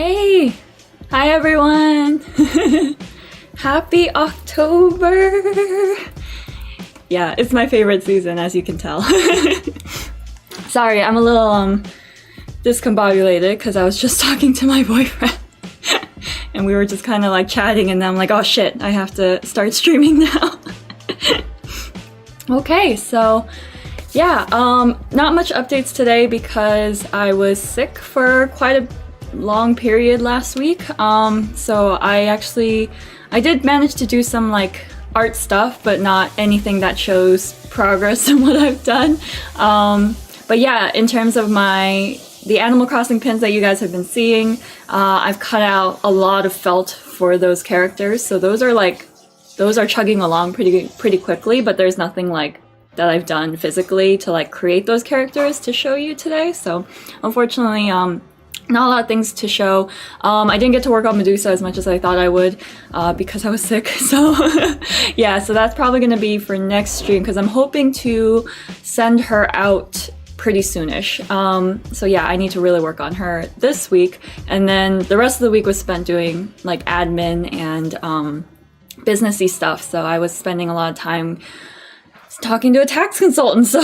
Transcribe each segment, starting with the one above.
Hey! Hi everyone! Happy October! Yeah, it's my favorite season, as you can tell. Sorry, I'm a little discombobulated because I was just talking to my boyfriend. And we were just kind of like chatting, and then I'm like, oh shit, I have to start streaming now. Okay, so yeah, not much updates today because I was sick for quite a long period last week. So I did manage to do some like art stuff, but not anything that shows progress in what I've done. But yeah, in terms of the Animal Crossing pins that you guys have been seeing, I've cut out a lot of felt for those characters. So those are chugging along pretty quickly, but there's nothing like that I've done physically to like create those characters to show you today. So unfortunately, not a lot of things to show. I didn't get to work on Medusa as much as I thought I would because I was sick. So yeah, so that's probably going to be for next stream because I'm hoping to send her out pretty soonish. So yeah, I need to really work on her this week. And then the rest of the week was spent doing like admin and businessy stuff. So I was spending a lot of time talking to a tax consultant. So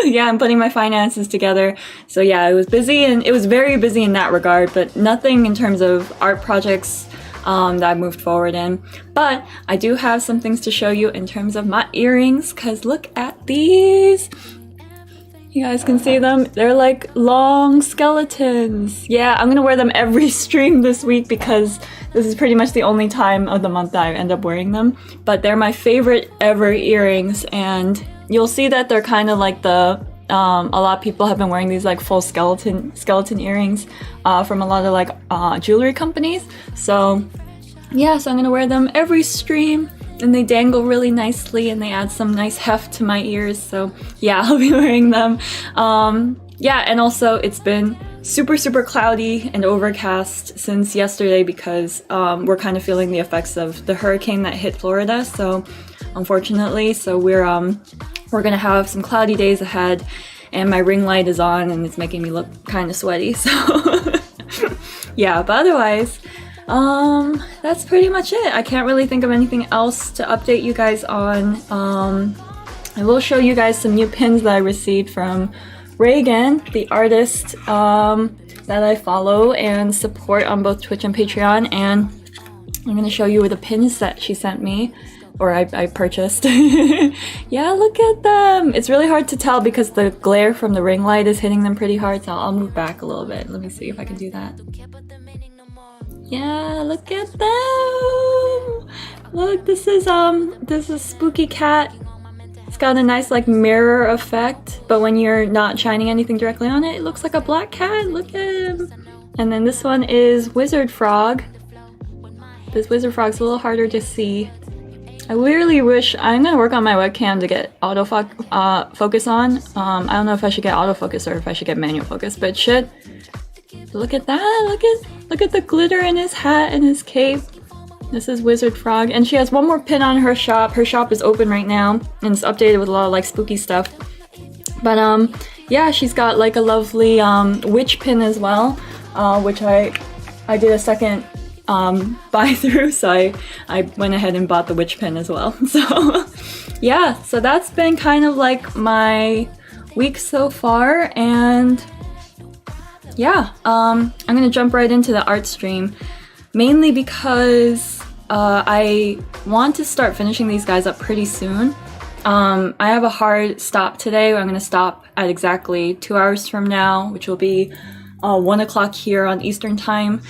yeah, I'm putting my finances together. So yeah, it was busy, and it was very busy in that regard, but nothing in terms of art projects that I moved forward in. But I do have some things to show you in terms of my earrings, because look at these. You guys can see them. They're like long skeletons. Yeah, I'm gonna wear them every stream this week because this is pretty much the only time of the month that I end up wearing them. But they're my favorite ever earrings, and you'll see that they're kind of like a lot of people have been wearing these like full skeleton earrings from a lot of like jewelry companies. So yeah, so I'm gonna wear them every stream. And they dangle really nicely and they add some nice heft to my ears. So yeah, I'll be wearing them. Yeah, and also it's been super cloudy and overcast since yesterday because we're kind of feeling the effects of the hurricane that hit Florida. So unfortunately, so we're gonna have some cloudy days ahead, and my ring light is on and it's making me look kind of sweaty. So yeah, but otherwise, that's pretty much it. I can't really think of anything else to update you guys on. I will show you guys some new pins that I received from Reagan, the artist that I follow and support on both Twitch and Patreon, and I'm going to show you the pins that she sent me, or I purchased. Yeah, look at them! It's really hard to tell because the glare from the ring light is hitting them pretty hard, so I'll move back a little bit. Let me see if I can do that. Yeah, look at them! Look, this is Spooky Cat. It's got a nice like mirror effect, but when you're not shining anything directly on it, it looks like a black cat. Look at him! And then this one is Wizard Frog. This Wizard Frog's a little harder to see. I really wish, I'm gonna work on my webcam to get autofocus on. I don't know if I should get autofocus or if I should get manual focus, but it should. Look at that! Look at the glitter in his hat and his cape. This is Wizard Frog, and she has one more pin on her shop. Her shop is open right now, and it's updated with a lot of like spooky stuff. But yeah, she's got like a lovely witch pin as well, which I did a second buy through, so I went ahead and bought the witch pin as well. So yeah, so that's been kind of like my week so far, and yeah, I'm gonna jump right into the art stream, mainly because I want to start finishing these guys up pretty soon. I have a hard stop today. I'm gonna stop at exactly 2 hours from now, which will be 1 o'clock here on Eastern time,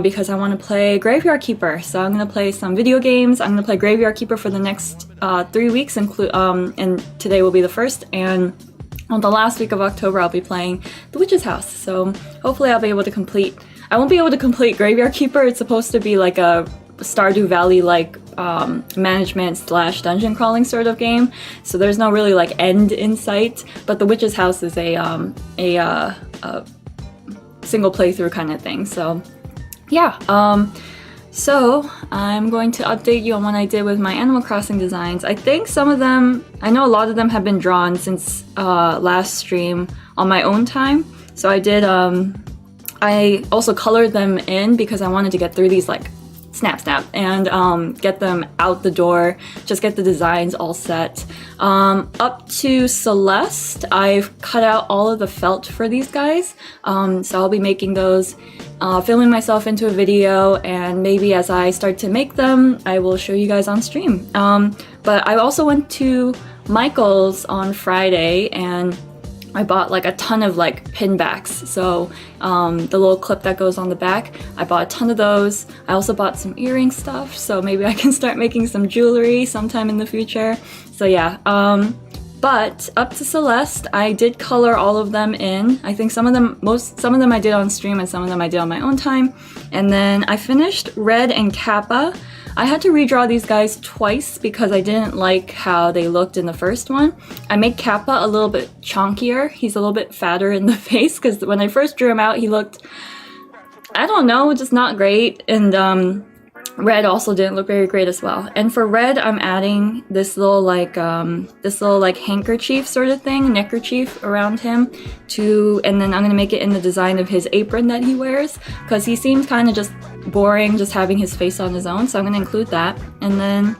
because I want to play Graveyard Keeper. So I'm gonna play some video games. I'm gonna play Graveyard Keeper for the next 3 weeks, and today will be the first, and on the last week of October, I'll be playing The Witch's House, so hopefully I'll be able to complete... I won't be able to complete Graveyard Keeper. It's supposed to be like a Stardew Valley-like management / dungeon crawling sort of game, so there's no really like end in sight, but The Witch's House is a single playthrough kind of thing, so yeah. So I'm going to update you on what I did with my Animal Crossing designs. I think some of them, I know a lot of them have been drawn since last stream on my own time. So I did, I also colored them in because I wanted to get through these like snap and get them out the door, just get the designs all set. Up to Celeste, I've cut out all of the felt for these guys, so I'll be making those, filming myself into a video, and maybe as I start to make them I will show you guys on stream. But I also went to Michael's on Friday, and I bought like a ton of like pin backs. So the little clip that goes on the back, I bought a ton of those. I also bought some earring stuff, so maybe I can start making some jewelry sometime in the future. So yeah, but up to Celeste, I did color all of them in. I think some of them I did on stream and some of them I did on my own time. And then I finished Red and Kappa. I had to redraw these guys twice because I didn't like how they looked in the first one. I made Kappa a little bit chunkier. He's a little bit fatter in the face because when I first drew him out, he looked, I don't know, just not great. And Red also didn't look very great as well. And for Red, I'm adding this little like handkerchief sort of thing, neckerchief around him and then I'm gonna make it in the design of his apron that he wears because he seems kind of just boring just having his face on his own, so I'm gonna include that. And then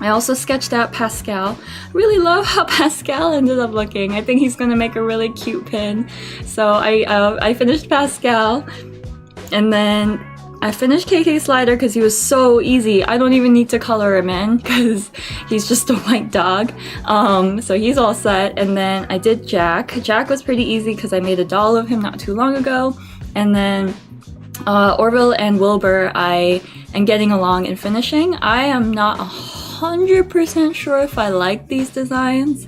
I also sketched out Pascal. Really love how Pascal ended up looking. I think he's gonna make a really cute pin. So I finished Pascal, and then I finished KK Slider because he was so easy. I don't even need to color him in because he's just a white dog. So he's all set. And then I did Jack. Jack was pretty easy because I made a doll of him not too long ago. And then Orville and Wilbur, I am getting along and finishing. I am not 100% sure if I like these designs.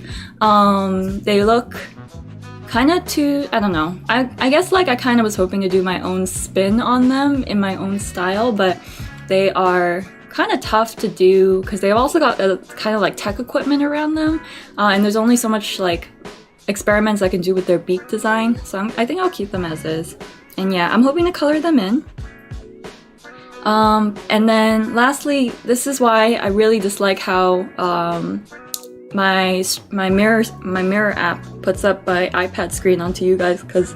They look kind of too, I don't know. I guess like I kind of was hoping to do my own spin on them in my own style, but they are kind of tough to do because they've also got kind of like tech equipment around them, and there's only so much like experiments I can do with their beak design, so I think I'll keep them as is. And yeah, I'm hoping to color them in. And then lastly, this is why I really dislike how my mirror app puts up my iPad screen onto you guys, because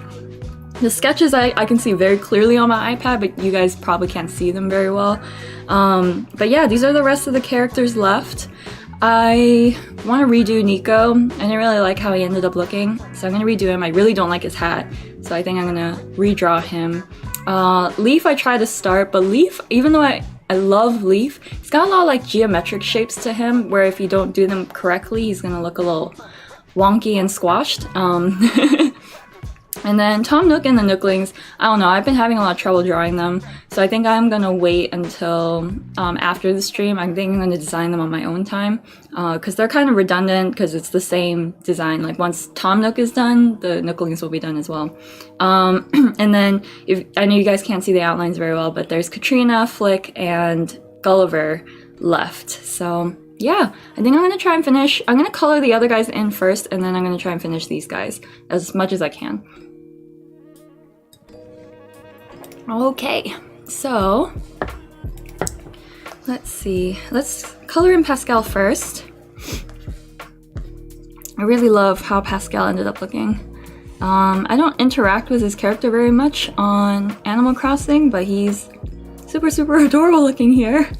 the sketches I can see very clearly on my iPad, but you guys probably can't see them very well. But yeah, these are the rest of the characters left. I want to redo Nico. I didn't really like how he ended up looking, so I'm going to redo him. I really don't like his hat, so I think I'm going to redraw him. Leaf I tried to start, but Leaf, even though I love Leaf, he's got a lot of like geometric shapes to him where if you don't do them correctly, he's gonna look a little wonky and squashed. And then Tom Nook and the Nooklings, I don't know, I've been having a lot of trouble drawing them, so I think I'm gonna wait until after the stream. I think I'm gonna design them on my own time, because they're kind of redundant because it's the same design. Like once Tom Nook is done, the Nooklings will be done as well. And then, I know you guys can't see the outlines very well, but there's Katrina, Flick, and Gulliver left. So yeah, I think I'm gonna try and finish. I'm gonna color the other guys in first, and then I'm gonna try and finish these guys as much as I can. Okay, so let's see. Let's color in Pascal first. I really love how Pascal ended up looking. I don't interact with his character very much on Animal Crossing, but he's super, super adorable looking here.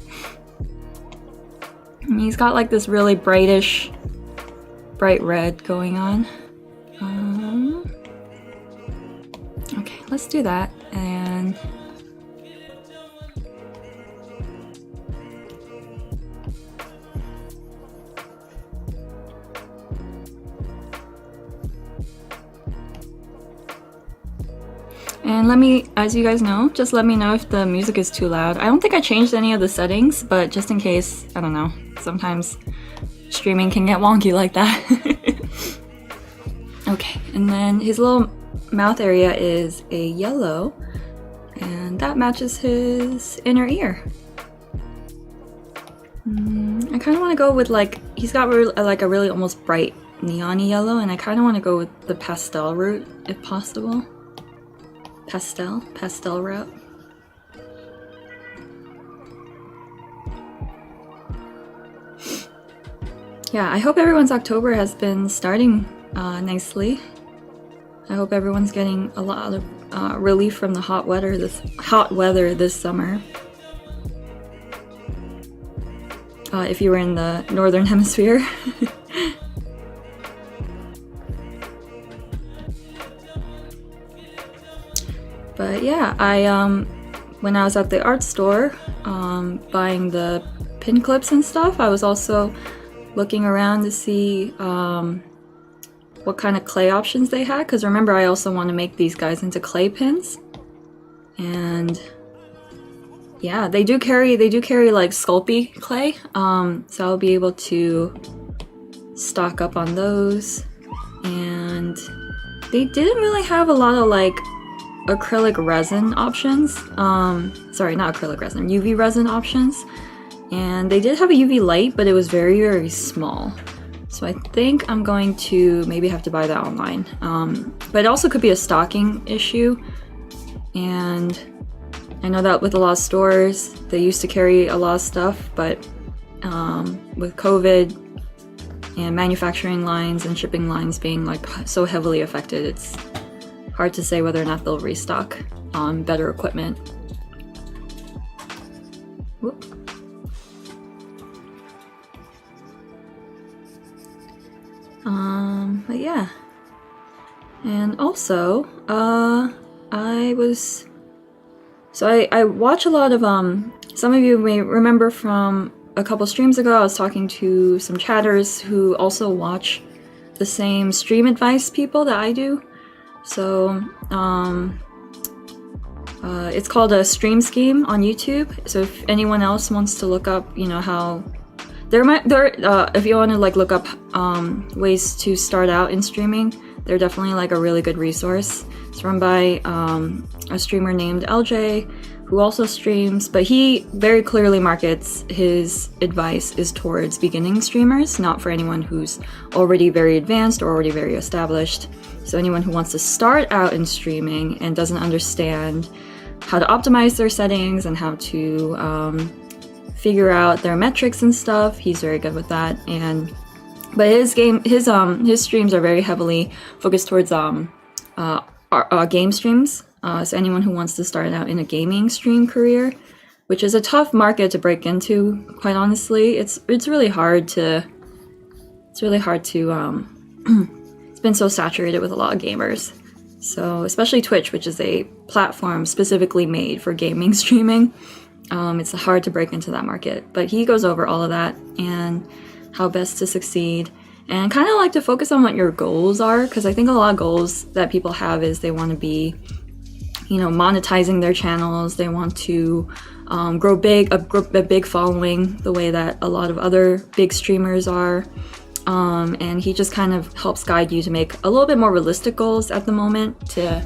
And he's got like this really bright red going on. Okay, let's do that. And let me, as you guys know, just let me know if the music is too loud. I don't think I changed any of the settings, but just in case, I don't know, sometimes streaming can get wonky like that. Okay, and then his little mouth area is a yellow, and that matches his inner ear. I kind of want to go with like, he's got like a really almost bright neon-y yellow, and I kind of want to go with the pastel route if possible. Pastel route. Yeah, I hope everyone's October has been starting nicely. I hope everyone's getting a lot of relief from the hot weather this summer. If you were in the northern hemisphere. But yeah, when I was at the art store buying the pin clips and stuff, I was also looking around to see what kind of clay options they had, because remember I also want to make these guys into clay pins. And yeah, they do carry like Sculpey clay, so I'll be able to stock up on those. And they didn't really have a lot of like acrylic resin options. Sorry, not acrylic resin, UV resin options. And they did have a UV light, but it was very, very small. So I think I'm going to maybe have to buy that online. But it also could be a stocking issue. And I know that with a lot of stores, they used to carry a lot of stuff, but with COVID and manufacturing lines and shipping lines being like so heavily affected, it's hard to say whether or not they'll restock on better equipment. Whoop. But yeah. And also, I watch a lot of, some of you may remember from a couple streams ago, I was talking to some chatters who also watch the same stream advice people that I do. So, it's called a stream scheme on YouTube. So if anyone else wants to look up, you know, how if you want to like look up ways to start out in streaming, they're definitely like a really good resource. It's run by a streamer named LJ, who also streams, but he very clearly markets his advice is towards beginning streamers, not for anyone who's already very advanced or already very established. So anyone who wants to start out in streaming and doesn't understand how to optimize their settings and how to figure out their metrics and stuff, he's very good with that. But his streams are very heavily focused towards game streams. So anyone who wants to start out in a gaming stream career, which is a tough market to break into, quite honestly. It's really hard to it's been so saturated with a lot of gamers. So especially Twitch, which is a platform specifically made for gaming streaming, it's hard to break into that market. But he goes over all of that and how best to succeed, and kind of like to focus on what your goals are, because I think a lot of goals that people have is they want to be, you know, monetizing their channels. They want to grow a big following the way that a lot of other big streamers are. And he just kind of helps guide you to make a little bit more realistic goals at the moment to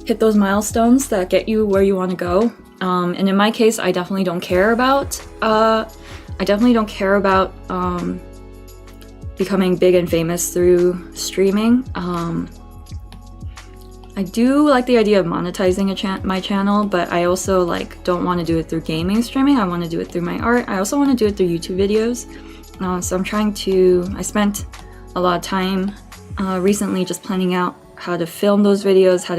hit those milestones that get you where you want to go. And in my case, I definitely don't care about becoming big and famous through streaming. I do like the idea of monetizing my channel, but I also like don't want to do it through gaming streaming. I want to do it through my art. I also want to do it through YouTube videos. So I spent a lot of time recently just planning out how to film those videos, how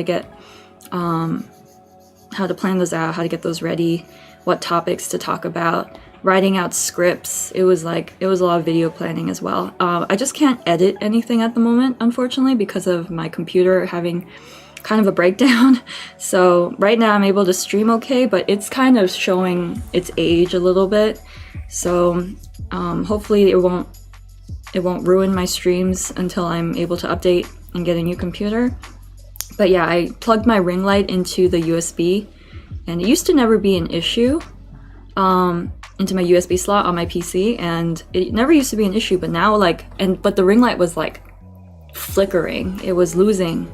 to plan those out, how to get those ready, what topics to talk about, writing out scripts. It was a lot of video planning as well. I just can't edit anything at the moment, unfortunately, because of my computer having kind of a breakdown. So right now I'm able to stream okay, but it's kind of showing its age a little bit. So hopefully it won't ruin my streams until I'm able to update and get a new computer. But yeah, I plugged my ring light into the USB, and it used to never be an issue into my USB slot on my PC, and it never used to be an issue. But now, but the ring light was like flickering. It was losing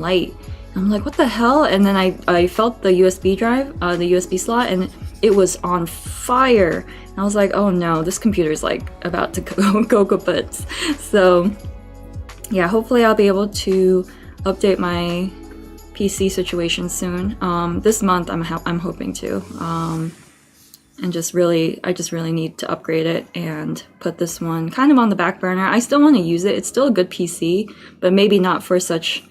light. I'm like, what the hell? And then I felt the USB drive, the USB slot, and it was on fire. And I was like, oh no, this computer's like about to go kaput. So yeah, hopefully I'll be able to update my PC situation soon. This month I'm hoping to. And I just really need to upgrade it and put this one kind of on the back burner. I still want to use it. It's still a good PC, but maybe not for such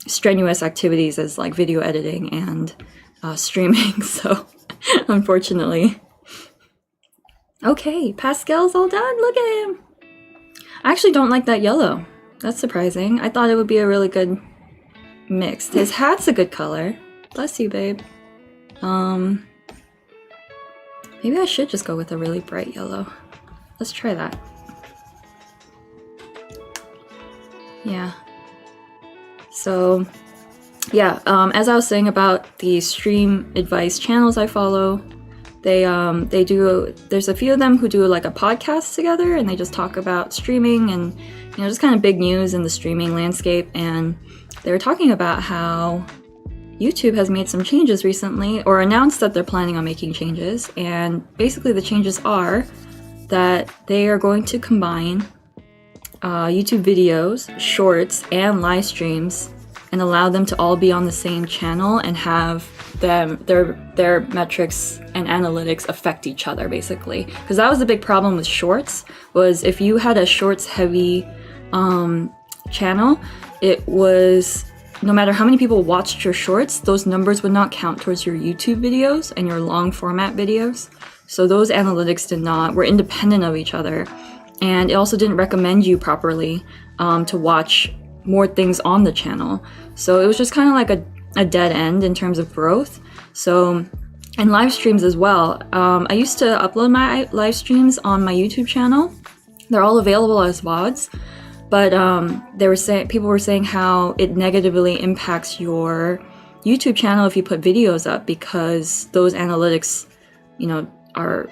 strenuous activities as like video editing and streaming. So unfortunately. Okay, Pascal's all done. Look at him. I actually don't like that yellow. That's surprising. I thought it would be a really good mix. His hat's a good color. Bless you, babe. Maybe I should just go with a really bright yellow. let's try that. Yeah. So yeah, as I was saying about the stream advice channels I follow, they do, there's a few of them who do like a podcast together, and they just talk about streaming and, you know, just kind of big news in the streaming landscape. And they were talking about how YouTube has made some changes recently, or announced that they're planning on making changes. And basically the changes are that they are going to combine YouTube videos, shorts, and live streams, and allow them to all be on the same channel and have their metrics and analytics affect each other, basically. Because that was the big problem with shorts, was if you had a shorts heavy channel, it was, no matter how many people watched your shorts, those numbers would not count towards your YouTube videos and your long format videos. So those analytics were independent of each other. And it also didn't recommend you properly to watch more things on the channel. So it was just kind of like a dead end in terms of growth. So, and live streams as well. I used to upload my live streams on my YouTube channel. They're all available as VODs, but people were saying how it negatively impacts your YouTube channel if you put videos up, because those analytics, you know, are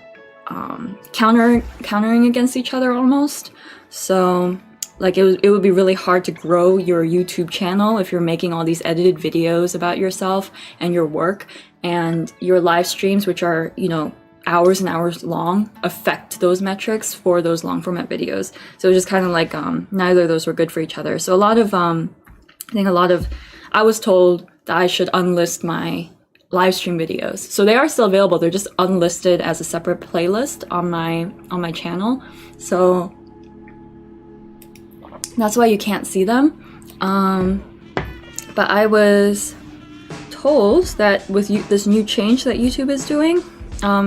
countering against each other almost. So like it would be really hard to grow your YouTube channel if you're making all these edited videos about yourself and your work, and your live streams, which are, you know, hours and hours long, affect those metrics for those long format videos. So it was just kind of like neither of those were good for each other. So I was told that I should unlist my live stream videos. So they are still available, they're just unlisted as a separate playlist on my channel. So that's why you can't see them. But I was told that with this new change that YouTube is doing,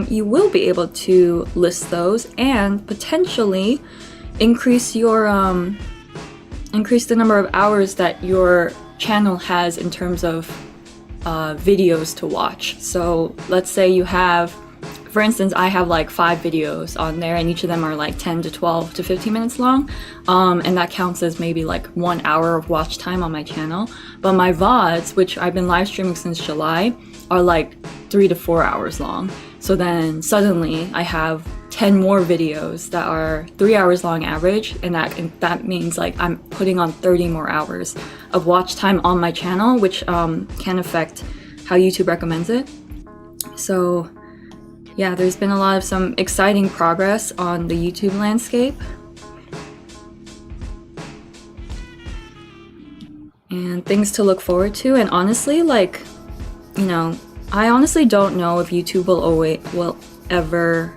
you will be able to list those and potentially increase the number of hours that your channel has in terms of videos to watch. So let's say you have, for instance, I have like 5 videos on there, and each of them are like 10 to 12 to 15 minutes long, and that counts as maybe like 1 hour of watch time on my channel. But my VODs, which I've been live streaming since July, are like 3 to 4 hours long. So then suddenly I have 10 more videos that are 3 hours long average, and that means like I'm putting on 30 more hours of watch time on my channel, which can affect how YouTube recommends it. So yeah, there's been some exciting progress on the YouTube landscape. And things to look forward to. And honestly, like, you know, I honestly don't know if YouTube will ever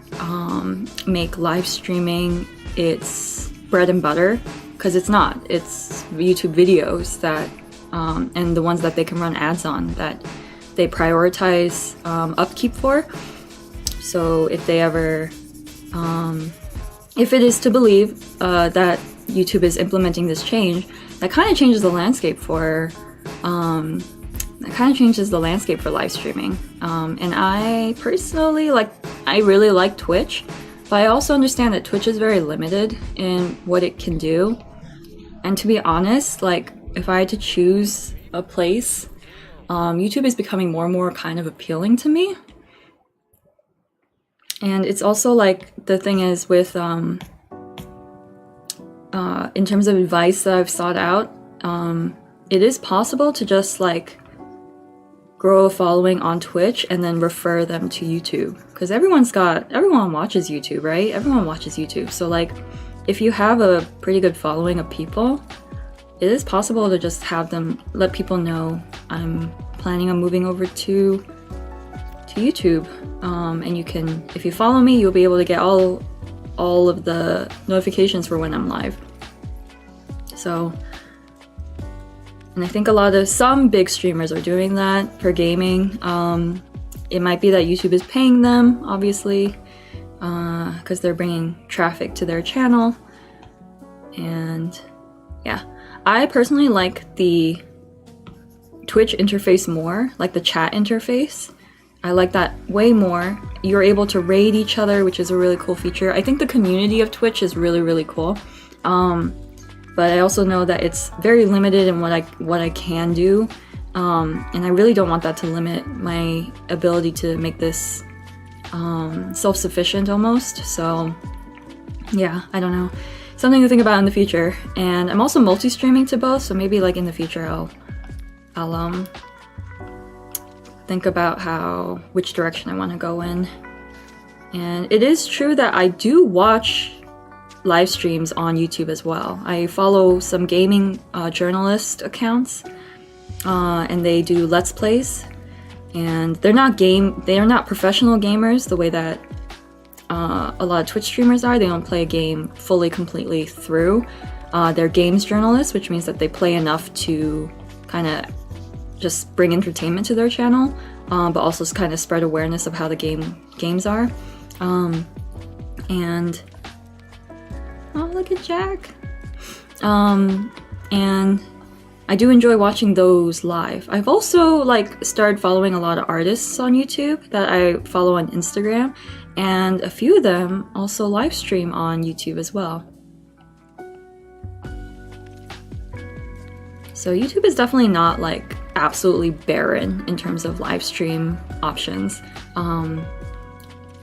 make live streaming its bread and butter, because it's not. It's YouTube videos that, and the ones that they can run ads on, that they prioritize upkeep for. So if they ever, if it is to believe that YouTube is implementing this change, that kind of changes the landscape for live streaming. And I personally I really like Twitch, but I also understand that Twitch is very limited in what it can do. And to be honest, like, if I had to choose a place, YouTube is becoming more and more kind of appealing to me. And it's also like, the thing is with, in terms of advice that I've sought out, it is possible to just like grow a following on Twitch and then refer them to YouTube. Because everyone watches YouTube, right? Everyone watches YouTube. So like, if you have a pretty good following of people, it is possible to just have them let people know I'm planning on moving over to YouTube. And you can, if you follow me, you'll be able to get all of the notifications for when I'm live. So, and I think some big streamers are doing that for gaming. It might be that YouTube is paying them, obviously, because they're bringing traffic to their channel. And yeah, I personally like the Twitch interface more, like the chat interface. I like that way more, you're able to raid each other, which is a really cool feature. I think the community of Twitch is really, really cool. But I also know that it's very limited in what I can do. And I really don't want that to limit my ability to make this self-sufficient almost. So yeah, I don't know. Something to think about in the future. And I'm also multi-streaming to both, so maybe like in the future I'll think about which direction I want to go in. And it is true that I do watch live streams on YouTube as well. I follow some gaming journalist accounts, and they do Let's Plays. And they're not professional gamers the way that a lot of Twitch streamers are. They don't play a game fully, completely through. They're games journalists, which means that they play enough to kind of just bring entertainment to their channel, but also kind of spread awareness of how the games are. And oh, look at Jack. And I do enjoy watching those live. I've also like started following a lot of artists on YouTube that I follow on Instagram, and a few of them also live stream on YouTube as well. So YouTube is definitely not like absolutely barren in terms of live stream options.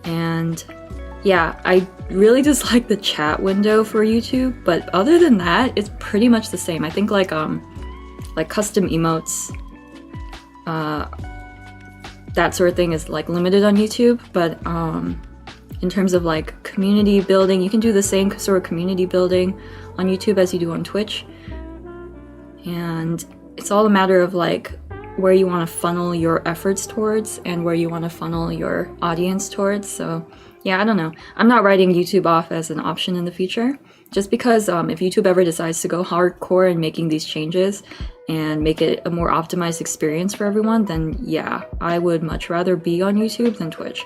And yeah, I really dislike the chat window for YouTube, but other than that, it's pretty much the same. I think like custom emotes, that sort of thing is like limited on YouTube, but in terms of like community building, you can do the same sort of community building on YouTube as you do on Twitch. And it's all a matter of like where you want to funnel your efforts towards and where you want to funnel your audience towards. So yeah, I don't know. I'm not writing YouTube off as an option in the future, just because if YouTube ever decides to go hardcore in making these changes and make it a more optimized experience for everyone, then yeah, I would much rather be on YouTube than Twitch.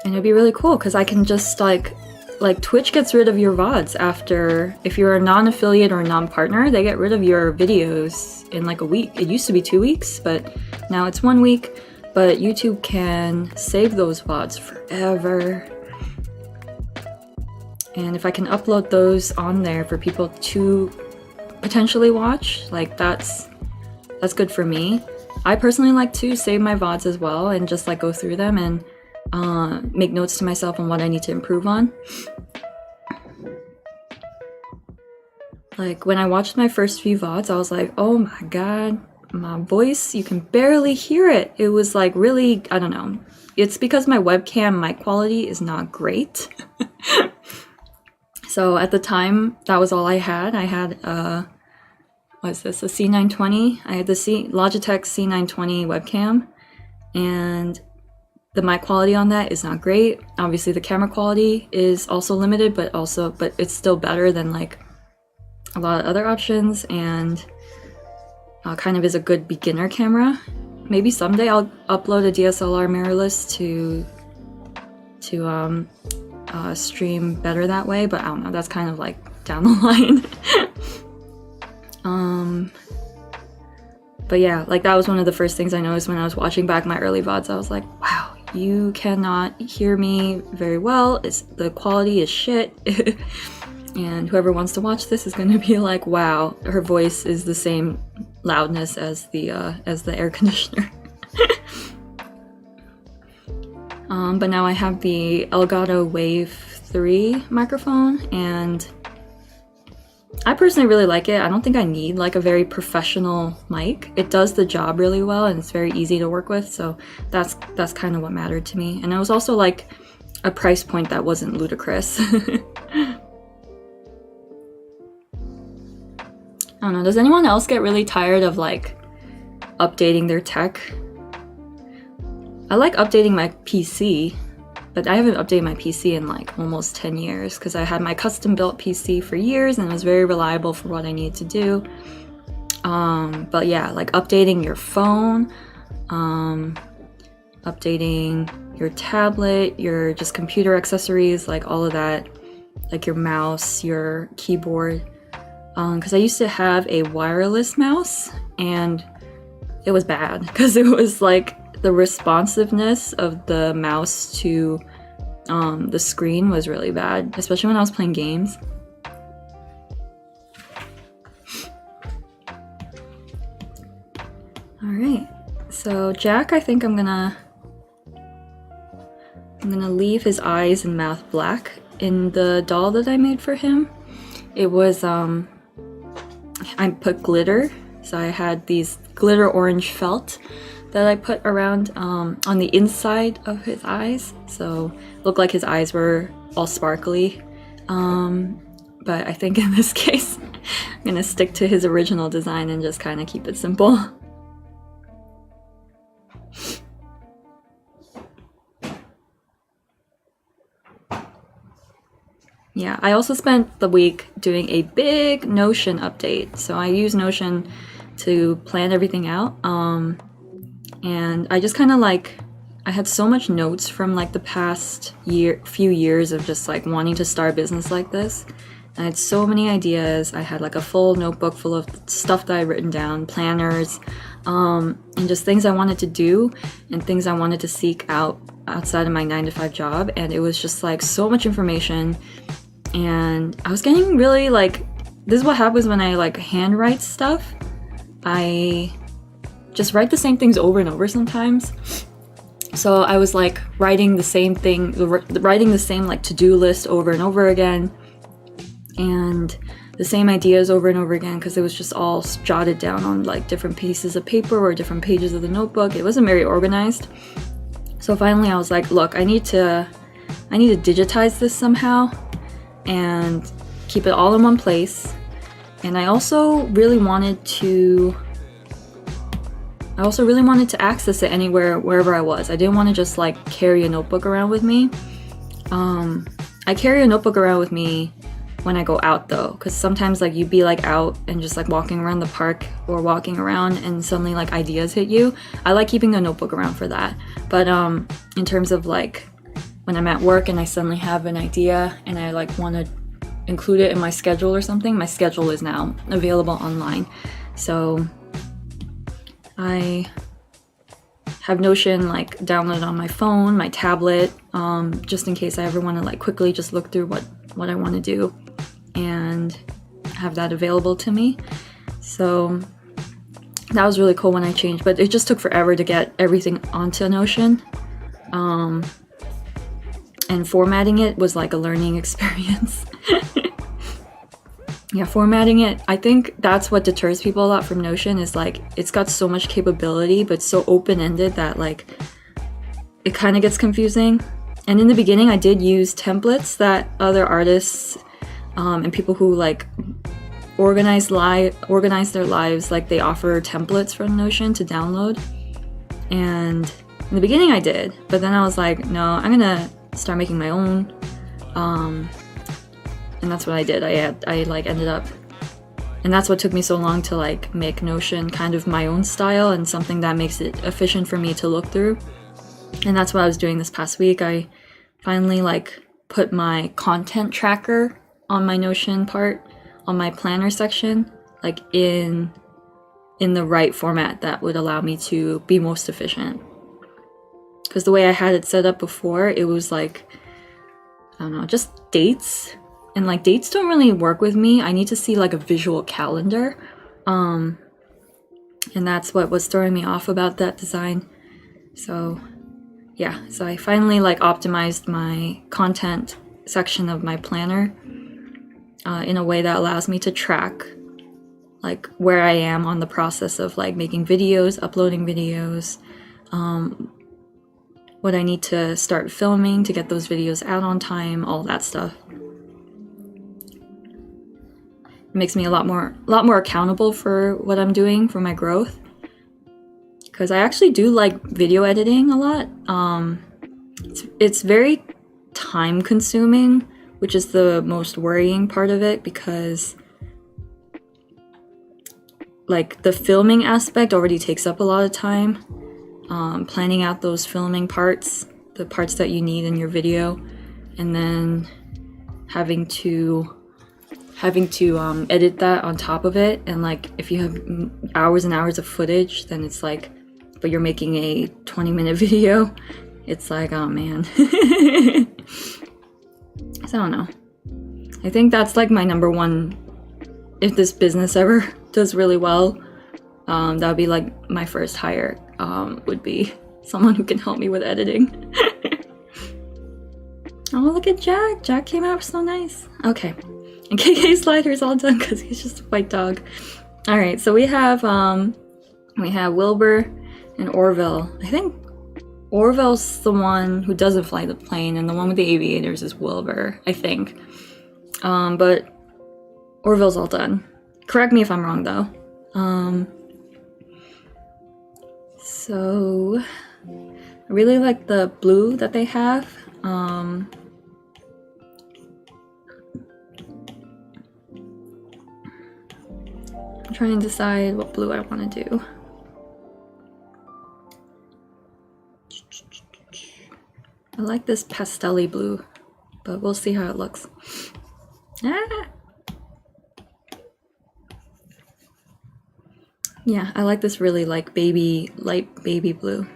And it'd be really cool because I can just like Twitch gets rid of your VODs after, if you're a non-affiliate or a non-partner, they get rid of your videos in like a week. It used to be 2 weeks, but now it's 1 week. But YouTube can save those VODs forever. And if I can upload those on there for people to potentially watch, like that's good for me. I personally like to save my VODs as well and just like go through them and make notes to myself on what I need to improve on. Like when I watched my first few VODs, I was like, oh my god, my voice, you can barely hear it. It was like really, I don't know. It's because my webcam mic quality is not great. So at the time, that was all I had. I had what's this, a C920? I had the Logitech C920 webcam, and the mic quality on that is not great. Obviously the camera quality is also limited, but it's still better than like a lot of other options, and kind of is a good beginner camera. Maybe someday I'll upload a DSLR mirrorless to stream better that way, but I don't know, that's kind of like down the line. But yeah, like that was one of the first things I noticed when I was watching back my early VODs. I was like, wow, you cannot hear me very well. The quality is shit. And whoever wants to watch this is going to be like, wow, her voice is the same loudness as the air conditioner. But now I have the Elgato Wave 3 microphone, and I personally really like it. I don't think I need like a very professional mic. It does the job really well and it's very easy to work with, so that's kind of what mattered to me. And it was also like a price point that wasn't ludicrous. I don't know, does anyone else get really tired of like updating their tech? I like updating my PC, but I haven't updated my PC in like almost 10 years because I had my custom built PC for years and it was very reliable for what I needed to do. But yeah, like updating your phone, updating your tablet, your just computer accessories, like all of that, like your mouse, your keyboard. Because I used to have a wireless mouse, and it was bad because it was like the responsiveness of the mouse to the screen was really bad, especially when I was playing games. Alright, so Jack, I think I'm gonna leave his eyes and mouth black. In the doll that I made for him, it was, I put glitter, so I had these glitter orange felt that I put around on the inside of his eyes, so it looked like his eyes were all sparkly. But I think in this case, I'm gonna stick to his original design and just kind of keep it simple. Yeah, I also spent the week doing a big Notion update. So I use Notion to plan everything out. And I just kind of like, I had so much notes from like the past few years of just like wanting to start a business like this. I had so many ideas. I had like a full notebook full of stuff that I'd written down, planners, and just things I wanted to do and things I wanted to seek out outside of my 9-to-5 job. And it was just like so much information. And I was getting really like, this is what happens when I like handwrite stuff. I just write the same things over and over sometimes. So I was like writing the same thing, writing the same like to-do list over and over again, and the same ideas over and over again, because it was just all jotted down on like different pieces of paper or different pages of the notebook. It wasn't very organized. So finally I was like, look, I need to digitize this somehow and keep it all in one place. And I also really wanted to access it anywhere, wherever I was. I didn't want to just like carry a notebook around with me. I carry a notebook around with me when I go out though, because sometimes like you'd be like out and just like walking around the park or walking around and suddenly like ideas hit you. I like keeping a notebook around for that. But in terms of like when I'm at work and I suddenly have an idea and I like want to include it in my schedule or something, my schedule is now available online. So I have Notion like downloaded on my phone, my tablet, just in case I ever want to like quickly just look through what I want to do and have that available to me. So that was really cool when I changed, but it just took forever to get everything onto Notion. And formatting it was like a learning experience. Yeah, formatting it, I think that's what deters people a lot from Notion, is like it's got so much capability but so open-ended that like it kind of gets confusing. And in the beginning I did use templates that other artists and people who like organize their lives, like they offer templates from Notion to download. And in the beginning I did, but then I was like, no, I'm gonna start making my own. And that's what I did. I like ended up, and that's what took me so long to like make Notion kind of my own style and something that makes it efficient for me to look through. And that's what I was doing this past week. I finally like put my content tracker on my Notion part, on my planner section, like in the right format that would allow me to be most efficient. Because the way I had it set up before, it was like, I don't know, just dates. And like dates don't really work with me. I need to see like a visual calendar. And that's what was throwing me off about that design. So yeah, so I finally like optimized my content section of my planner in a way that allows me to track like where I am on the process of like making videos, uploading videos, what I need to start filming to get those videos out on time, all that stuff. It makes me a lot more accountable for what I'm doing for my growth, because I actually do like video editing a lot. It's very time consuming, which is the most worrying part of it, because like the filming aspect already takes up a lot of time. Planning out those filming parts, the parts that you need in your video, and then having to having to edit that on top of it, and like if you have hours and hours of footage, then it's like, but you're making a 20-minute video, it's like, oh man. So I don't know. I think that's like my number one, if this business ever does really well, that would be like my first hire, would be someone who can help me with editing. Oh, look at Jack. Jack came out so nice. Okay. And KK's slider is all done because he's just a white dog. Alright, so we have Wilbur and Orville. I think Orville's the one who doesn't fly the plane, and the one with the aviators is Wilbur, I think. But Orville's all done. Correct me if I'm wrong, though. So I really like the blue that they have. I'm trying to decide what blue I want to do. I like this pastel-y blue, but we'll see how it looks. Yeah, I like this really like light baby blue.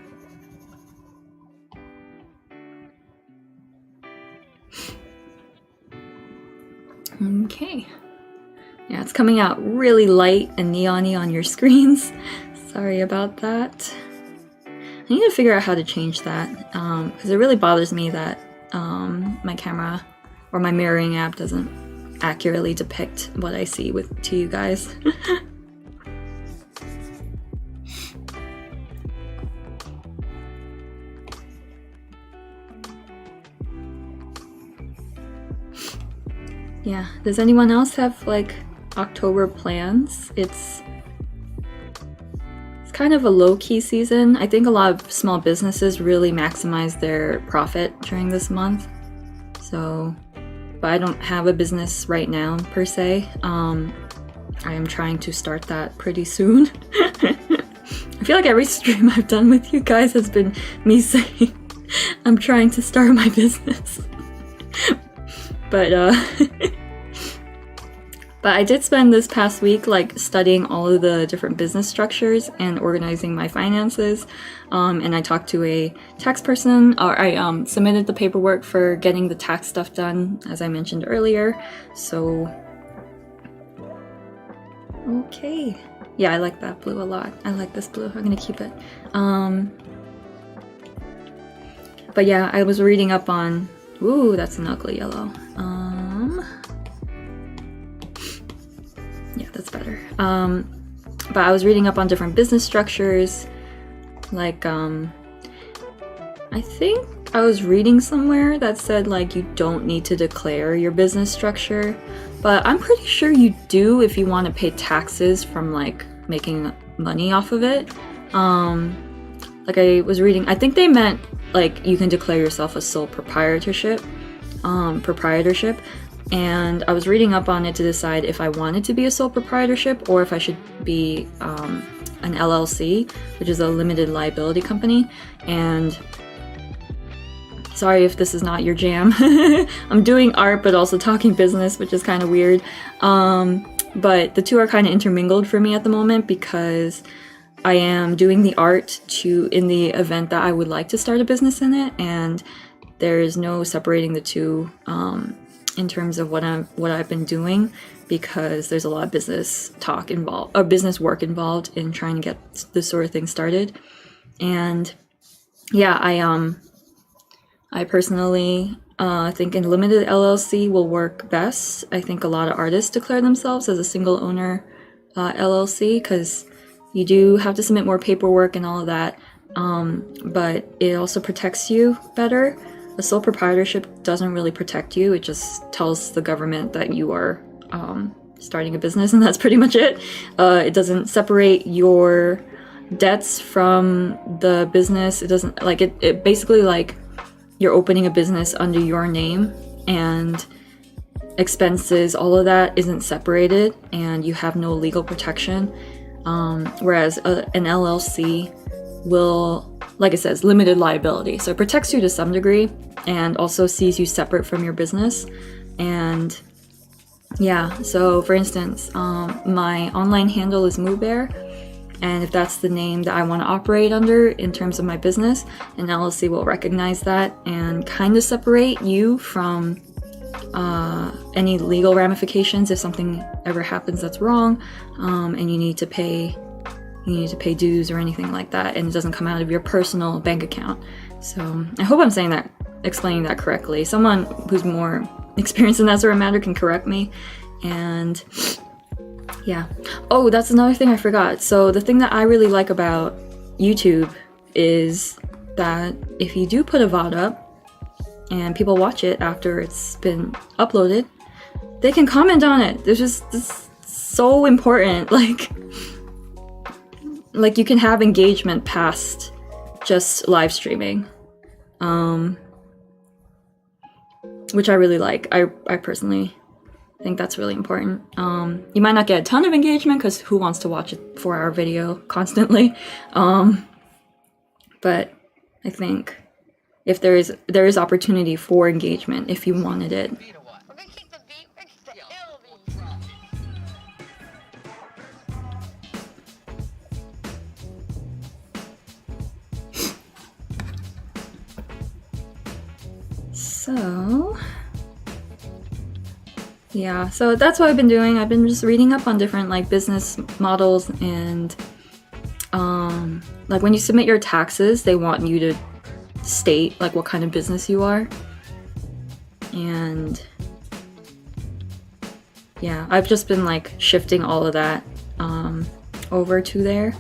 Okay. Yeah, it's coming out really light and neon-y on your screens. Sorry about that. I need to figure out how to change that, because it really bothers me that my camera or my mirroring app doesn't accurately depict what I see to you guys. Yeah, does anyone else have like October plans? It's kind of a low-key season. I think a lot of small businesses really maximize their profit during this month. So, but I don't have a business right now per se. I am trying to start that pretty soon. I feel like every stream I've done with you guys has been me saying I'm trying to start my business. But but I did spend this past week like studying all of the different business structures and organizing my finances. And I talked to a tax person, or I submitted the paperwork for getting the tax stuff done, as I mentioned earlier. So, okay. Yeah, I like that blue a lot. I like this blue. I'm gonna keep it. But yeah, I was reading up on, ooh, that's an ugly yellow. Yeah, that's better. But I was reading up on different business structures. Like, I think I was reading somewhere that said like you don't need to declare your business structure, but I'm pretty sure you do if you want to pay taxes from like making money off of it. Like I was reading, I think they meant like you can declare yourself a sole proprietorship. And I was reading up on it to decide if I wanted to be a sole proprietorship or if I should be an LLC, which is a limited liability company. And sorry if this is not your jam. I'm doing art but also talking business, which is kind of weird. But the two are kind of intermingled for me at the moment because I am doing the art in the event that I would like to start a business in it, and there is no separating the two in terms of what I've been doing, because there's a lot of business talk involved, or business work involved in trying to get this sort of thing started. And yeah, I personally think a limited LLC will work best. I think a lot of artists declare themselves as a single owner LLC because you do have to submit more paperwork and all of that, but it also protects you better. A sole proprietorship doesn't really protect you. It just tells the government that you are starting a business, and that's pretty much it. It doesn't separate your debts from the business. It doesn't, like, it basically, like, you're opening a business under your name, and expenses, all of that isn't separated, and you have no legal protection. Whereas an LLC will, like it says, limited liability. So it protects you to some degree and also sees you separate from your business. And yeah, so for instance, my online handle is MooBear, and if that's the name that I want to operate under in terms of my business, an LLC will recognize that and kind of separate you from any legal ramifications if something ever happens that's wrong, and you need to pay dues or anything like that, and it doesn't come out of your personal bank account. So I hope I'm explaining that correctly. Someone who's more experienced in that sort of matter can correct me. And yeah. Oh, that's another thing I forgot. So the thing that I really like about YouTube is that if you do put a VOD up and people watch it after it's been uploaded, they can comment on it. This so important. Like you can have engagement past just live streaming, which I really like. I personally think that's really important. You might not get a ton of engagement because who wants to watch a 4-hour video constantly? But I think if there is opportunity for engagement if you wanted it. So yeah, so that's what I've been doing. I've been just reading up on different like business models, and like when you submit your taxes, they want you to state like what kind of business you are. And yeah, I've just been like shifting all of that over to there.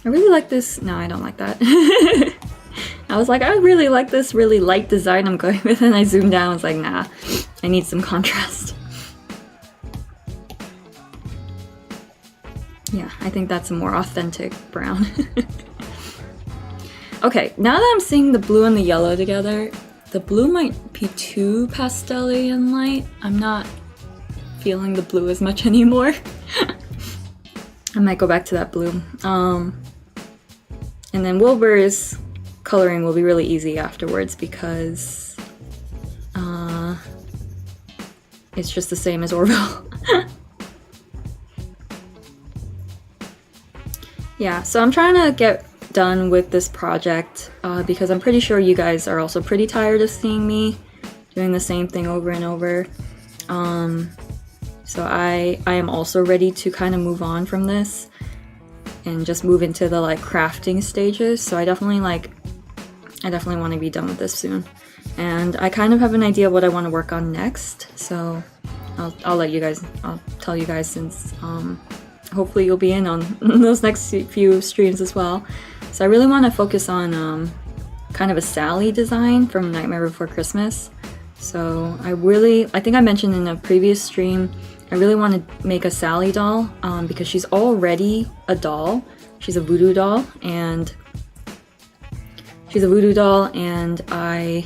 I really like this. No, I don't like that. I was like, I really like this really light design I'm going with, and I zoomed down. I was like, nah, I need some contrast. Yeah, I think that's a more authentic brown. Okay, now that I'm seeing the blue and the yellow together, the blue might be too pastel-y and light. I'm not feeling the blue as much anymore. I might go back to that blue. And then Wilbur's coloring will be really easy afterwards because it's just the same as Orville. Yeah, so I'm trying to get done with this project because I'm pretty sure you guys are also pretty tired of seeing me doing the same thing over and over. So I am also ready to kind of move on from this and just move into the like crafting stages. So I definitely want to be done with this soon. And I kind of have an idea of what I want to work on next. So I'll tell you guys since hopefully you'll be in on those next few streams as well. So I really want to focus on kind of a Sally design from Nightmare Before Christmas. So I think I mentioned in a previous stream, I really want to make a Sally doll because she's already a doll. She's a voodoo doll, and I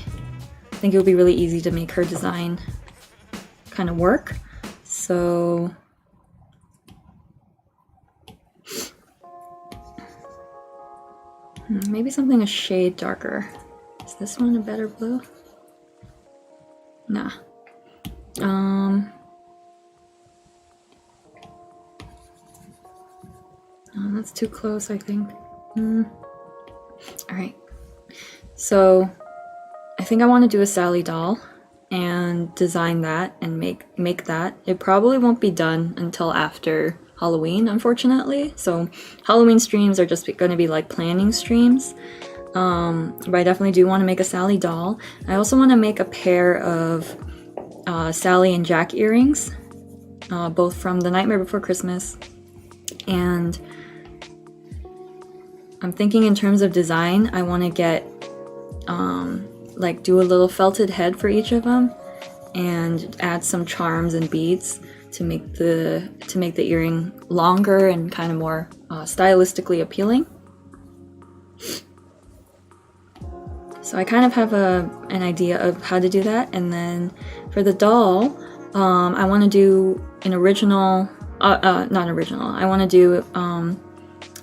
think it would be really easy to make her design kind of work. So maybe something a shade darker. Is this one a better blue? Nah. Oh, that's too close, I think. Alright. So I think I want to do a Sally doll and design that and make that. It probably won't be done until after Halloween, unfortunately. So Halloween streams are just going to be like planning streams. But I definitely do want to make a Sally doll. I also want to make a pair of Sally and Jack earrings, both from The Nightmare Before Christmas. And I'm thinking in terms of design, I want to get like do a little felted head for each of them and add some charms and beads to make the earring longer and kind of more stylistically appealing. So I kind of have an idea of how to do that. And then for the doll, I want to do an original, not original, I want to do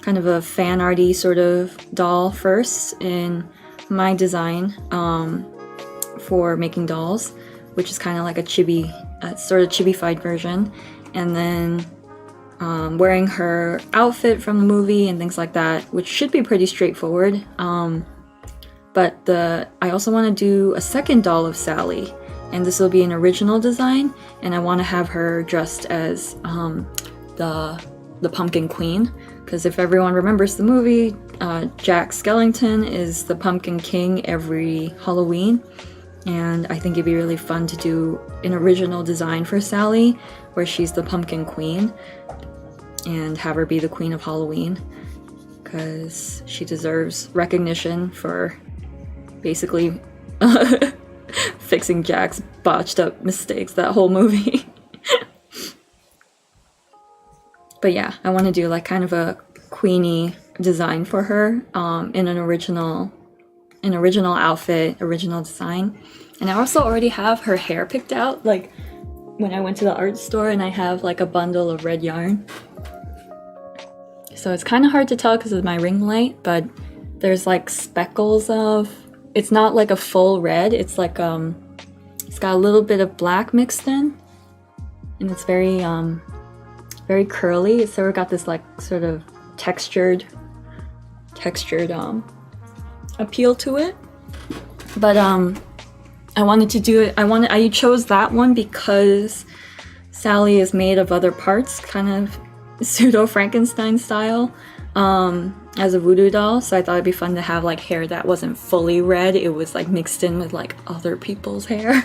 kind of a fan arty sort of doll first in my design for making dolls, which is kind of like a chibi, sort of chibi-fied version, and then wearing her outfit from the movie and things like that, which should be pretty straightforward. But I also want to do a second doll of Sally, and this will be an original design, and I want to have her dressed as the Pumpkin Queen, because if everyone remembers the movie, Jack Skellington is the Pumpkin King every Halloween, and I think it'd be really fun to do an original design for Sally where she's the Pumpkin Queen and have her be the Queen of Halloween, because she deserves recognition for basically fixing Jack's botched up mistakes that whole movie. But yeah, I want to do like kind of a queenie design for her in an original outfit, original design. And I also already have her hair picked out, like when I went to the art store, and I have like a bundle of red yarn. So it's kind of hard to tell because of my ring light, but there's like speckles of, it's not like a full red, it's like it's got a little bit of black mixed in, and it's very very curly, so it got this like sort of textured appeal to it. But I wanted to do it, I chose that one because Sally is made of other parts, kind of pseudo Frankenstein style, as a voodoo doll, so I thought it'd be fun to have like hair that wasn't fully red, it was like mixed in with like other people's hair.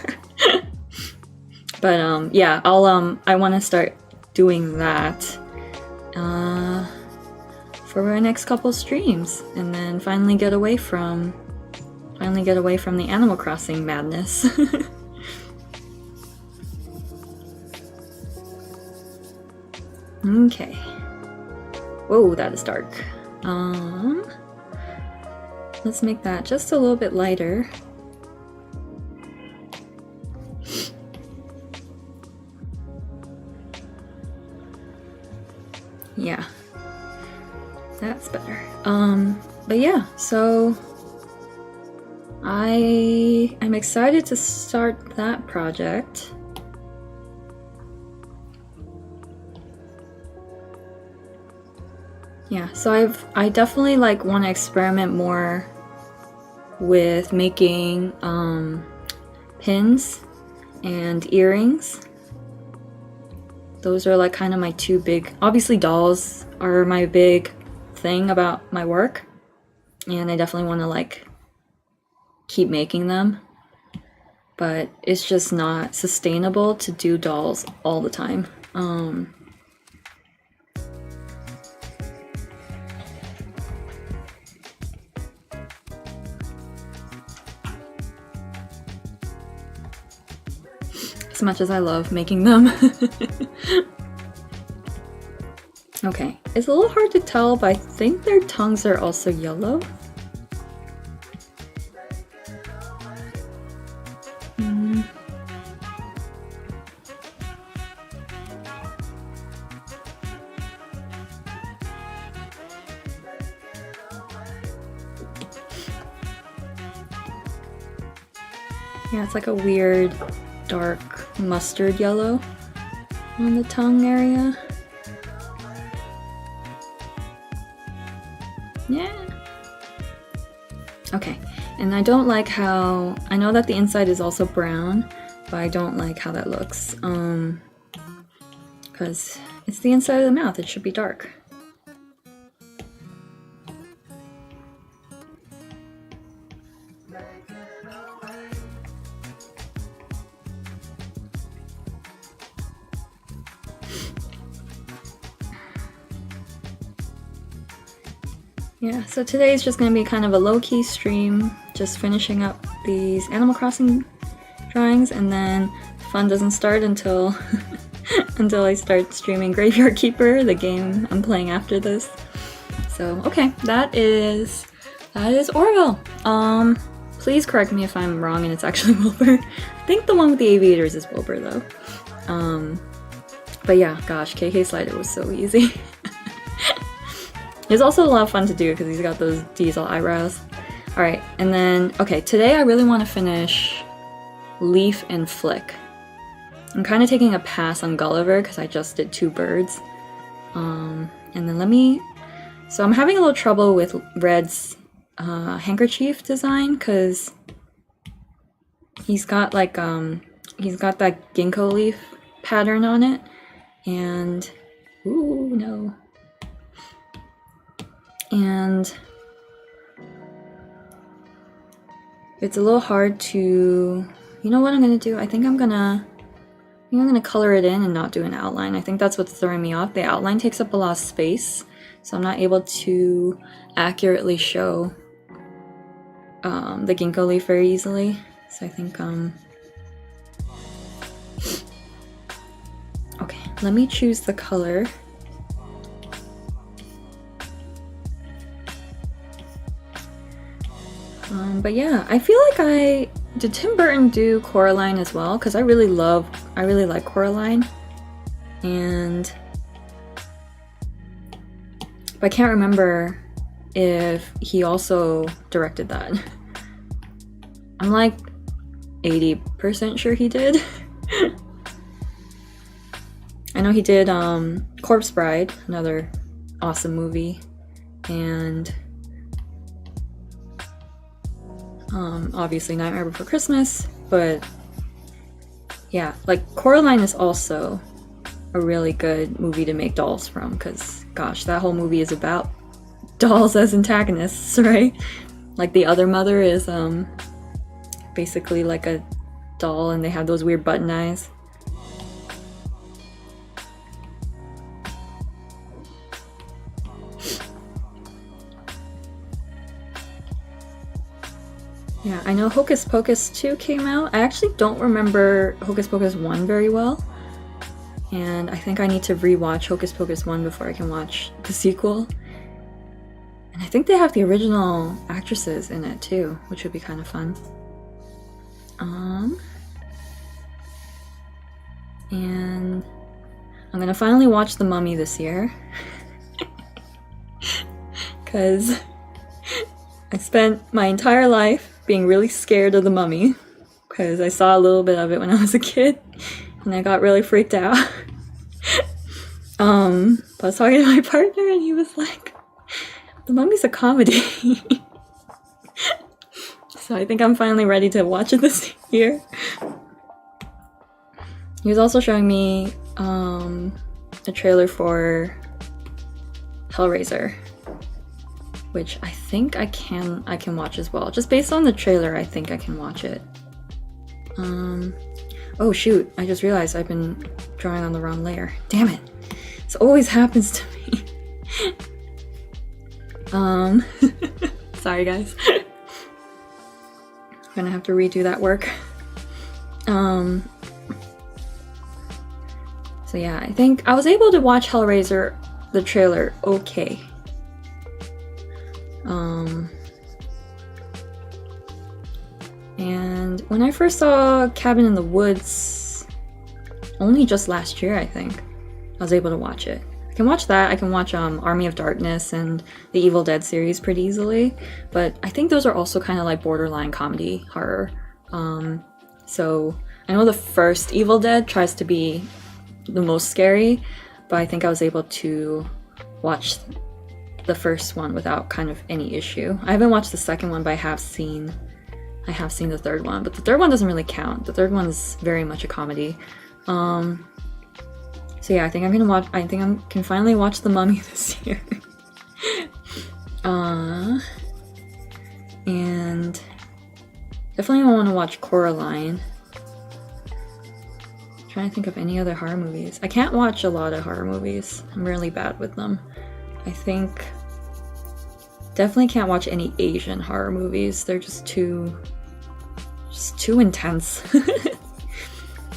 But yeah, I want to start doing that for our next couple streams, and then finally get away from the Animal Crossing madness. Okay. Whoa, that is dark. Let's make that just a little bit lighter. Yeah, that's better. But yeah, so I'm excited to start that project. Yeah, so I definitely like want to experiment more with making pins and earrings. Those are like kind of my two big, obviously dolls are my big thing about my work, and I definitely want to like keep making them, but it's just not sustainable to do dolls all the time. As much as I love making them. Okay, it's a little hard to tell, but I think their tongues are also yellow. Yeah, it's like a weird dark mustard yellow on the tongue area. Yeah. Okay, and I don't like how, I know that the inside is also brown, but I don't like how that looks, because it's the inside of the mouth, it should be dark. Yeah, so today is just going to be kind of a low-key stream, just finishing up these Animal Crossing drawings, and then fun doesn't start until until I start streaming Graveyard Keeper, the game I'm playing after this. So, okay, that is Orville. Please correct me if I'm wrong and it's actually Wilbur. I think the one with the aviators is Wilbur though. But yeah, gosh, KK Slider was so easy. It's also a lot of fun to do because he's got those diesel eyebrows. Alright, and then, okay, today I really want to finish Leaf and Flick. I'm kind of taking a pass on Gulliver because I just did 2 birds. And then so I'm having a little trouble with Red's handkerchief design because he's got like, he's got that ginkgo leaf pattern on it, and, ooh, no. And it's a little hard to, you know what I'm gonna do? I think I'm gonna color it in and not do an outline. I think that's what's throwing me off. The outline takes up a lot of space, so I'm not able to accurately show the ginkgo leaf very easily. So I think, okay, let me choose the color. But yeah, I feel like did Tim Burton do Coraline as well? Because I really like Coraline, but I can't remember if he also directed that. I'm like 80% sure he did. I know he did Corpse Bride, another awesome movie, and obviously Nightmare Before Christmas, but yeah, like Coraline is also a really good movie to make dolls from, because gosh, that whole movie is about dolls as antagonists, right? Like the other mother is basically like a doll and they have those weird button eyes. Yeah, I know Hocus Pocus 2 came out. I actually don't remember Hocus Pocus 1 very well. And I think I need to rewatch Hocus Pocus 1 before I can watch the sequel. And I think they have the original actresses in it too, which would be kind of fun. And I'm gonna finally watch The Mummy this year. Because I spent my entire life being really scared of The Mummy, because I saw a little bit of it when I was a kid, and I got really freaked out. But I was talking to my partner, and he was like, The Mummy's a comedy. So I think I'm finally ready to watch it this year. He was also showing me a trailer for Hellraiser, which I think I can watch as well. Just based on the trailer, I think I can watch it. Oh shoot, I just realized I've been drawing on the wrong layer. Damn it. This always happens to me. Sorry guys. I'm gonna have to redo that work. So yeah, I think I was able to watch Hellraiser, the trailer, okay. And when I first saw Cabin in the Woods, only just last year I think, I was able to watch it. I can watch that, I can watch Army of Darkness and the Evil Dead series pretty easily, but I think those are also kind of like borderline comedy horror. So I know the first Evil Dead tries to be the most scary, but I think I was able to watch the first one without kind of any issue. I haven't watched the second one, but I have seen the third one, but the third one doesn't really count. The third one is very much a comedy. So yeah, I think I can finally watch The Mummy this year. And definitely want to watch Coraline. I'm trying to think of any other horror movies. I can't watch a lot of horror movies. I'm really bad with them. I think definitely can't watch any Asian horror movies. They're just too intense.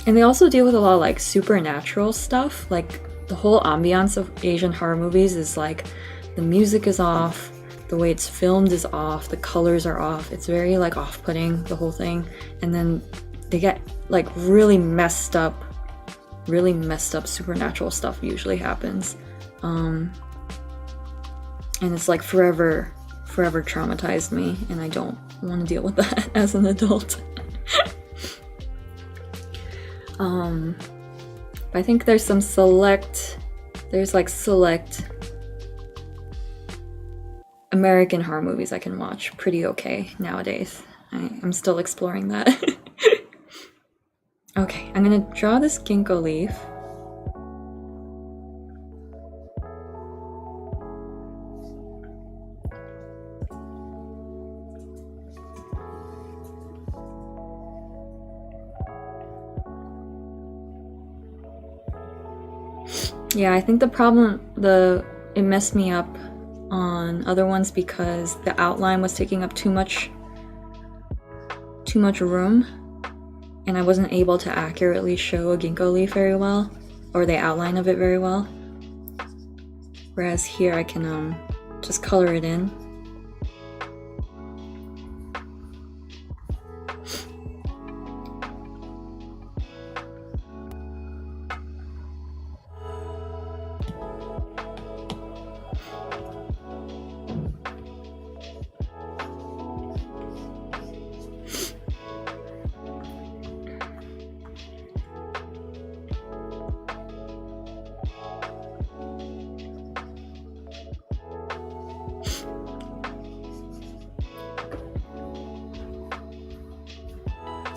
And they also deal with a lot of like supernatural stuff. Like the whole ambiance of Asian horror movies is like the music is off, the way it's filmed is off, the colors are off. It's very like off-putting, the whole thing. And then they get like really messed up supernatural stuff usually happens. And it's like forever traumatized me, and I don't want to deal with that as an adult. But I think there's some select American horror movies I can watch pretty okay nowadays. I'm still exploring that. Okay, I'm gonna draw this ginkgo leaf. Yeah, I think the problem, it messed me up on other ones because the outline was taking up too much room, and I wasn't able to accurately show a ginkgo leaf very well, or the outline of it very well. Whereas here I can just color it in.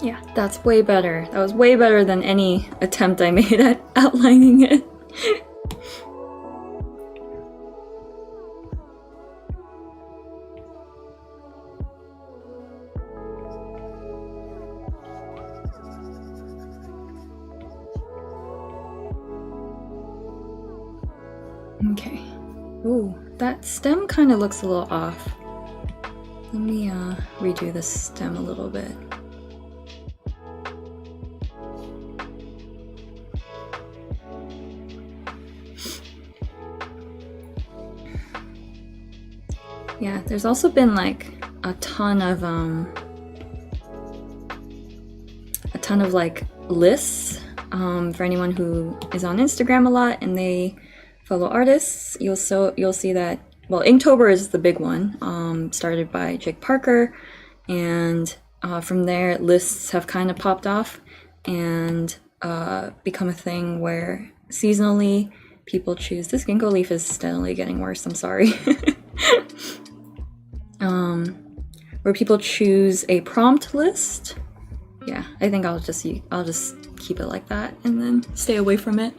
Yeah, that's way better. That was way better than any attempt I made at outlining it. Okay. Ooh, that stem kind of looks a little off. Let me redo the stem a little bit. Yeah, there's also been like a ton of like lists for anyone who is on Instagram a lot and they follow artists. You'll see that, well, Inktober is the big one, started by Jake Parker, and from there lists have kind of popped off and become a thing where seasonally people choose. This ginkgo leaf is steadily getting worse, I'm sorry. Where people choose a prompt list. Yeah, I think I'll just keep it like that and then stay away from it.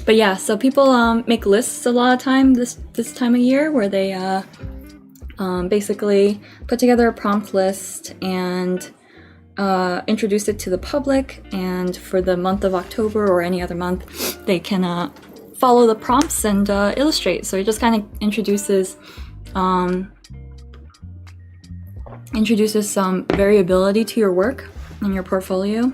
But yeah, so people make lists a lot of time this time of year where they basically put together a prompt list and introduce it to the public, and for the month of October or any other month they can follow the prompts and illustrate. So it just kind of introduces some variability to your work and your portfolio.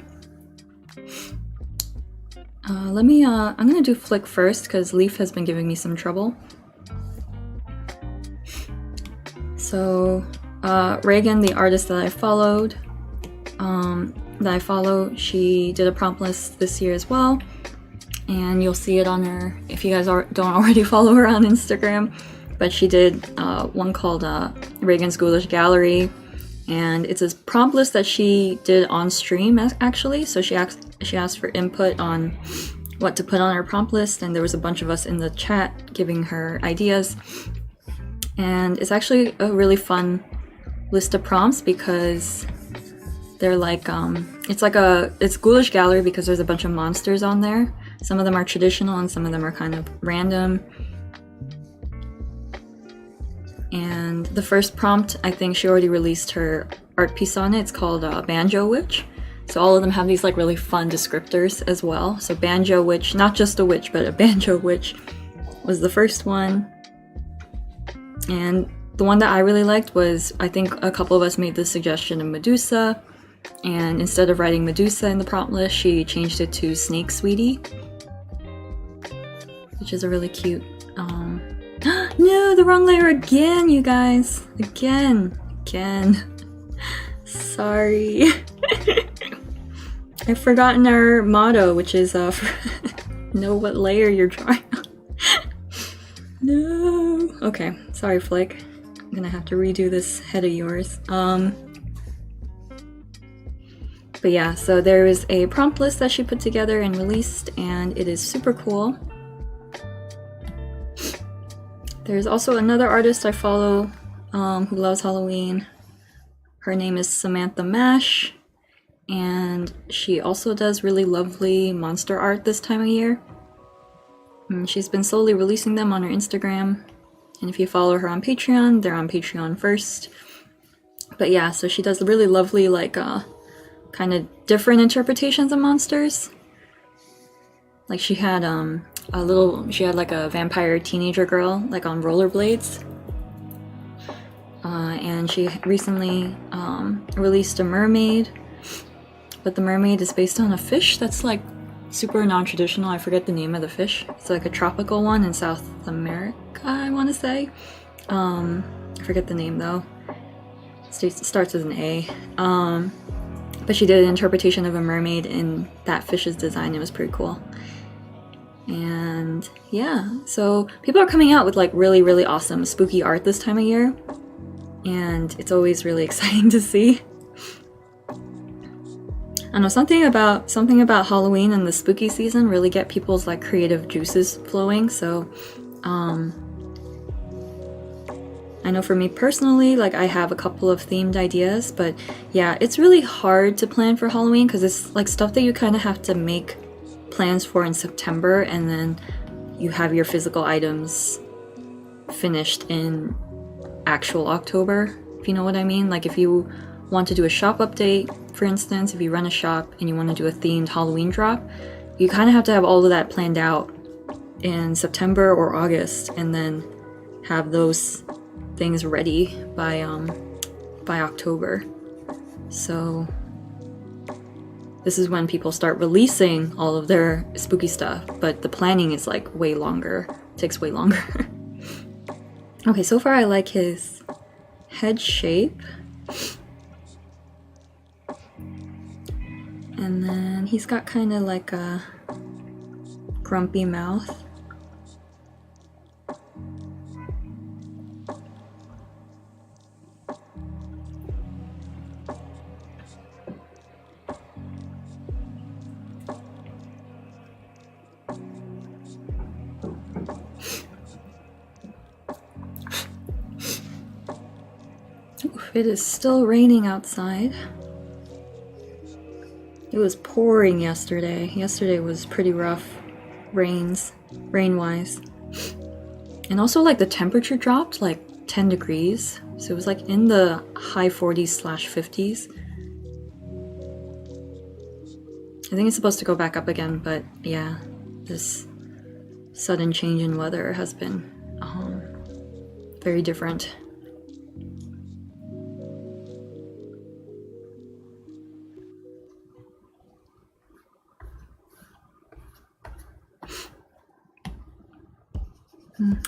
I'm gonna do Flick first because Leaf has been giving me some trouble. So Reagan, the artist that I follow, she did a prompt list this year as well, and you'll see it on her if you guys don't already follow her on Instagram. But she did one called Reagan's Ghoulish Gallery, and it's a prompt list that she did on stream actually. So she asked for input on what to put on her prompt list, and there was a bunch of us in the chat giving her ideas. And it's actually a really fun list of prompts because they're like it's Ghoulish Gallery because there's a bunch of monsters on there. Some of them are traditional and some of them are kind of random. And the first prompt, I think she already released her art piece on it. It's called Banjo Witch. So all of them have these like really fun descriptors as well. So Banjo Witch, not just a witch, but a Banjo Witch was the first one. And the one that I really liked was, I think a couple of us made the suggestion of Medusa. And instead of writing Medusa in the prompt list, she changed it to Snake Sweetie, which is a really cute no, the wrong layer again, you guys. Again. Sorry. I've forgotten our motto, which is know what layer you're drawing on. No. Okay, sorry, Flick. I'm gonna have to redo this head of yours. But yeah, so there is a prompt list that she put together and released, and it is super cool. There's also another artist I follow who loves Halloween. Her name is Samantha Mash, and she also does really lovely monster art this time of year. And she's been slowly releasing them on her Instagram, and if you follow her on Patreon, they're on Patreon first. But yeah, so she does really lovely, like, kind of different interpretations of monsters. Like she had like a vampire teenager girl, like on rollerblades. And she recently released a mermaid, but the mermaid is based on a fish that's like super non-traditional. I forget the name of the fish. It's like a tropical one in South America, I want to say. I forget the name though. It starts with an A. But she did an interpretation of a mermaid in that fish's design. It was pretty cool. And yeah, so people are coming out with like really, really awesome spooky art this time of year. And it's always really exciting to see. I know something about Halloween and the spooky season really get people's like creative juices flowing. So I know for me personally, like I have a couple of themed ideas, but yeah, it's really hard to plan for Halloween because it's like stuff that you kind of have to make plans for in September, and then you have your physical items finished in actual October, if you know what I mean. Like if you want to do a shop update, for instance, if you run a shop and you want to do a themed Halloween drop, you kind of have to have all of that planned out in September or August, and then have those things ready by October. So this is when people start releasing all of their spooky stuff, but the planning is like way longer, takes way longer. Okay, so far I like his head shape. And then he's got kind of like a grumpy mouth. It is still raining outside. It was pouring yesterday. Yesterday was pretty rough, rain-wise. And also like the temperature dropped like 10 degrees. So it was like in the high 40s/50s. I think it's supposed to go back up again, but yeah, this sudden change in weather has been very different.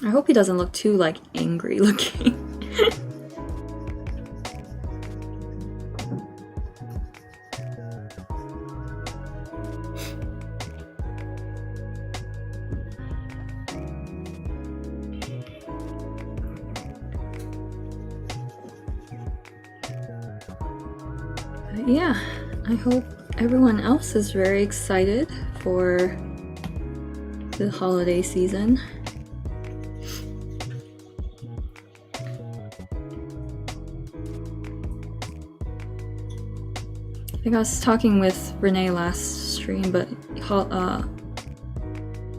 I hope he doesn't look too, like, angry looking. But yeah, I hope everyone else is very excited for the holiday season. I think I was talking with Renee last stream, but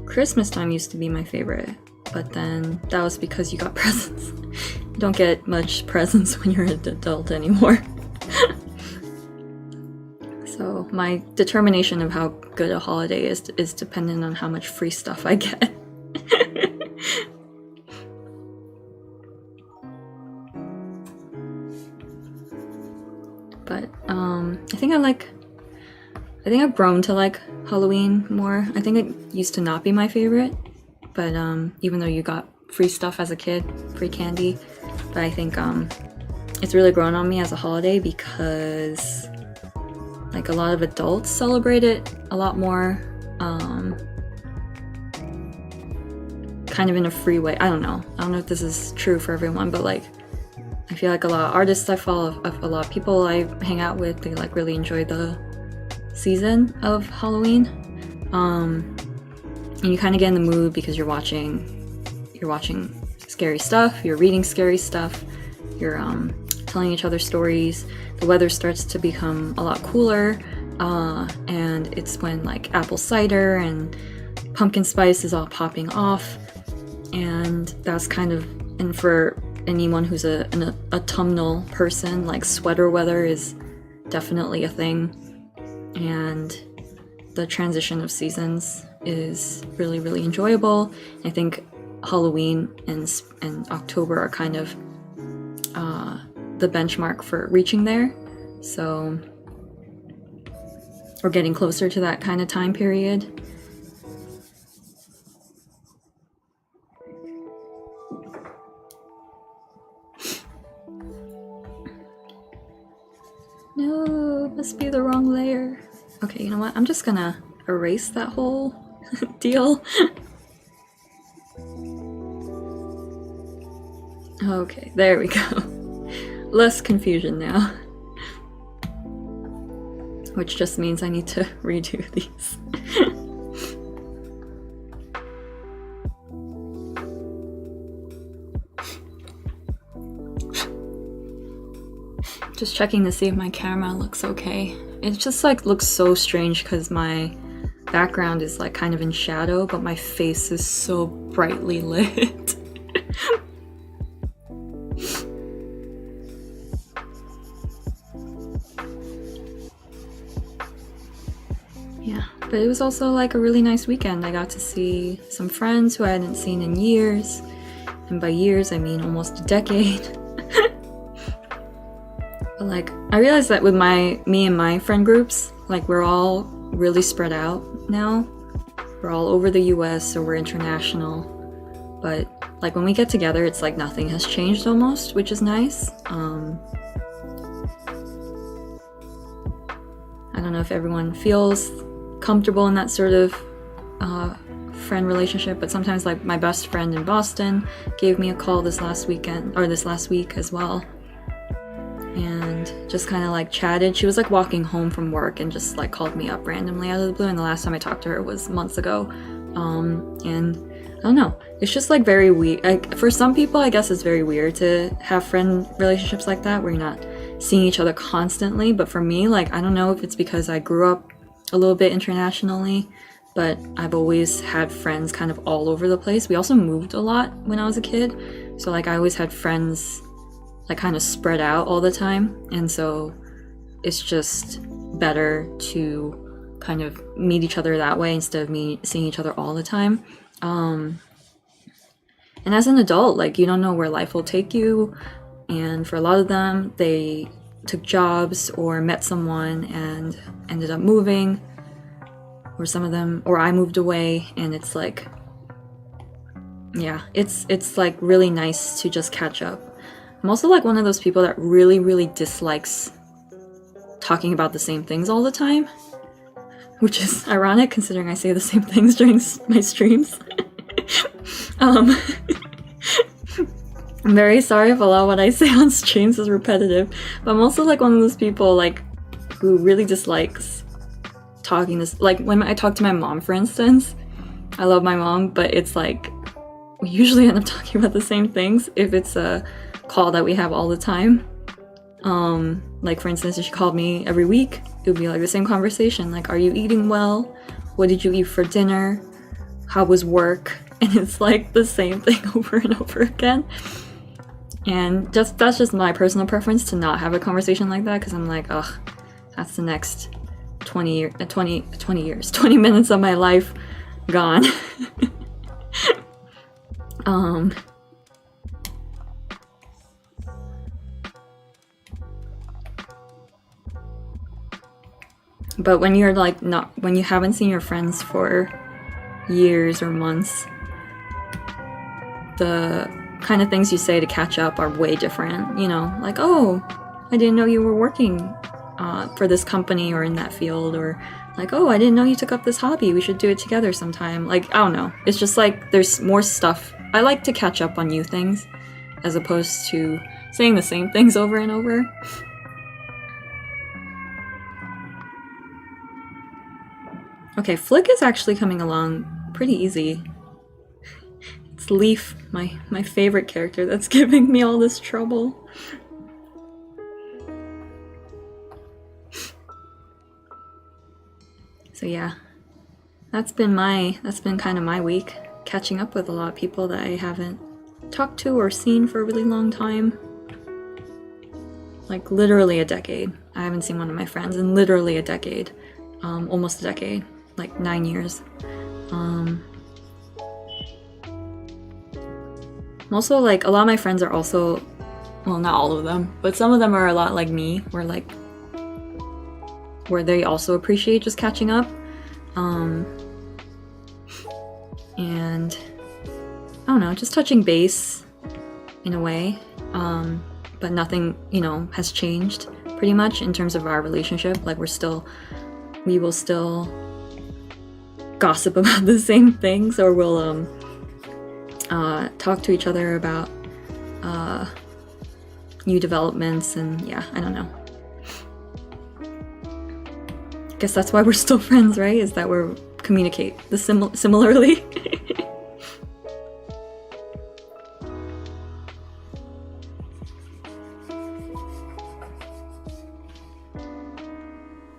Christmas time used to be my favorite, but then that was because you got presents. You don't get much presents when you're an adult anymore. So my determination of how good a holiday is dependent on how much free stuff I get. But I think I've grown to like Halloween more. I think it used to not be my favorite, but even though you got free stuff as a kid, free candy, but I think it's really grown on me as a holiday because like a lot of adults celebrate it a lot more, kind of in a free way. I don't know if this is true for everyone, but like I feel like a lot of artists I follow, a lot of people I hang out with, they like really enjoy the season of Halloween. And you kind of get in the mood because you're watching scary stuff, you're reading scary stuff, you're telling each other stories. The weather starts to become a lot cooler, and it's when like apple cider and pumpkin spice is all popping off, and that's kind of, and for anyone who's a autumnal person, like sweater weather is definitely a thing, and the transition of seasons is really, really enjoyable. I think Halloween and October are kind of the benchmark for reaching there, so we're getting closer to that kind of time period. No, must be the wrong layer. Okay, you know what? I'm just gonna erase that whole deal. Okay, there we go. Less confusion now. Which just means I need to redo these. Just checking to see if my camera looks okay. It just like looks so strange because my background is like kind of in shadow, but my face is so brightly lit. Yeah, but it was also like a really nice weekend. I got to see some friends who I hadn't seen in years, and by years I mean almost a decade. But like, I realized that with me and my friend groups, like we're all really spread out now. We're all over the US, so we're international. But like when we get together, it's like nothing has changed almost, which is nice. I don't know if everyone feels comfortable in that sort of friend relationship, but sometimes like my best friend in Boston gave me a call this last week as well, and just kind of like chatted. She was like walking home from work and just like called me up randomly out of the blue, and the last time I talked to her was months ago. And I don't know, it's just like very weird. Like for some people, I guess it's very weird to have friend relationships like that where you're not seeing each other constantly, but for me, like I don't know if it's because I grew up a little bit internationally, but I've always had friends kind of all over the place. We also moved a lot when I was a kid, so like I always had friends like kind of spread out all the time, and so it's just better to kind of meet each other that way instead of me seeing each other all the time. And as an adult, like you don't know where life will take you, and for a lot of them, they took jobs or met someone and ended up moving, or some of them, or I moved away, and it's like, yeah, it's like really nice to just catch up. I'm also like one of those people that really, really dislikes talking about the same things all the time, which is ironic considering I say the same things during my streams. I'm very sorry if a lot of what I say on streams is repetitive, but I'm also like one of those people like who really dislikes talking this, like when I talk to my mom, for instance. I love my mom, but it's like we usually end up talking about the same things if it's a call that we have all the time. Like for instance, if she called me every week, it would be like the same conversation, like, are you eating well? What did you eat for dinner? How was work? And it's like the same thing over and over again. And that's just my personal preference to not have a conversation like that, because I'm like, ugh, that's the next 20 minutes of my life gone. But when you're like when you haven't seen your friends for years or months, the kind of things you say to catch up are way different, you know, like, oh, I didn't know you were working for this company or in that field, or like, oh, I didn't know you took up this hobby, we should do it together sometime. Like, I don't know, it's just like there's more stuff. I like to catch up on new things as opposed to saying the same things over and over. Okay, Flick is actually coming along pretty easy. It's Leaf, my favorite character, that's giving me all this trouble. So yeah, that's been kind of my week, catching up with a lot of people that I haven't talked to or seen for a really long time. Like literally a decade. I haven't seen one of my friends in literally a decade. Almost a decade, like 9 years. Also, like, a lot of my friends are also, well, not all of them, but some of them are a lot like me, where they also appreciate just catching up. And I don't know, just touching base in a way. But nothing, you know, has changed pretty much in terms of our relationship. Like, we will still gossip about the same things, or we'll talk to each other about new developments, and yeah, I don't know. I guess that's why we're still friends, right? Is that we communicate similarly.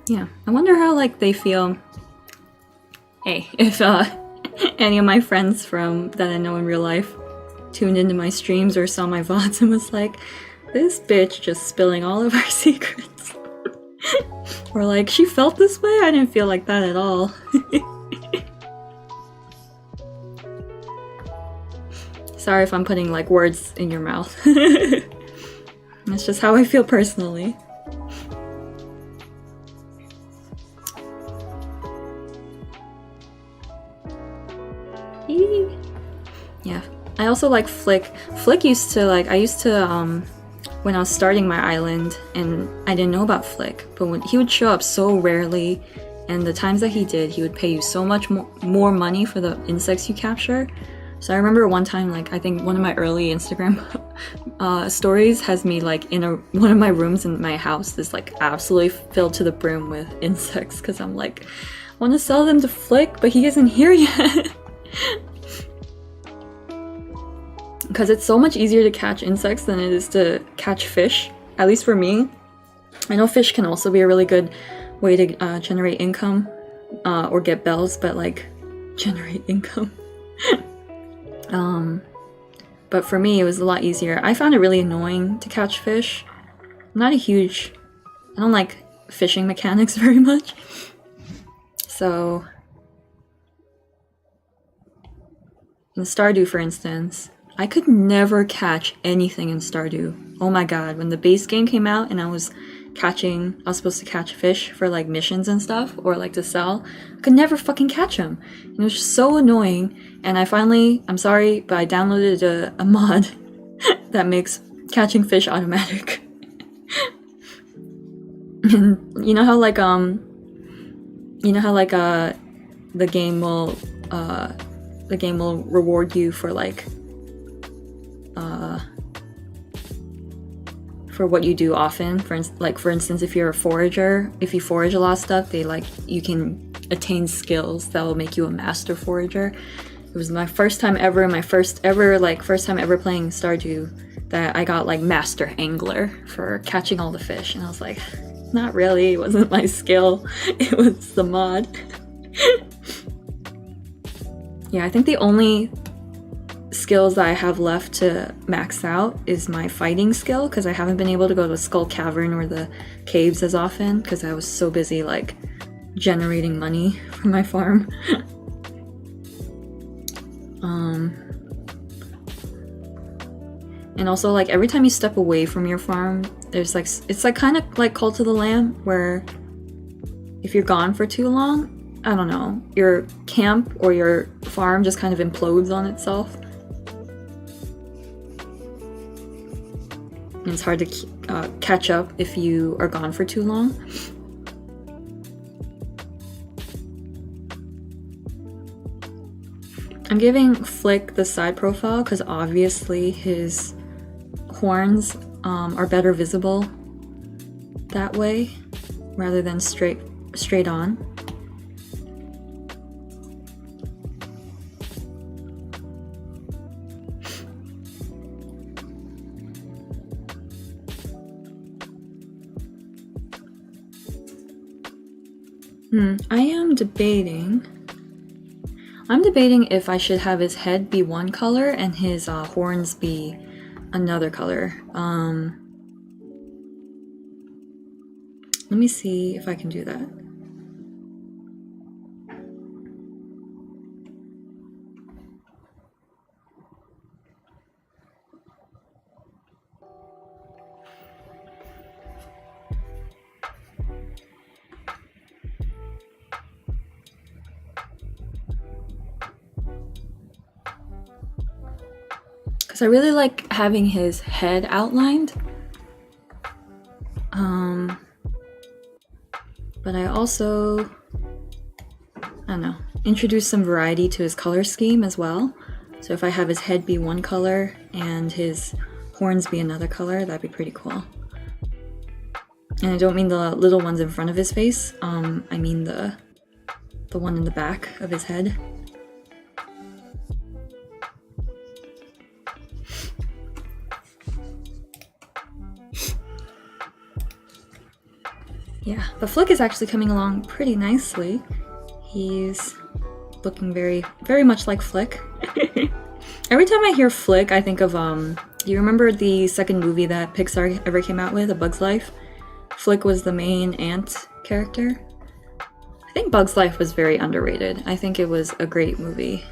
Yeah, I wonder how, like, they feel. Hey, if any of my friends that I know in real life tuned into my streams or saw my VODs and was like, this bitch just spilling all of our secrets. Or like, she felt this way? I didn't feel like that at all. Sorry if I'm putting, like, words in your mouth. That's just how I feel personally. Yeah, I also like Flick. Flick used to, like, when I was starting my island, and I didn't know about Flick, but when he would show up so rarely, and the times that he did, he would pay you so much more money for the insects you capture. So I remember one time, like, I think one of my early Instagram stories has me, like, in one of my rooms in my house that's, like, absolutely filled to the brim with insects, because I'm like, I want to sell them to Flick, but he isn't here yet. Because it's so much easier to catch insects than it is to catch fish, at least for me. I know fish can also be a really good way to generate income, or get bells, but, like, generate income. But for me, it was a lot easier. I found it really annoying to catch fish. I don't like fishing mechanics very much. So, in Stardew, for instance, I could never catch anything in Stardew. Oh my god, when the base game came out and I was supposed to catch fish for, like, missions and stuff, or, like, to sell, I could never fucking catch them. And it was just so annoying, and I'm sorry, but I downloaded a mod that makes catching fish automatic. And you know how, like, the game will reward you for, like, for what you do often. For instance, if you're a forager, if you forage a lot of stuff, you can attain skills that will make you a master forager. It was my first time ever playing Stardew that I got, like, master angler for catching all the fish, and I was like, not really, it wasn't my skill, it was the mod. Yeah, I think the only skills that I have left to max out is my fighting skill, because I haven't been able to go to Skull Cavern or the caves as often because I was so busy, like, generating money from my farm. And also, like, every time you step away from your farm, there's, like, it's like kind of like Cult of the Lamb, where if you're gone for too long, I don't know, your camp or your farm just kind of implodes on itself. And it's hard to catch up if you are gone for too long. I'm giving Flick the side profile because obviously his horns are better visible that way rather than straight on. I am debating. I'm debating if I should have his head be one color and his horns be another color. Let me see if I can do that. Because I really like having his head outlined. But I also, I don't know, introduce some variety to his color scheme as well. So if I have his head be one color and his horns be another color, that'd be pretty cool. And I don't mean the little ones in front of his face, I mean the one in the back of his head. Yeah, but Flick is actually coming along pretty nicely. He's looking very, very much like Flick. Every time I hear Flick, I think of, do you remember the second movie that Pixar ever came out with, A Bug's Life? Flick was the main ant character. I think Bug's Life was very underrated. I think it was a great movie.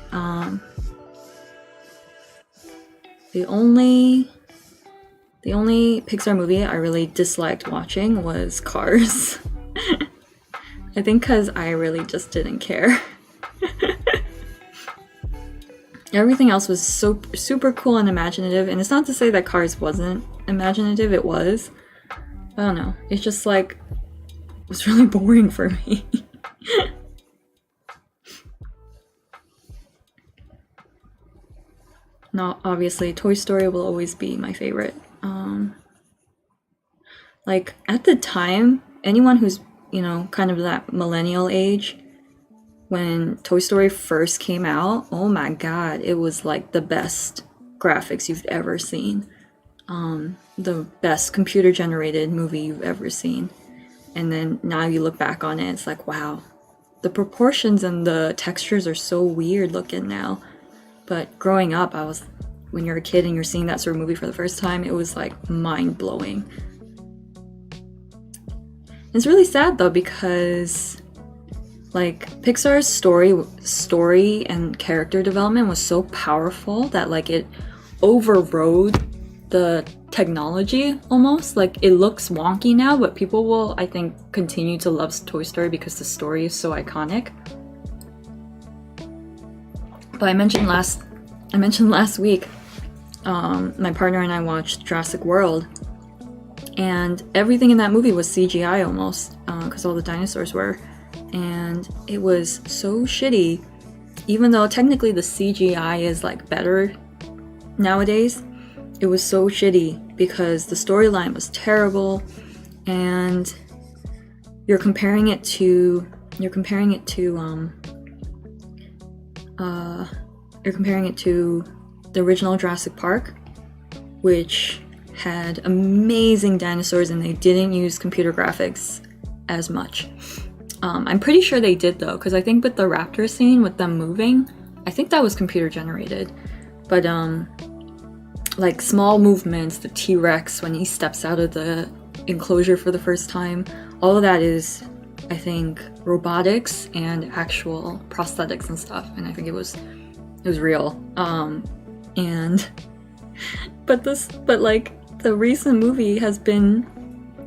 The only Pixar movie I really disliked watching was Cars. I think because I really just didn't care. Everything else was so super cool and imaginative, and it's not to say that Cars wasn't imaginative, it was. I don't know, it's just like, it was really boring for me. Now, obviously, Toy Story will always be my favorite. Like, at the time, anyone who's, you know, kind of that millennial age, when Toy Story first came out, oh my god, it was like the best graphics you've ever seen. The best computer-generated movie you've ever seen. And then now you look back on it, it's like, wow, the proportions and the textures are so weird looking now. But growing up, when you're a kid and you're seeing that sort of movie for the first time, it was like mind-blowing. It's really sad though, because like Pixar's story and character development was so powerful that like it overrode the technology almost. Like, it looks wonky now, but people will, I think, continue to love Toy Story because the story is so iconic. But I mentioned last week, my partner and I watched Jurassic World, and everything in that movie was CGI almost, because all the dinosaurs were, and it was so shitty. Even though technically the CGI is like better nowadays, it was so shitty because the storyline was terrible, and you're comparing it to the original Jurassic Park, which had amazing dinosaurs, and they didn't use computer graphics as much. I'm pretty sure they did though, because I think with the raptor scene with them moving, I think that was computer generated. But like small movements, the T-Rex when he steps out of the enclosure for the first time, all of that is, I think, robotics and actual prosthetics and stuff, and I think it was real. But like the recent movie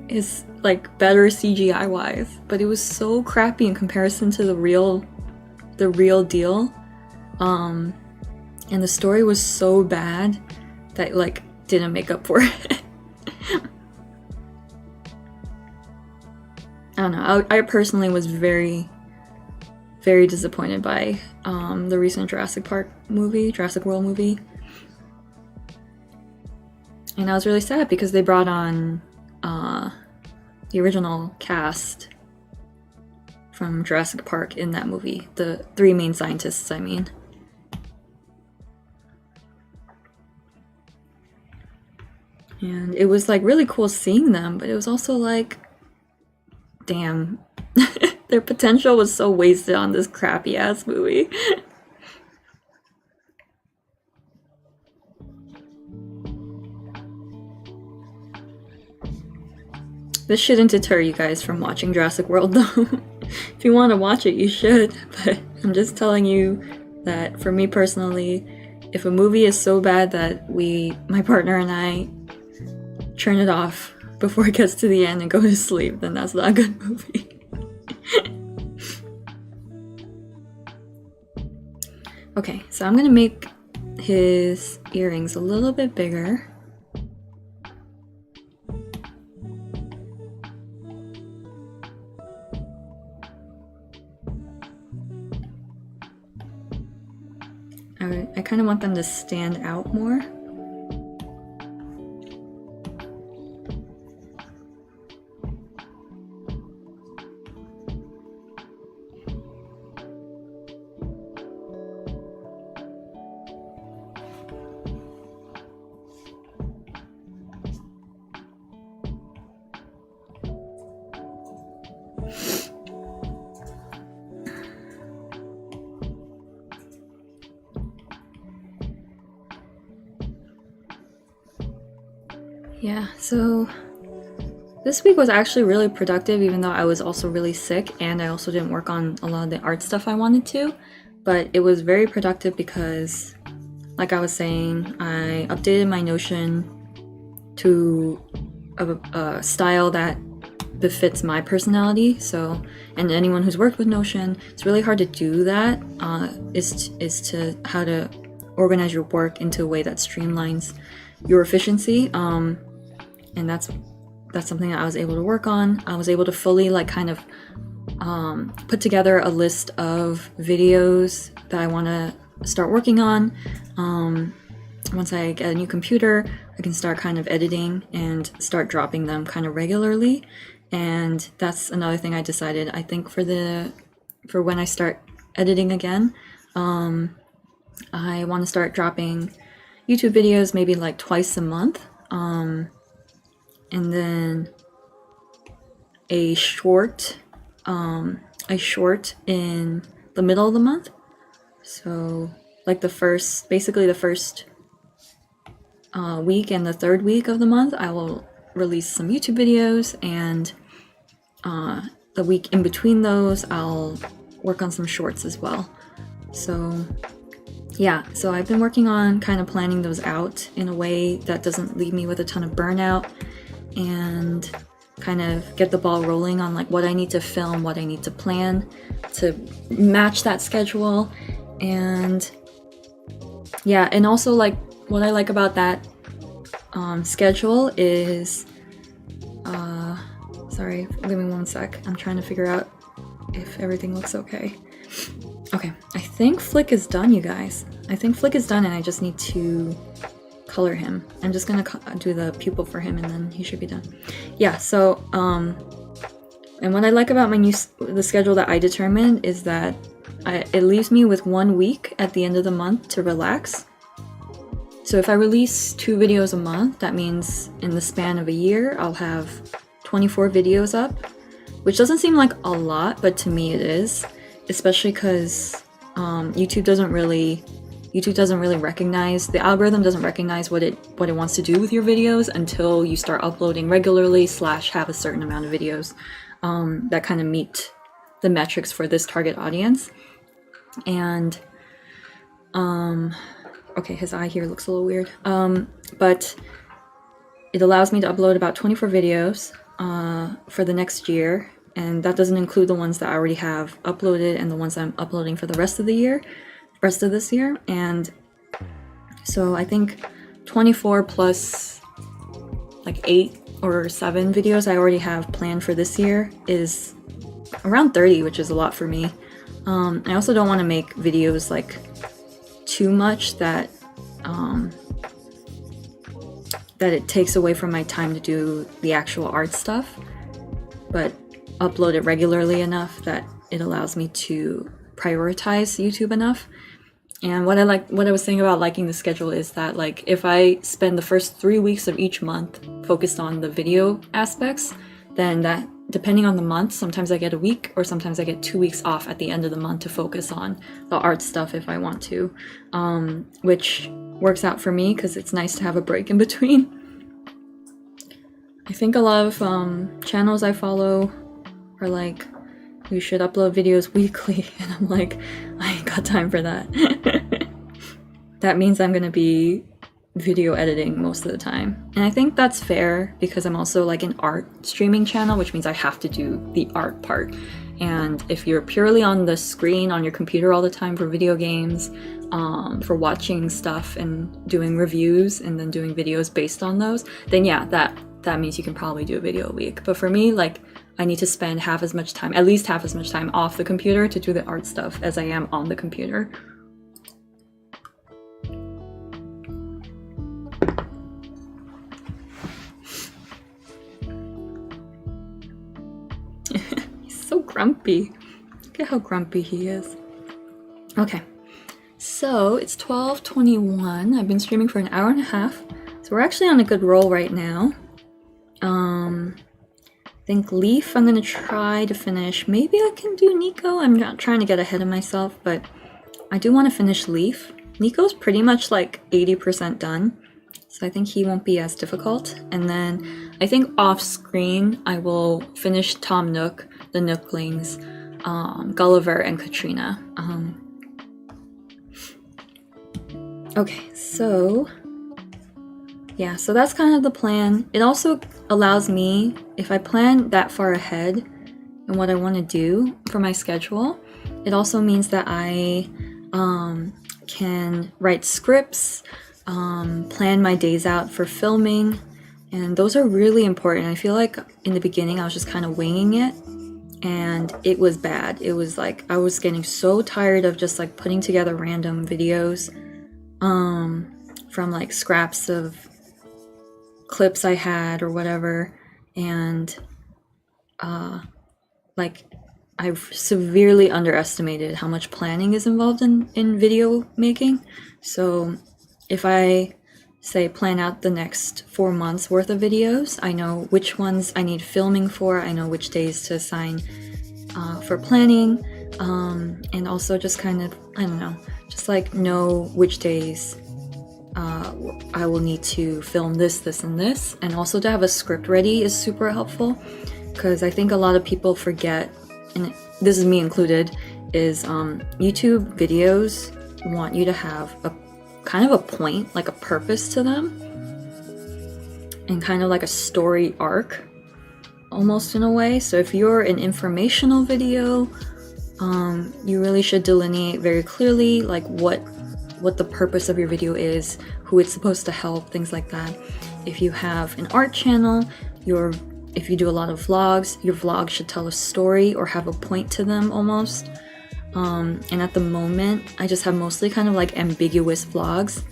is like better CGI wise, but it was so crappy in comparison to the real deal. And the story was so bad that like didn't make up for it. I don't know. I personally was very, very disappointed by the recent Jurassic World movie. And I was really sad because they brought on the original cast from Jurassic Park in that movie. The 3 main scientists, I mean. And it was like really cool seeing them, but it was also like, damn, Their potential was so wasted on this crappy ass movie. This shouldn't deter you guys from watching Jurassic World though. If you want to watch it, you should, but I'm just telling you that for me personally, if a movie is so bad that my partner and I turn it off before it gets to the end and go to sleep, then that's not a good movie. Okay, so I'm gonna make his earrings a little bit bigger. I kind of want them to stand out more. Yeah, so this week was actually really productive, even though I was also really sick and I also didn't work on a lot of the art stuff I wanted to. But it was very productive because, like I was saying, I updated my Notion to a style that befits my personality. So, and anyone who's worked with Notion, it's really hard to do that. Is to how to organize your work into a way that streamlines your efficiency. And that's something that I was able to work on. I was able to fully kind of put together a list of videos that I want to start working on. Once I get a new computer, I can start kind of editing and start dropping them kind of regularly. And that's another thing I decided. I think for when I start editing again, I want to start dropping YouTube videos maybe like twice a month. And then a short in the middle of the month. So like basically the first week and the third week of the month, I will release some YouTube videos, and the week in between those, I'll work on some shorts as well. So yeah, so I've been working on kind of planning those out in a way that doesn't leave me with a ton of burnout, and kind of get the ball rolling on like what I need to film, what I need to plan to match that schedule. And yeah, and also like what I like about that schedule is sorry, give me one sec. I'm trying to figure out if everything looks okay. Okay, I think Flick is done, you guys. I think Flick is done, and I just need to color him. I'm just gonna do the pupil for him, and then he should be done. Yeah, so and what I like about the schedule that I determined is that it leaves me with 1 week at the end of the month to relax. So if I release 2 videos a month, that means in the span of a year, I'll have 24 videos up, which doesn't seem like a lot, but to me it is, especially because YouTube doesn't really recognize, the algorithm doesn't recognize what it wants to do with your videos until you start uploading regularly / have a certain amount of videos that kind of meet the metrics for this target audience. And okay, his eye here looks a little weird, but it allows me to upload about 24 videos for the next year, and that doesn't include the ones that I already have uploaded and the ones I'm uploading for the rest of this year. And so I think 24 plus like 8 or 7 videos I already have planned for this year is around 30, which is a lot for me. I also don't want to make videos like too much that it takes away from my time to do the actual art stuff, but upload it regularly enough that it allows me to prioritize YouTube enough. And what I was saying about liking the schedule is that like if I spend the first 3 weeks of each month focused on the video aspects, then that depending on the month, sometimes I get a week or sometimes I get 2 weeks off at the end of the month to focus on the art stuff if I want to, which works out for me because it's nice to have a break in between. I think a lot of channels I follow are like, you should upload videos weekly, and I'm like, I ain't got time for that. That means I'm gonna be video editing most of the time. And I think that's fair because I'm also like an art streaming channel, which means I have to do the art part. And if you're purely on the screen on your computer all the time for video games, for watching stuff and doing reviews and then doing videos based on those, then yeah, that means you can probably do a video a week. But for me, like, I need to spend half as much time, at least half as much time off the computer to do the art stuff as I am on the computer. He's so grumpy. Look at how grumpy he is. Okay, so it's 12:21. I've been streaming for an hour and a half, so we're actually on a good roll right now. I think Leaf I'm gonna try to finish. Maybe I can do Nico. I'm not trying to get ahead of myself, but I do want to finish Leaf. Nico's pretty much like 80% done, so I think he won't be as difficult. And then I think off screen I will finish Tom Nook, the Nooklings, Gulliver, and Katrina. Okay, so yeah, so that's kind of the plan. It also allows me, if I plan that far ahead and what I want to do for my schedule, it also means that I can write scripts, plan my days out for filming, and those are really important. I feel like in the beginning I was just kind of winging it, and it was bad. It was like I was getting so tired of just like putting together random videos from like scraps of clips I had or whatever, and like I've severely underestimated how much planning is involved in video making. So if I say plan out the next 4 months worth of videos, I know which ones I need filming for, I know which days to assign for planning, and also just kind of, I don't know, just like know which days I will need to film this, this, and this. And also to have a script ready is super helpful, because I think a lot of people forget, and this is me included, is YouTube videos want you to have a kind of a point, like a purpose to them, and kind of like a story arc almost in a way. So if you're an informational video, you really should delineate very clearly like what the purpose of your video is, who it's supposed to help, things like that. If you have an art channel, if you do a lot of vlogs, your vlog should tell a story or have a point to them almost. And at the moment, I just have mostly kind of like ambiguous vlogs.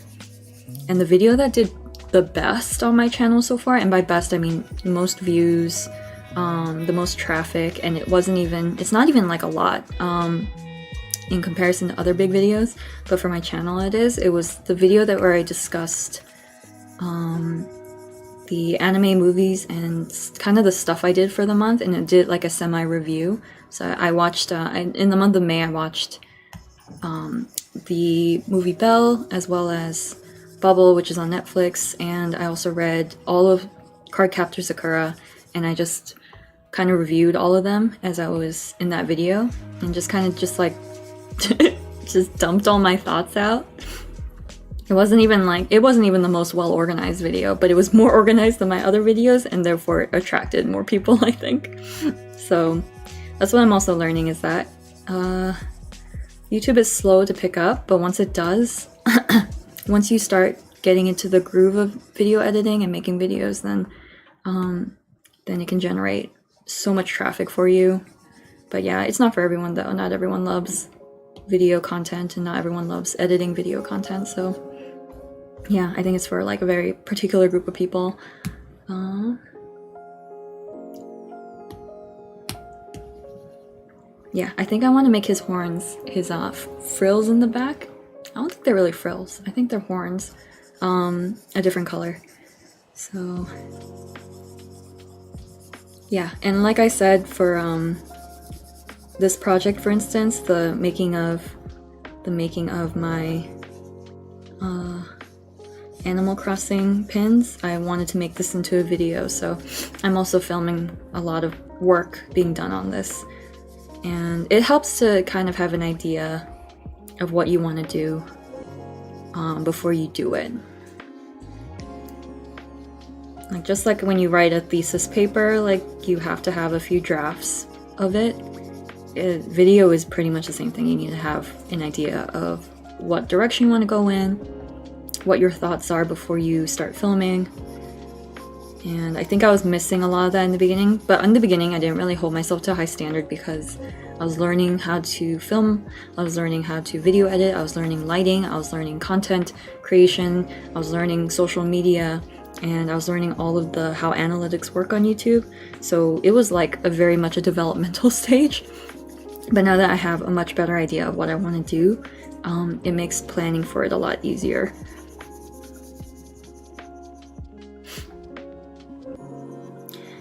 And the video that did the best on my channel so far, and by best I mean most views, the most traffic, and it's not even like a lot in comparison to other big videos, but for my channel it was the video where I discussed the anime movies and kind of the stuff I did for the month, and it did like a semi-review. So I watched, in the month of May, I watched the movie Belle, as well as Bubble, which is on Netflix, and I also read all of Cardcaptor Sakura, and I just kind of reviewed all of them as I was in that video, and just kind of just like just dumped all my thoughts out. It wasn't even the most well organized video, but it was more organized than my other videos, and therefore it attracted more people, I think. So that's what I'm also learning, is that YouTube is slow to pick up, but once it does, once you start getting into the groove of video editing and making videos, then it can generate so much traffic for you. But yeah, it's not for everyone though. Not everyone loves video content, and not everyone loves editing video content. So yeah, I think it's for like a very particular group of people. Yeah, I think I want to make his horns, his frills in the back. I don't think they're really frills. I think they're horns, a different color. So Yeah, and like I said, for this project, for instance, the making of my Animal Crossing pins, I wanted to make this into a video, so I'm also filming a lot of work being done on this. And it helps to kind of have an idea of what you want to do before you do it. Like, just like when you write a thesis paper, like, you have to have a few drafts of it. Video is pretty much the same thing. You need to have an idea of what direction you want to go in, what your thoughts are before you start filming. And I think I was missing a lot of that in the beginning, but in the beginning I didn't really hold myself to a high standard because I was learning how to film, I was learning how to video edit, I was learning lighting, I was learning content creation, I was learning social media, and I was learning all of the how analytics work on YouTube. So it was like a very much a developmental stage. But now that I have a much better idea of what I want to do, it makes planning for it a lot easier.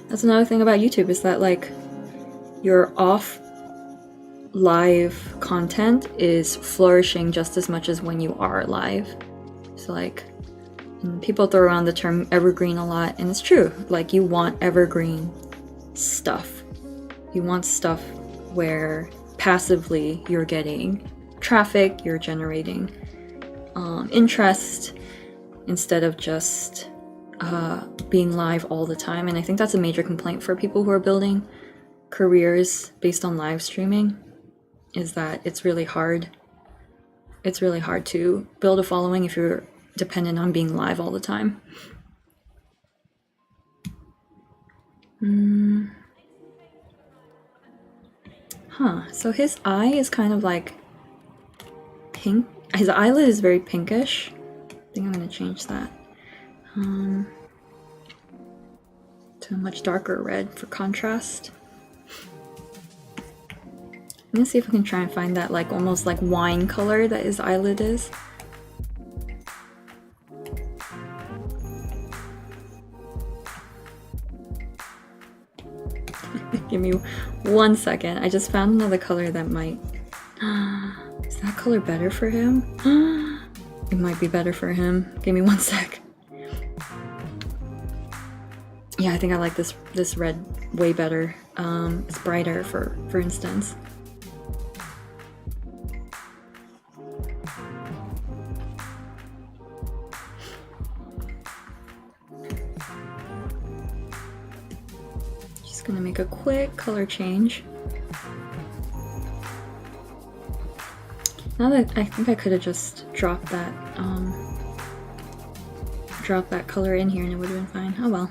That's another thing about YouTube, is that like your off live content is flourishing just as much as when you are live. So like, people throw around the term evergreen a lot, and it's true. Like, you want evergreen stuff. You want stuff where passively you're getting traffic, you're generating interest, instead of just being live all the time. And I think that's a major complaint for people who are building careers based on live streaming, is that it's really hard. It's really hard to build a following if you're dependent on being live all the time. So his eye is kind of like pink. His eyelid is very pinkish. I think I'm gonna change that to a much darker red for contrast. I'm gonna see if I can try and find that like almost like wine color that his eyelid is. Give me 1 second. I just found another color that might... Is that color better for him? It might be better for him. Give me 1 sec. Yeah, I think I like this red way better. It's brighter, for instance. Just gonna make a quick color change. Now that I think I could have just dropped that color in here and it would have been fine. Oh well.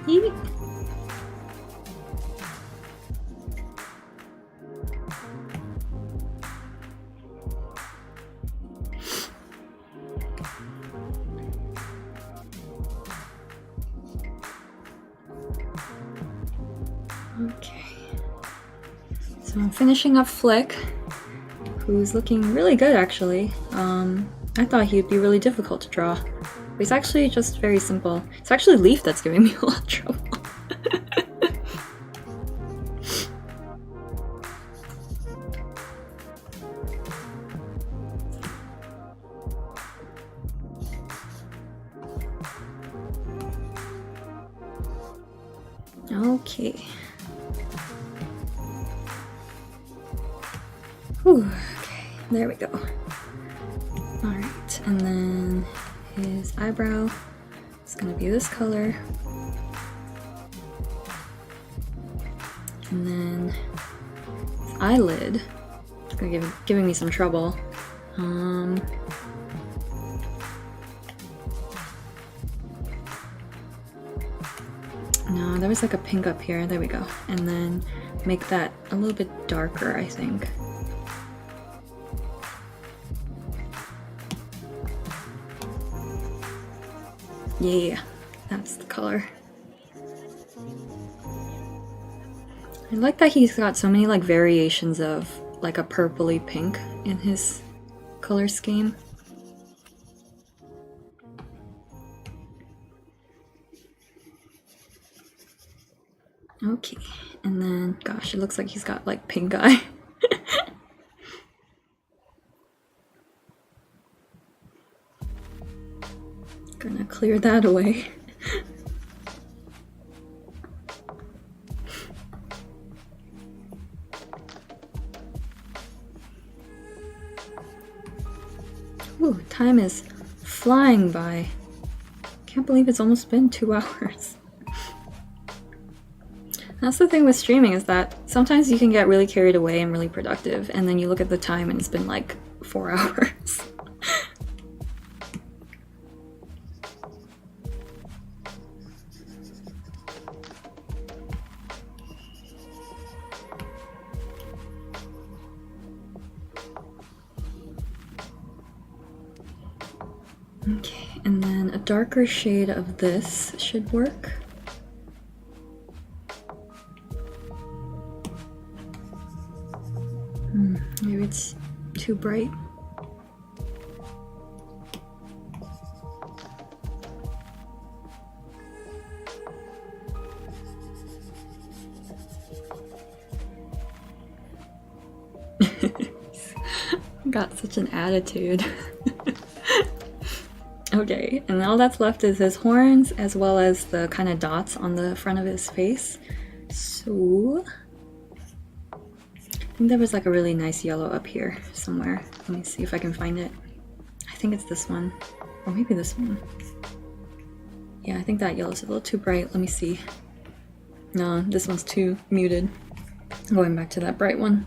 Yeet. Okay, so I'm finishing up Flick, who's looking really good actually. I thought he'd be really difficult to draw, but he's actually just very simple. It's actually Leaf that's giving me a lot of trouble. Okay. Whew, okay, there we go. Alright, and then his eyebrow is going to be this color. And then his eyelid is going to giving me some trouble. No, there was like a pink up here. There we go. And then make that a little bit darker, I think. Yeah, that's the color. I like that he's got so many like variations of like a purpley pink in his color scheme. Okay, and then, gosh, it looks like he's got like pink eye. Gonna clear that away. Ooh, time is flying by. Can't believe it's almost been 2 hours. That's the thing with streaming, is that sometimes you can get really carried away and really productive, and then you look at the time and it's been like 4 hours. Okay, and then a darker shade of this should work. Maybe it's too bright. Got such an attitude. Okay, and all that's left is his horns as well as the kind of dots on the front of his face. So I think there was like a really nice yellow up here somewhere. Let me see if I can find it. I think it's this one, or maybe this one. Yeah, I think that yellow's a little too bright. Let me see. No, this one's too muted. I'm going back to that bright one.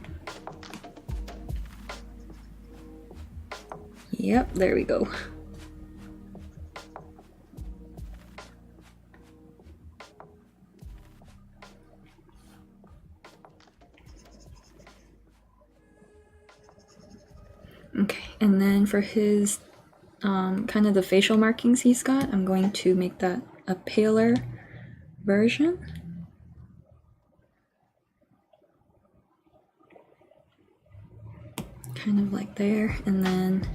Yep, there we go. Okay, and then for his kind of the facial markings he's got, I'm going to make that a paler version. Kind of like there, and then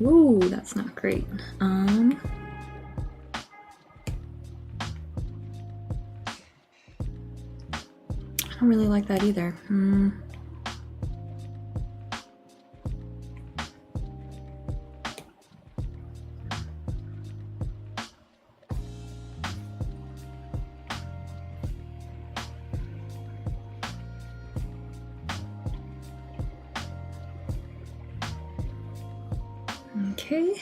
ooh, that's not great. I don't really like that either. Okay.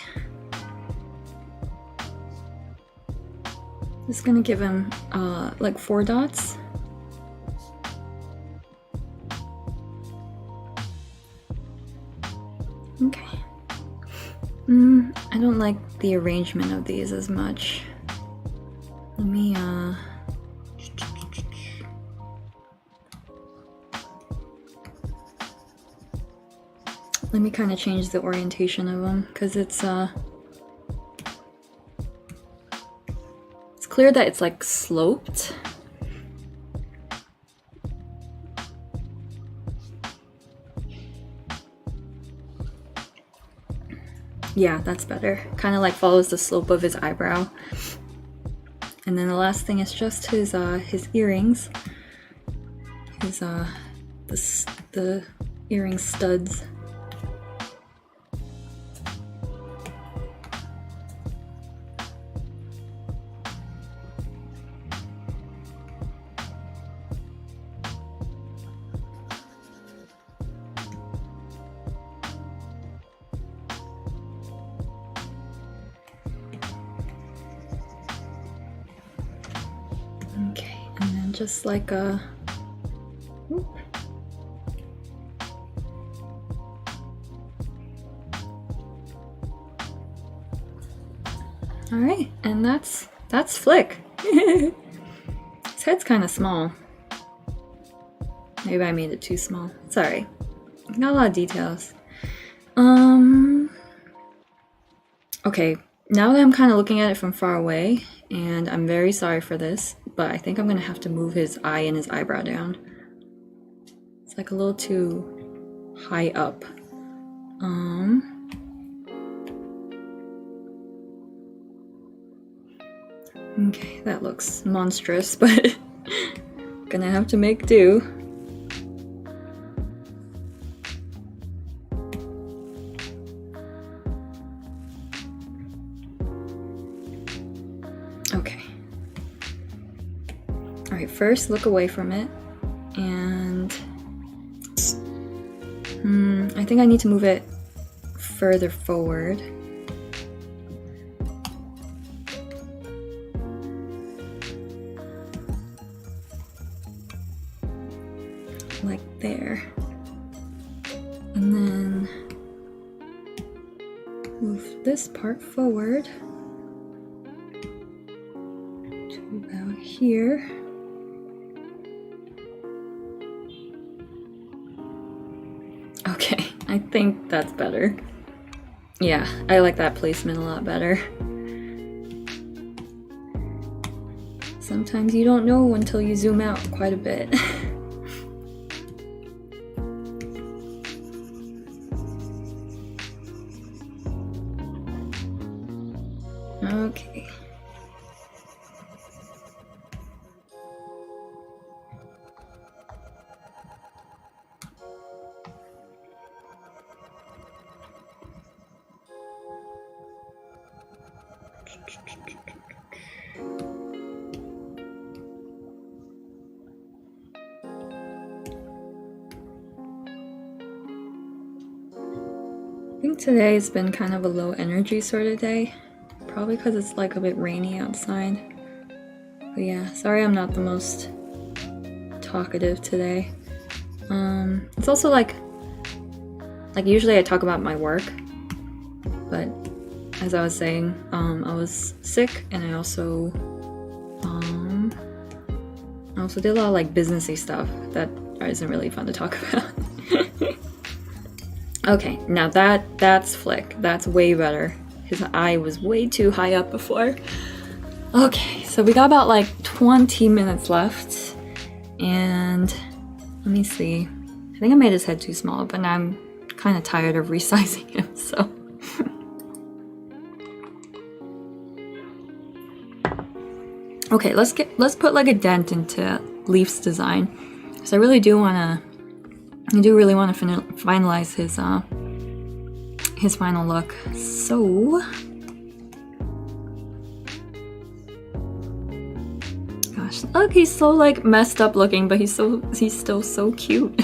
Just gonna give him like 4 dots. Okay. I don't like the arrangement of these as much. Let me kind of change the orientation of them, because it's clear that it's like sloped. Yeah, that's better. Kind of like follows the slope of his eyebrow. And then the last thing is just his earrings. His the earring studs. Okay, and then just like a whoop. All right, and that's Flick. His head's kind of small. Maybe I made it too small. Sorry, got a lot of details. Okay, now that I'm kind of looking at it from far away, and I'm very sorry for this, but I think I'm gonna have to move his eye and his eyebrow down. It's like a little too high up. Okay, that looks monstrous, but gonna have to make do. Okay. Alright, first look away from it, and I think I need to move it further forward. Like there. And then move this part forward to about here. Okay, I think that's better. Yeah, I like that placement a lot better. Sometimes you don't know until you zoom out quite a bit. Okay. I think today has been kind of a low energy sort of day. Probably because it's like a bit rainy outside. But yeah, sorry I'm not the most talkative today. It's also like usually I talk about my work, but as I was saying, I was sick, and I also did a lot of like businessy stuff that isn't really fun to talk about. Okay, now that's Flick. That's way better. His eye was way too high up before. Okay, so we got about like 20 minutes left, and let me see. I think I made his head too small, but now I'm kind of tired of resizing him, so. Okay, let's put like a dent into Leaf's design, because I really do want to. I do really want to finalize his final look. So, gosh, look, he's so like messed up looking, but he's still so cute.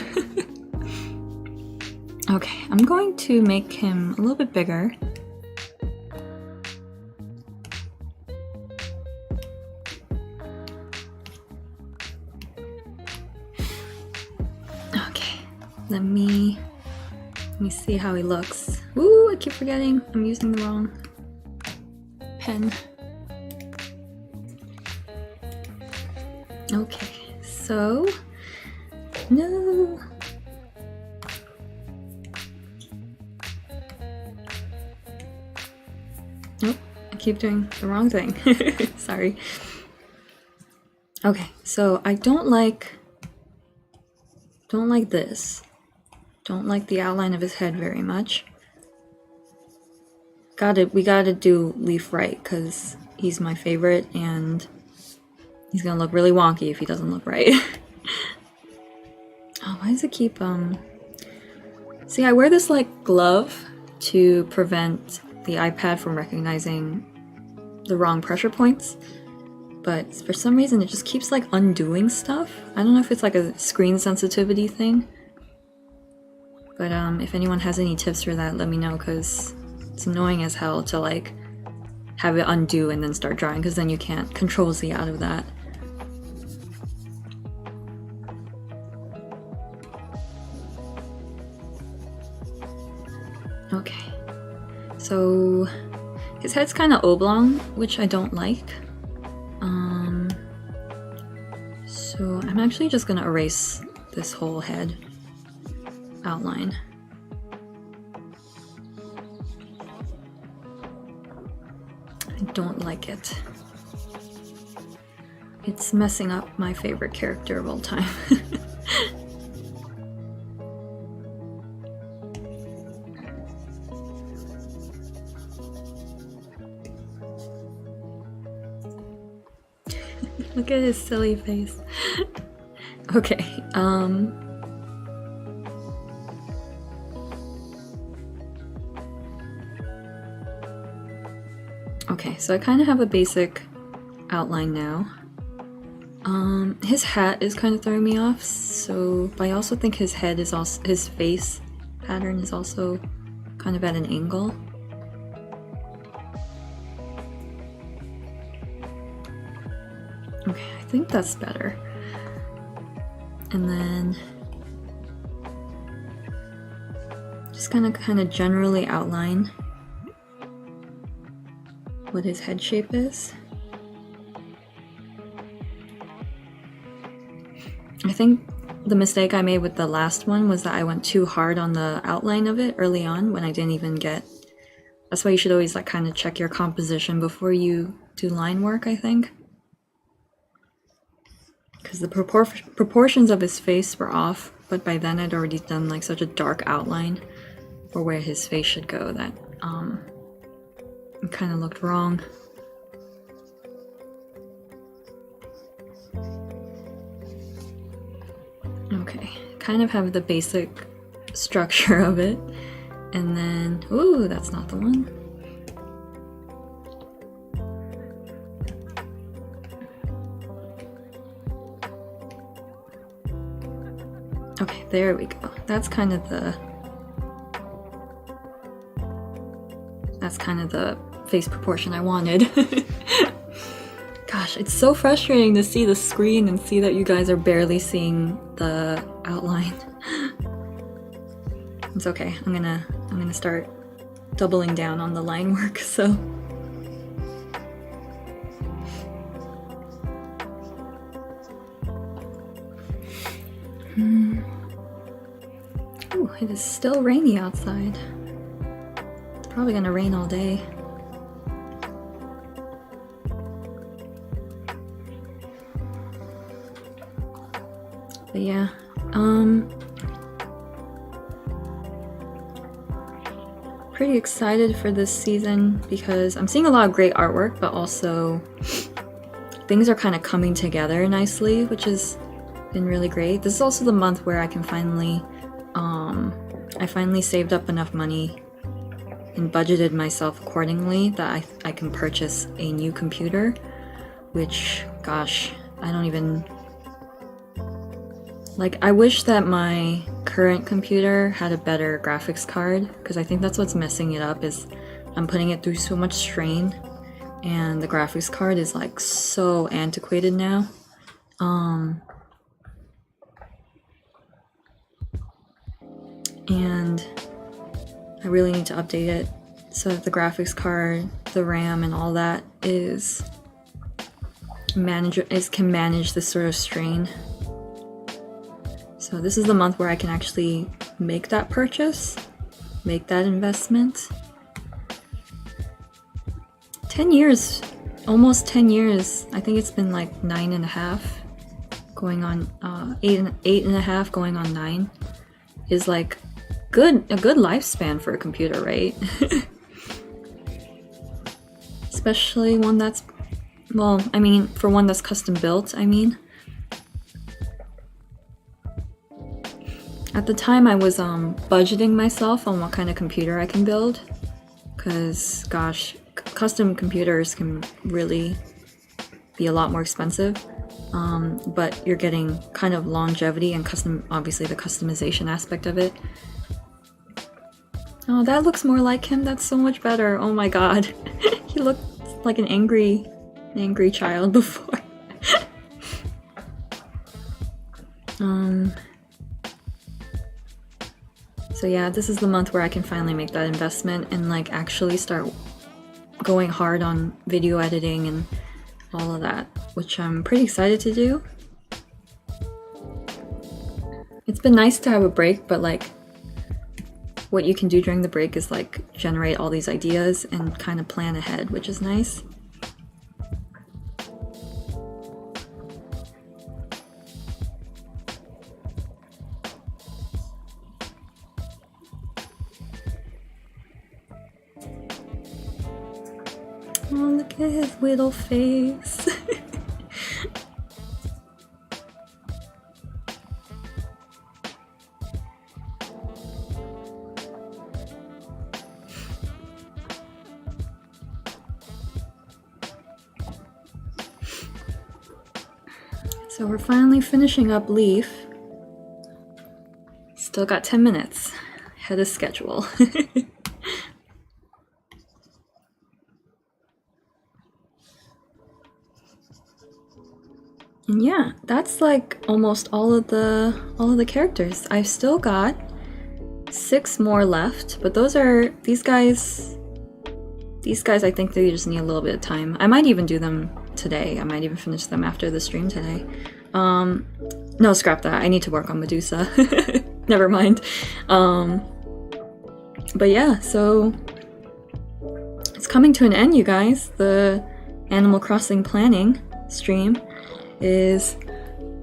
Okay, I'm going to make him a little bit bigger. Let me see how he looks. Ooh, I keep forgetting I'm using the wrong pen. Okay, so no. Nope, I keep doing the wrong thing. Sorry. Okay, so I don't like this. Don't like the outline of his head very much. We gotta do Leaf right, because he's my favorite, and he's gonna look really wonky if he doesn't look right. Oh, why does it keep, See, I wear this, like, glove to prevent the iPad from recognizing the wrong pressure points, but for some reason it just keeps, like, undoing stuff. I don't know if it's, like, a screen sensitivity thing. But if anyone has any tips for that, let me know, because it's annoying as hell to like have it undo and then start drawing, because then you can't control Z out of that. Okay, so his head's kind of oblong, which I don't like. So I'm actually just gonna erase this whole head outline. I don't like it. It's messing up my favorite character of all time. Look at his silly face. Okay, okay, so I kind of have a basic outline now. His hat is kind of throwing me off, so but I also think his head is also, his face pattern is also kind of at an angle. Okay, I think that's better. And then just kind of generally outline what his head shape is. I think the mistake I made with the last one was that I went too hard on the outline of it early on when I didn't even get... That's why you should always like kind of check your composition before you do line work, I think. Because the proportions of his face were off, but by then I'd already done like such a dark outline for where his face should go that it kind of looked wrong. Okay, kind of have the basic structure of it, and then, ooh, that's not the one. Okay, there we go. That's kind of the face proportion I wanted. Gosh, it's so frustrating to see the screen and see that you guys are barely seeing the outline. It's okay. I'm gonna start doubling down on the line work, so. Ooh, it is still rainy outside. It's probably gonna rain all day. But yeah, pretty excited for this season because I'm seeing a lot of great artwork, but also things are kind of coming together nicely, which has been really great. This is also the month where I can finally, I finally saved up enough money and budgeted myself accordingly that I can purchase a new computer, which, gosh, I don't even... Like, I wish that my current computer had a better graphics card, because I think that's what's messing it up, is I'm putting it through so much strain, and the graphics card is like so antiquated now. And I really need to update it so that the graphics card, the RAM, and all that can manage this sort of strain. So this is the month where I can actually make that purchase, make that investment. 10 years, almost 10 years. I think it's been like 9.5, going on 8.5, going on 9, is like a good lifespan for a computer, right? Especially one that's, well, I mean, for one that's custom built, I mean. At the time, I was budgeting myself on what kind of computer I can build, because, gosh, custom computers can really be a lot more expensive, but you're getting kind of longevity and obviously the customization aspect of it. Oh, that looks more like him. That's so much better. Oh my god. He looked like an angry child before. So yeah, this is the month where I can finally make that investment and like actually start going hard on video editing and all of that, which I'm pretty excited to do. It's been nice to have a break, but like what you can do during the break is like generate all these ideas and kind of plan ahead, which is nice. Oh, look at his little face. So we're finally finishing up Leaf. Still got 10 minutes ahead of schedule. And yeah, that's like almost all of the characters. I've still got 6 more left, but these guys I think they just need a little bit of time. I might even do them today. I might even finish them after the stream today. No, scrap that. I need to work on Medusa. Never mind. But yeah, so it's coming to an end, you guys. The Animal Crossing planning stream is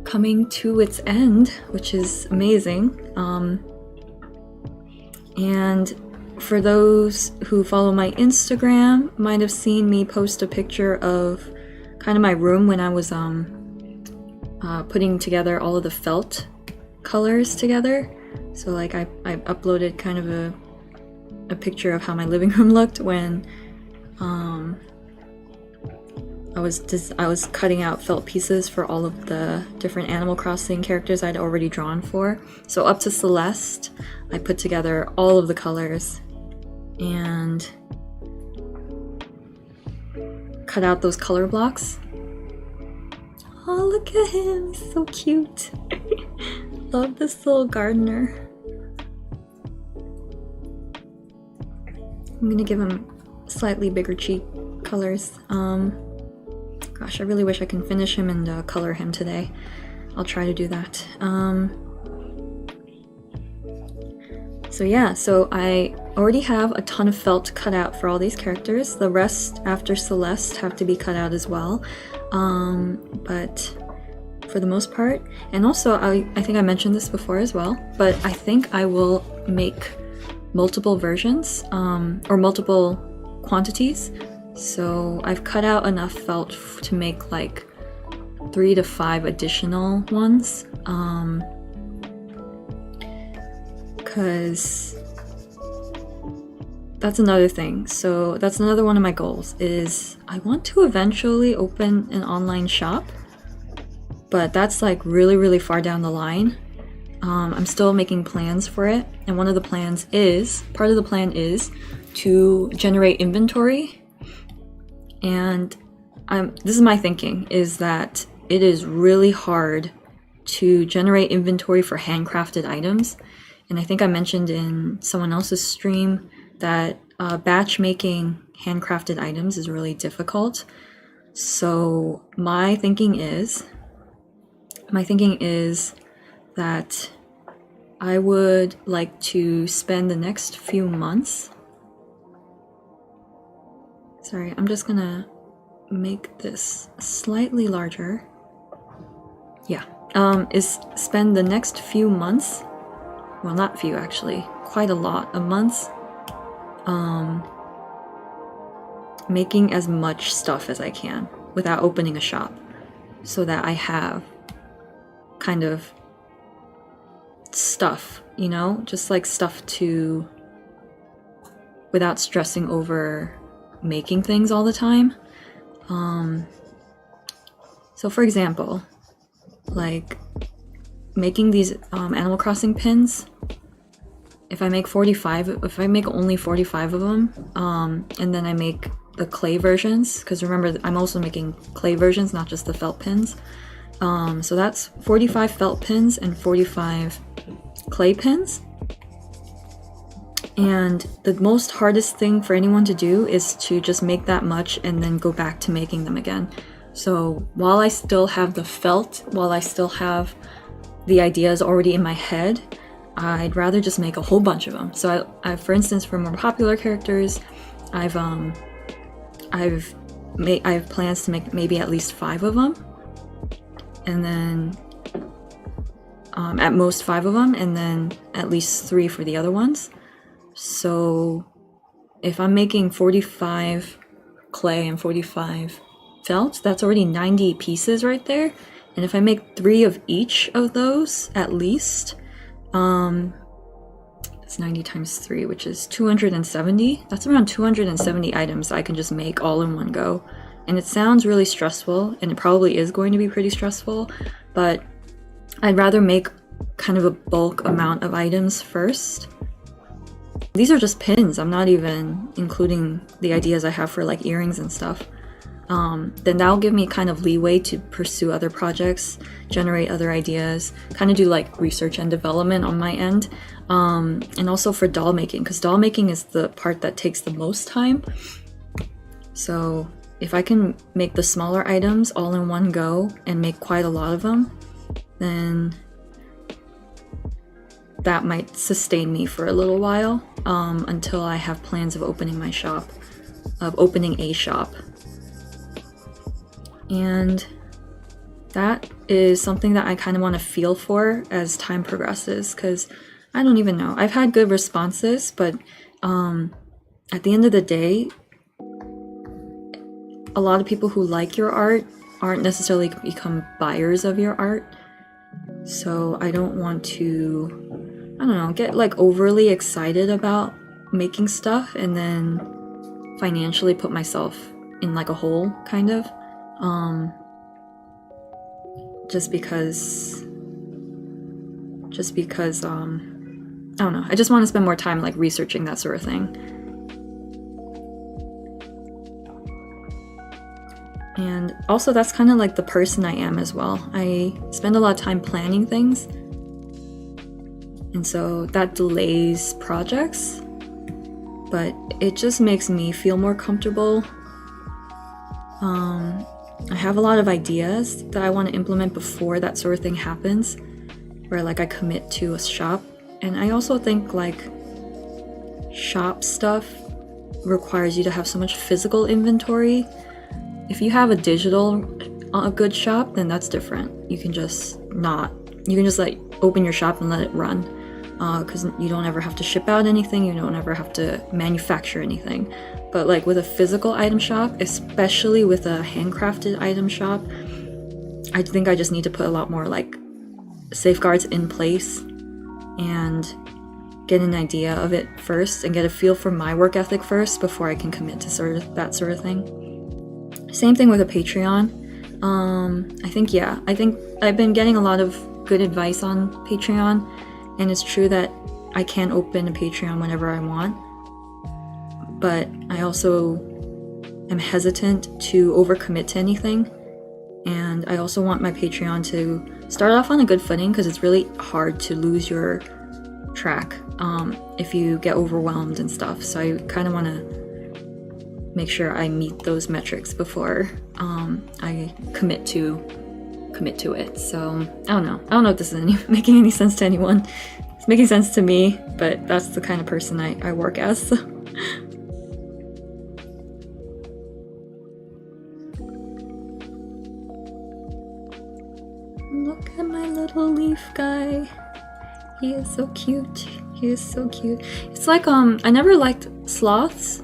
coming to its end, which is amazing. And for those who follow my Instagram, might have seen me post a picture of kind of my room when I was putting together all of the felt colors together. So like I uploaded kind of a picture of how my living room looked when I was cutting out felt pieces for all of the different Animal Crossing characters I'd already drawn for. So up to Celeste, I put together all of the colors and cut out those color blocks. Oh, look at him, he's so cute. Love this little gardener. I'm gonna give him slightly bigger cheek colors. Gosh, I really wish I can finish him and color him today. I'll try to do that. So yeah, so I already have a ton of felt cut out for all these characters. The rest after Celeste have to be cut out as well. But for the most part, and also I think I mentioned this before as well, but I think I will make multiple versions or multiple quantities. So I've cut out enough felt to make like 3 to 5 additional ones, because that's another thing. So that's another one of my goals, is I want to eventually open an online shop, but that's like really far down the line. I'm still making plans for it, and one of the plans is, part of the plan is to generate inventory. And this is my thinking, is that it is really hard to generate inventory for handcrafted items. And I think I mentioned in someone else's stream that batch making handcrafted items is really difficult. So my thinking is that I would like to spend the next few months. Sorry, I'm just gonna make this slightly larger. Yeah, is spend the next few months, well, not few actually, quite a lot of months, making as much stuff as I can without opening a shop, so that I have kind of stuff, you know, just like stuff to, without stressing over making things all the time. So for example, like making these Animal Crossing pins, if I make only 45 of them, and then I make the clay versions, because remember I'm also making clay versions, not just the felt pins. So that's 45 felt pins and 45 clay pins. And the most hardest thing for anyone to do is to just make that much and then go back to making them again. So while I still have the felt, while I still have the ideas already in my head, I'd rather just make a whole bunch of them. So I for instance, for more popular characters, I have plans to make maybe at least 5 of them, and then at most 5 of them, and then at least 3 for the other ones. So if I'm making 45 clay and 45 felt, that's already 90 pieces right there. And if I make 3 of each of those at least, that's 90 times 3, which is 270. That's around 270 items I can just make all in one go. And it sounds really stressful, and it probably is going to be pretty stressful, but I'd rather make kind of a bulk amount of items first. These are just pins. I'm not even including the ideas I have for like earrings and stuff. Then that'll give me kind of leeway to pursue other projects, generate other ideas, kind of do like research and development on my end. And also for doll making, because doll making is the part that takes the most time. So if I can make the smaller items all in one go and make quite a lot of them, then that might sustain me for a little while, until I have plans of opening my shop, of opening a shop. And that is something that I kind of want to feel for as time progresses, because I don't even know. I've had good responses, but at the end of the day, a lot of people who like your art aren't necessarily become buyers of your art. So I don't want to, I don't know, get like overly excited about making stuff and then financially put myself in like a hole, kind of. Just because I don't know, I just want to spend more time like researching that sort of thing. And also that's kind of like the person I am as well. I spend a lot of time planning things, and so that delays projects, but it just makes me feel more comfortable. I have a lot of ideas that I want to implement before that sort of thing happens, where like I commit to a shop. And I also think like shop stuff requires you to have so much physical inventory. If you have a good shop, then that's different. You can just like open your shop and let it run, because you don't ever have to ship out anything, you don't ever have to manufacture anything. But like with a physical item shop, especially with a handcrafted item shop, I think I just need to put a lot more like safeguards in place and get an idea of it first and get a feel for my work ethic first before I can commit to that sort of thing. Same thing with a Patreon. I think I've been getting a lot of good advice on Patreon, and it's true that I can open a Patreon whenever I want, but I also am hesitant to overcommit to anything, and I also want my Patreon to start off on a good footing, because it's really hard to lose your track if you get overwhelmed and stuff. So I kind of want to make sure I meet those metrics before I commit to it. So I don't know if this is making any sense to anyone. It's making sense to me, but that's the kind of person I work as. So. Look at my little leaf guy. He is so cute. He is so cute. It's like I never liked sloths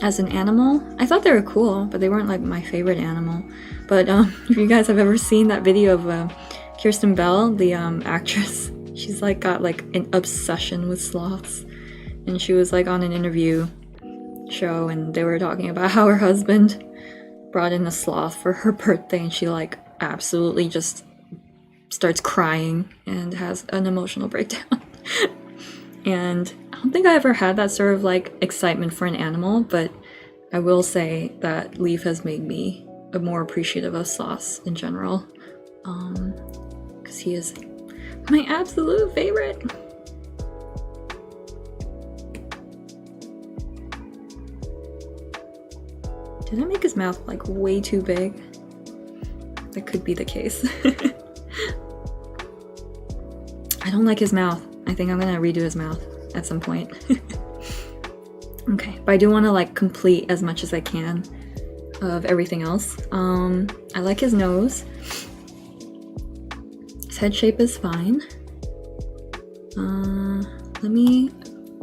as an animal. I thought they were cool, but they weren't like my favorite animal. But if you guys have ever seen that video of Kirsten Bell, the actress, she's like got like an obsession with sloths, and she was like on an interview show, and they were talking about how her husband brought in a sloth for her birthday, and she like absolutely just starts crying and has an emotional breakdown. And I don't think I ever had that sort of like excitement for an animal, but I will say that Leaf has made me more appreciative of sloths in general, because he is my absolute favorite. Did I make his mouth like way too big? That could be the case. I don't like his mouth. I think I'm gonna redo his mouth at some point. Okay, but I do want to like complete as much as I can of everything else. I like his nose. His head shape is fine.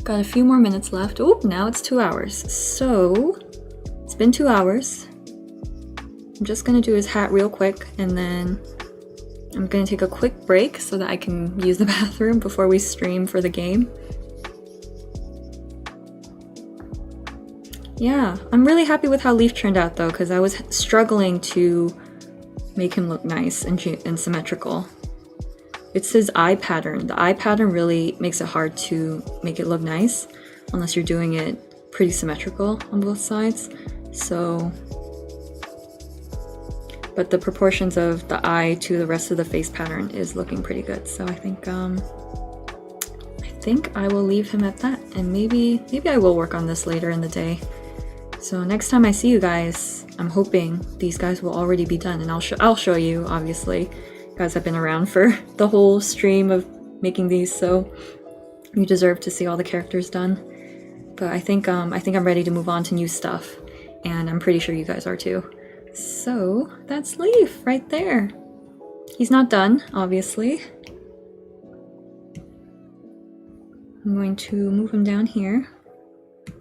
Got a few more minutes left. Oh, now it's 2 hours. So it's been 2 hours. I'm just gonna do his hat real quick, and then I'm gonna take a quick break so that I can use the bathroom before we stream for the game. Yeah, I'm really happy with how Leaf turned out though, because I was struggling to make him look nice and symmetrical. It's his eye pattern. The eye pattern really makes it hard to make it look nice unless you're doing it pretty symmetrical on both sides. So, but the proportions of the eye to the rest of the face pattern is looking pretty good. So I think I will leave him at that, and maybe I will work on this later in the day. So next time I see you guys, I'm hoping these guys will already be done, and I'll show you. Obviously, you guys have been around for the whole stream of making these, so you deserve to see all the characters done. But I think I'm ready to move on to new stuff, and I'm pretty sure you guys are too. So that's Leaf right there. He's not done, obviously. I'm going to move him down here.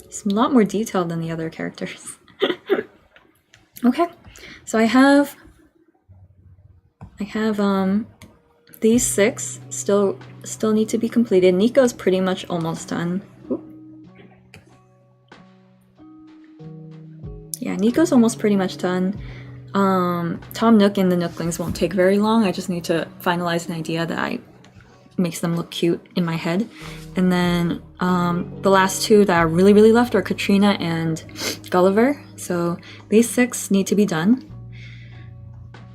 He's a lot more detailed than the other characters. Okay, so I have these 6 still need to be completed. Nico's pretty much almost done. Ooh. Yeah, Nico's almost pretty much done. Tom Nook and the Nooklings won't take very long. I just need to finalize an idea that makes them look cute in my head. And then the last 2 that are really left are Katrina and Gulliver. So these 6 need to be done.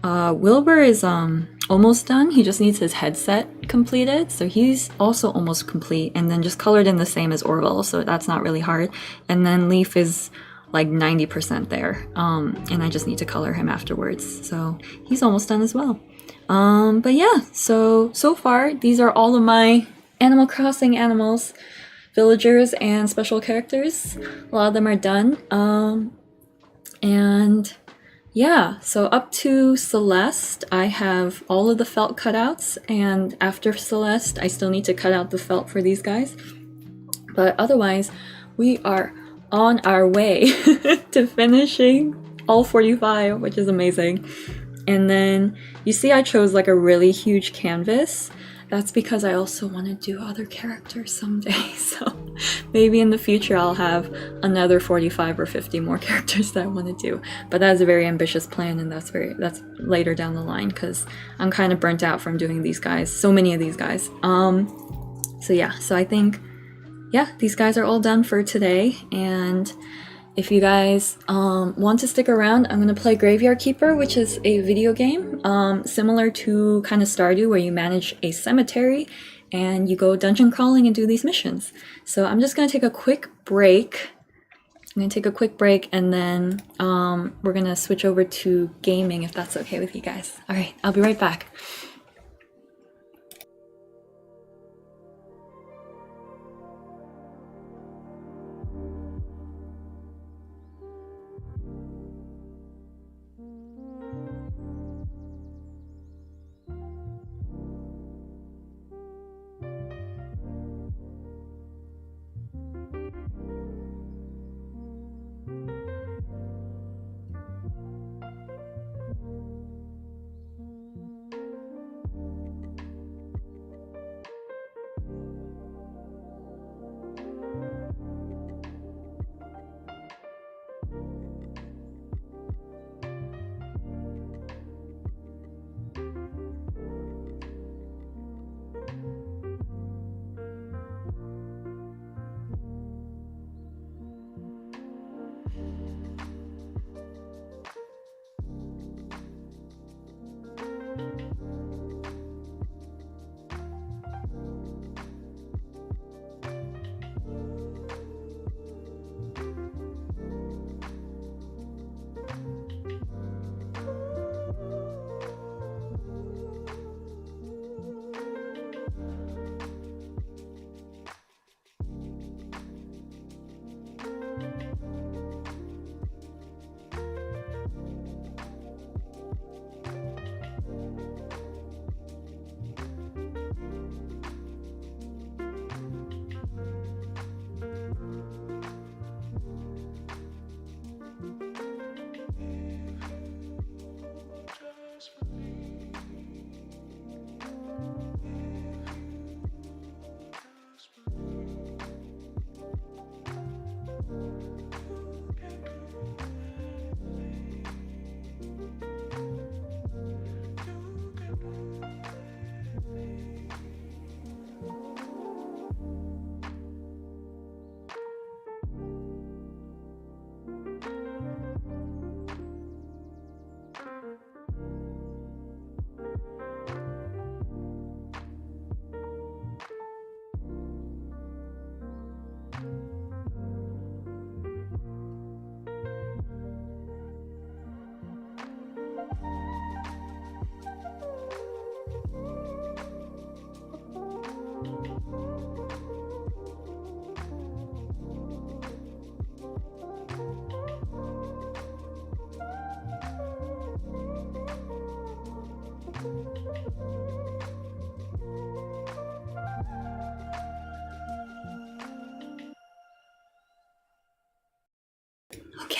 Wilbur is almost done. He just needs his headset completed, so he's also almost complete, and then just colored in the same as Orville, so that's not really hard. And then Leaf is like 90% there, and I just need to color him afterwards, so he's almost done as well. But yeah, so far these are all of my Animal Crossing animals, villagers, and special characters. A lot of them are done. And yeah, so up to Celeste, I have all of the felt cutouts, and after Celeste, I still need to cut out the felt for these guys. But otherwise, we are on our way to finishing all 45, which is amazing. And then you see I chose like a really huge canvas. That's because I also want to do other characters someday, so maybe in the future I'll have another 45 or 50 more characters that I want to do. But that's a very ambitious plan, and that's later down the line, because I'm kind of burnt out from doing these guys, so many of these guys. So yeah, so I think, yeah, these guys are all done for today, and if you guys want to stick around, I'm going to play Graveyard Keeper, which is a video game similar to kind of Stardew, where you manage a cemetery and you go dungeon crawling and do these missions. So I'm just going to take a quick break. And then we're going to switch over to gaming, if that's okay with you guys. All right, I'll be right back.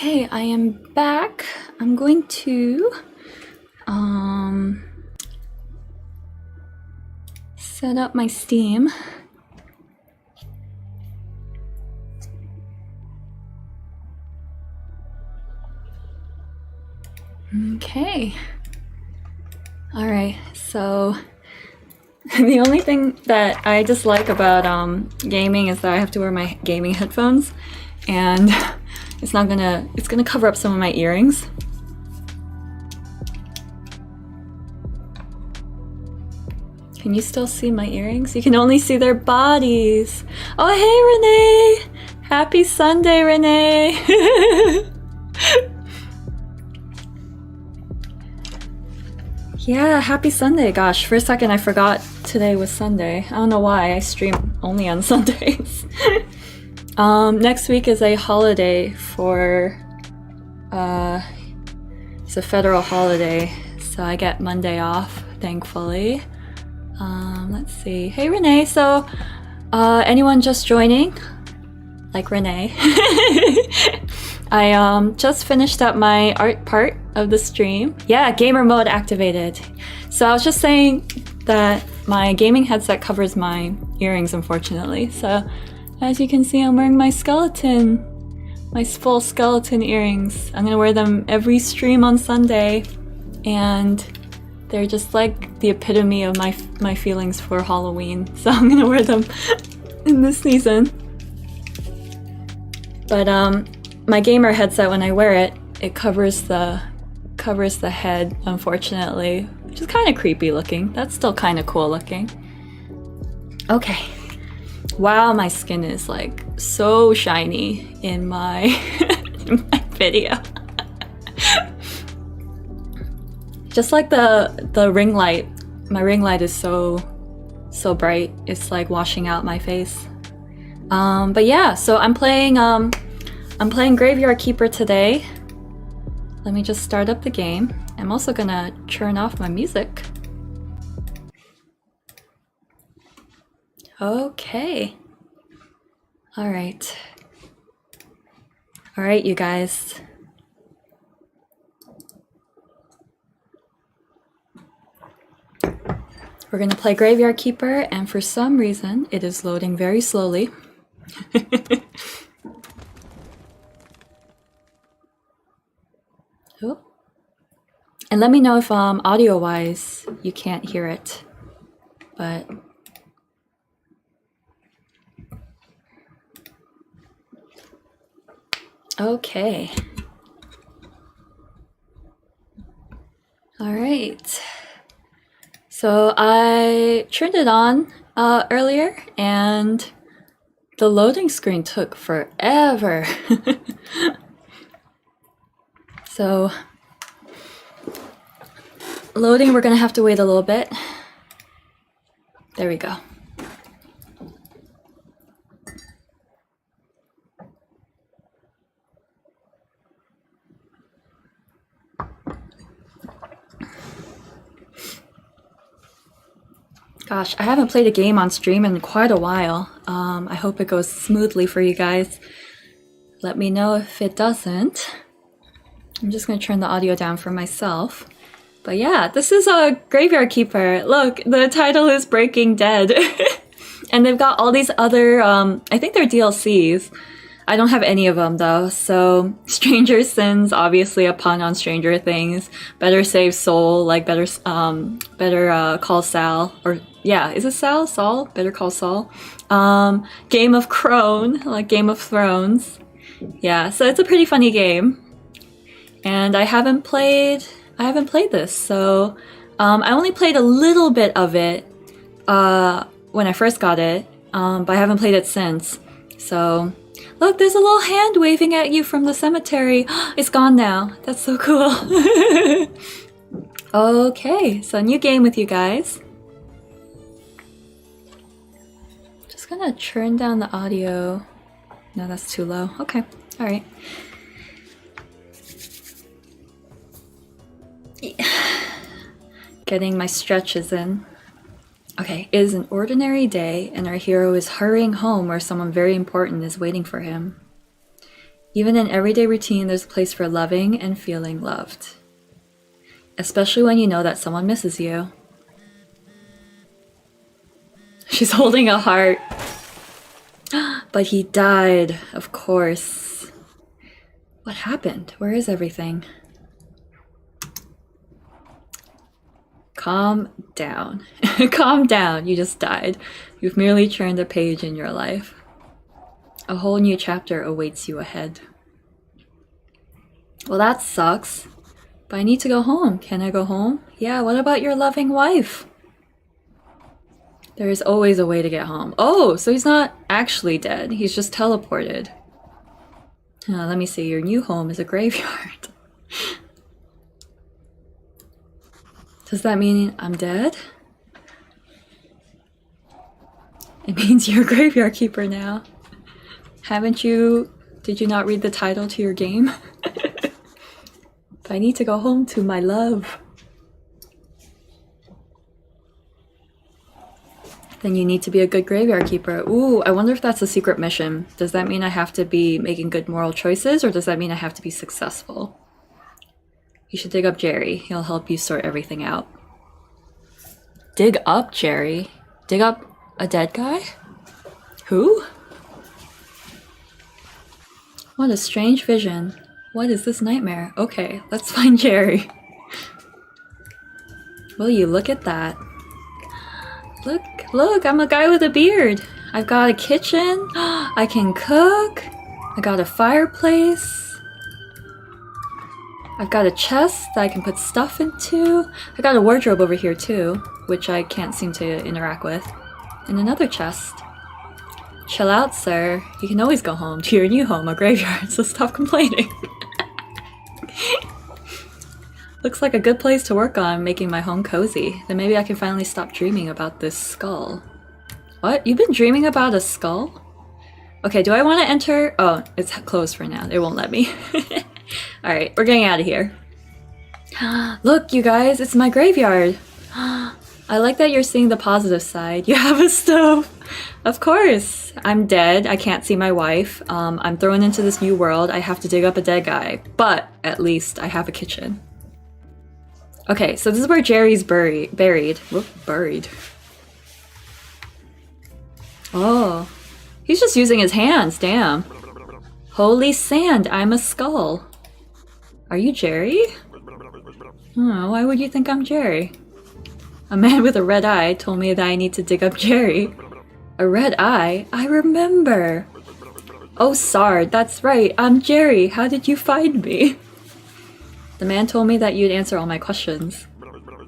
Okay, I am back. I'm going to set up my Steam. Okay. All right, so the only thing that I dislike about gaming is that I have to wear my gaming headphones, and it's gonna cover up some of my earrings. Can you still see my earrings? You can only see their bodies. Oh, hey, Renee! Happy Sunday, Renee! Yeah, happy Sunday. Gosh, for a second I forgot today was Sunday. I don't know why, I stream only on Sundays. Next week is a holiday for, it's a federal holiday, so I get Monday off, thankfully. Let's see. Hey Renee, so, anyone just joining? Like Renee. I just finished up my art part of the stream. Yeah, gamer mode activated. So I was just saying that my gaming headset covers my earrings, unfortunately. So as you can see, I'm wearing my skeleton, my full skeleton earrings. I'm gonna wear them every stream on Sunday, and they're just like the epitome of my feelings for Halloween. So I'm gonna wear them in this season. But my gamer headset, when I wear it, it covers the head, unfortunately, which is kind of creepy looking. That's still kind of cool looking. Okay. Wow, my skin is like so shiny in my in my video. Just like the ring light. My ring light is so bright. It's like washing out my face. But yeah, so I'm playing Graveyard Keeper today. Let me just start up the game. I'm also gonna turn off my music. Okay. Alright. Alright, you guys. We're gonna play Graveyard Keeper, and for some reason, it is loading very slowly. Oh. And let me know if audio-wise you can't hear it, but okay. All right. So I turned it on earlier, and the loading screen took forever. So, loading, we're gonna have to wait a little bit. There we go. Gosh, I haven't played a game on stream in quite a while. I hope it goes smoothly for you guys. Let me know if it doesn't. I'm just gonna turn the audio down for myself. But yeah, this is a Graveyard Keeper. Look, the title is Breaking Dead. And they've got all these other, I think they're DLCs. I don't have any of them though. So, Stranger Sins, obviously a pun on Stranger Things. Better Save Soul, like Better Call Sal. Or, yeah, is it Sal? Saul? Better Call Saul. Game of Crone, like Game of Thrones. Yeah, so it's a pretty funny game. And I haven't played this, so I only played a little bit of it when I first got it, but I haven't played it since. So, look, there's a little hand waving at you from the cemetery. It's gone now. That's so cool. Okay, so new game with you guys. Just gonna turn down the audio. No, that's too low. Okay, all right. Getting my stretches in. Okay, it is an ordinary day and our hero is hurrying home where someone very important is waiting for him. Even in everyday routine, there's a place for loving and feeling loved. Especially when you know that someone misses you. She's holding a heart. But he died, of course. What happened? Where is everything? Calm down. Calm down, you just died. You've merely turned a page in your life. A whole new chapter awaits you ahead. Well, that sucks. But I need to go home. Can I go home? Yeah, what about your loving wife? There is always a way to get home. Oh, so he's not actually dead. He's just teleported. Let me see. Your new home is a graveyard. Does that mean I'm dead? It means you're a graveyard keeper now. Haven't you? Did you not read the title to your game? I need to go home to my love. Then you need to be a good graveyard keeper. Ooh, I wonder if that's a secret mission. Does that mean I have to be making good moral choices, or does that mean I have to be successful? You should dig up Jerry. He'll help you sort everything out. Dig up Jerry? Dig up a dead guy? Who? What a strange vision. What is this nightmare? Okay, let's find Jerry. Will you look at that? Look, I'm a guy with a beard. I've got a kitchen. I can cook. I got a fireplace. I've got a chest that I can put stuff into. I got a wardrobe over here too, which I can't seem to interact with. And another chest. Chill out, sir. You can always go home to your new home, a graveyard, so stop complaining. Looks like a good place to work on making my home cozy. Then maybe I can finally stop dreaming about this skull. What? You've been dreaming about a skull? Okay, do I want to enter? Oh, it's closed for now. It won't let me. Alright, we're getting out of here. Look, you guys, it's my graveyard. I like that you're seeing the positive side. You have a stove. Of course. I'm dead. I can't see my wife. I'm thrown into this new world. I have to dig up a dead guy. But at least I have a kitchen. Okay, so this is where Jerry's buried. Whoop, buried. Oh. He's just using his hands, damn. Holy sand, I'm a skull. Are you Jerry? Oh, why would you think I'm Jerry? A man with a red eye told me that I need to dig up Jerry. A red eye? I remember. Oh, Sard, that's right. I'm Jerry. How did you find me? The man told me that you'd answer all my questions.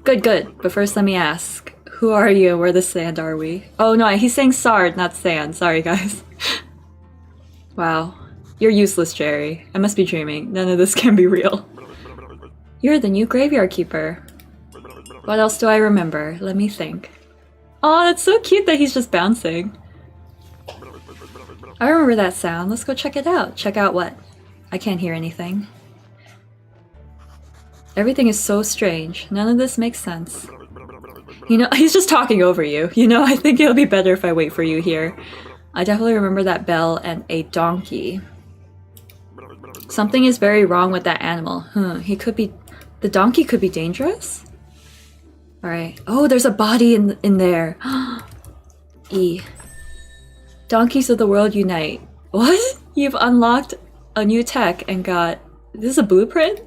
Good, good. But first let me ask. Who are you? Where the sand are we? Oh no, he's saying Sard, not sand. Sorry, guys. Wow. You're useless, Jerry. I must be dreaming. None of this can be real. You're the new graveyard keeper. What else do I remember? Let me think. Oh, that's so cute that he's just bouncing. I remember that sound. Let's go check it out. Check out what? I can't hear anything. Everything is so strange. None of this makes sense. You know, he's just talking over you. You know, I think it'll be better if I wait for you here. I definitely remember that bell and a donkey. Something is very wrong with that animal. He could be... The donkey could be dangerous? Alright. Oh, there's a body in there. E. Donkeys of the world unite. What? You've unlocked a new tech and got... This is a blueprint?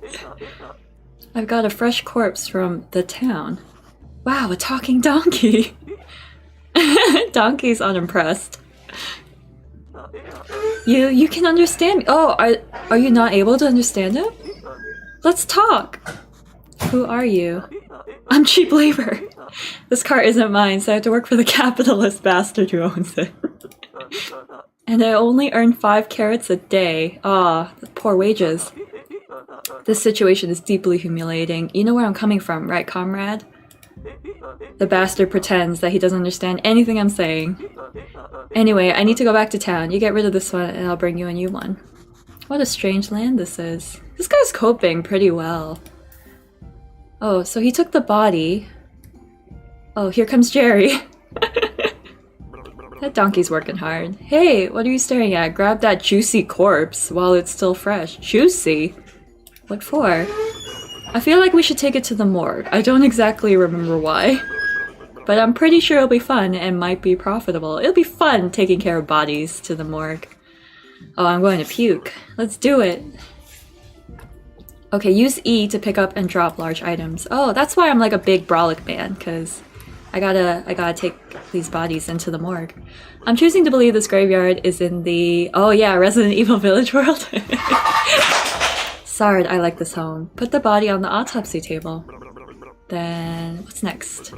I've got a fresh corpse from the town. Wow, a talking donkey! Donkey's unimpressed. You can understand me. Oh, are you not able to understand him? Let's talk! Who are you? I'm cheap labor. This car isn't mine, so I have to work for the capitalist bastard who owns it. And I only earn 5 carats a day. Ah, poor wages. This situation is deeply humiliating. You know where I'm coming from, right, comrade? The bastard pretends that he doesn't understand anything I'm saying. Anyway, I need to go back to town. You get rid of this one and I'll bring you a new one. What a strange land this is. This guy's coping pretty well. Oh, so he took the body. Oh, here comes Jerry. That donkey's working hard. Hey, what are you staring at? Grab that juicy corpse while it's still fresh. Juicy? What for? I feel like we should take it to the morgue. I don't exactly remember why. But I'm pretty sure it'll be fun and might be profitable. It'll be fun taking care of bodies to the morgue. Oh, I'm going to puke. Let's do it. Okay, use E to pick up and drop large items. Oh, that's why I'm like a big brolic man, because I gotta take these bodies into the morgue. I'm choosing to believe this graveyard is in the... Oh yeah, Resident Evil Village world. Sard, I like this home. Put the body on the autopsy table. Then, what's next?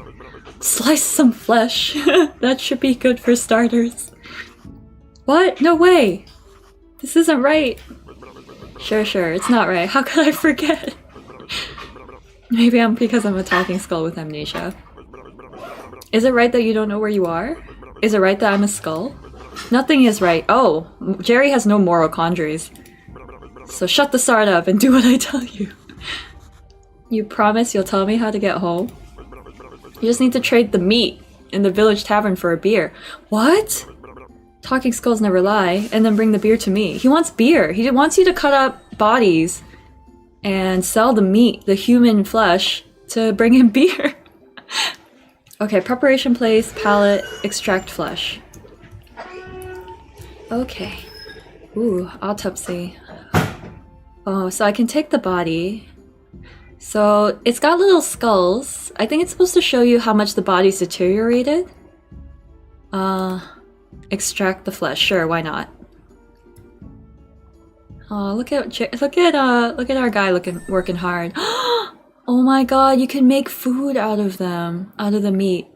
Slice some flesh. That should be good for starters. What? No way! This isn't right. Sure, it's not right. How could I forget? Maybe because I'm a talking skull with amnesia. Is it right that you don't know where you are? Is it right that I'm a skull? Nothing is right. Oh, Jerry has no moral quandaries. So shut the Sard up and do what I tell you. You promise you'll tell me how to get home? You just need to trade the meat in the village tavern for a beer. What? Talking skulls never lie, and then bring the beer to me. He wants beer. He wants you to cut up bodies and sell the meat, the human flesh, to bring him beer. Okay, preparation place, palette, extract flesh. Okay. Ooh, autopsy. Oh, so I can take the body. So it's got little skulls. I think it's supposed to show you how much the body's deteriorated. Extract the flesh. Sure, why not? Oh, look at our guy working hard. Oh my god, you can make food out of them, out of the meat.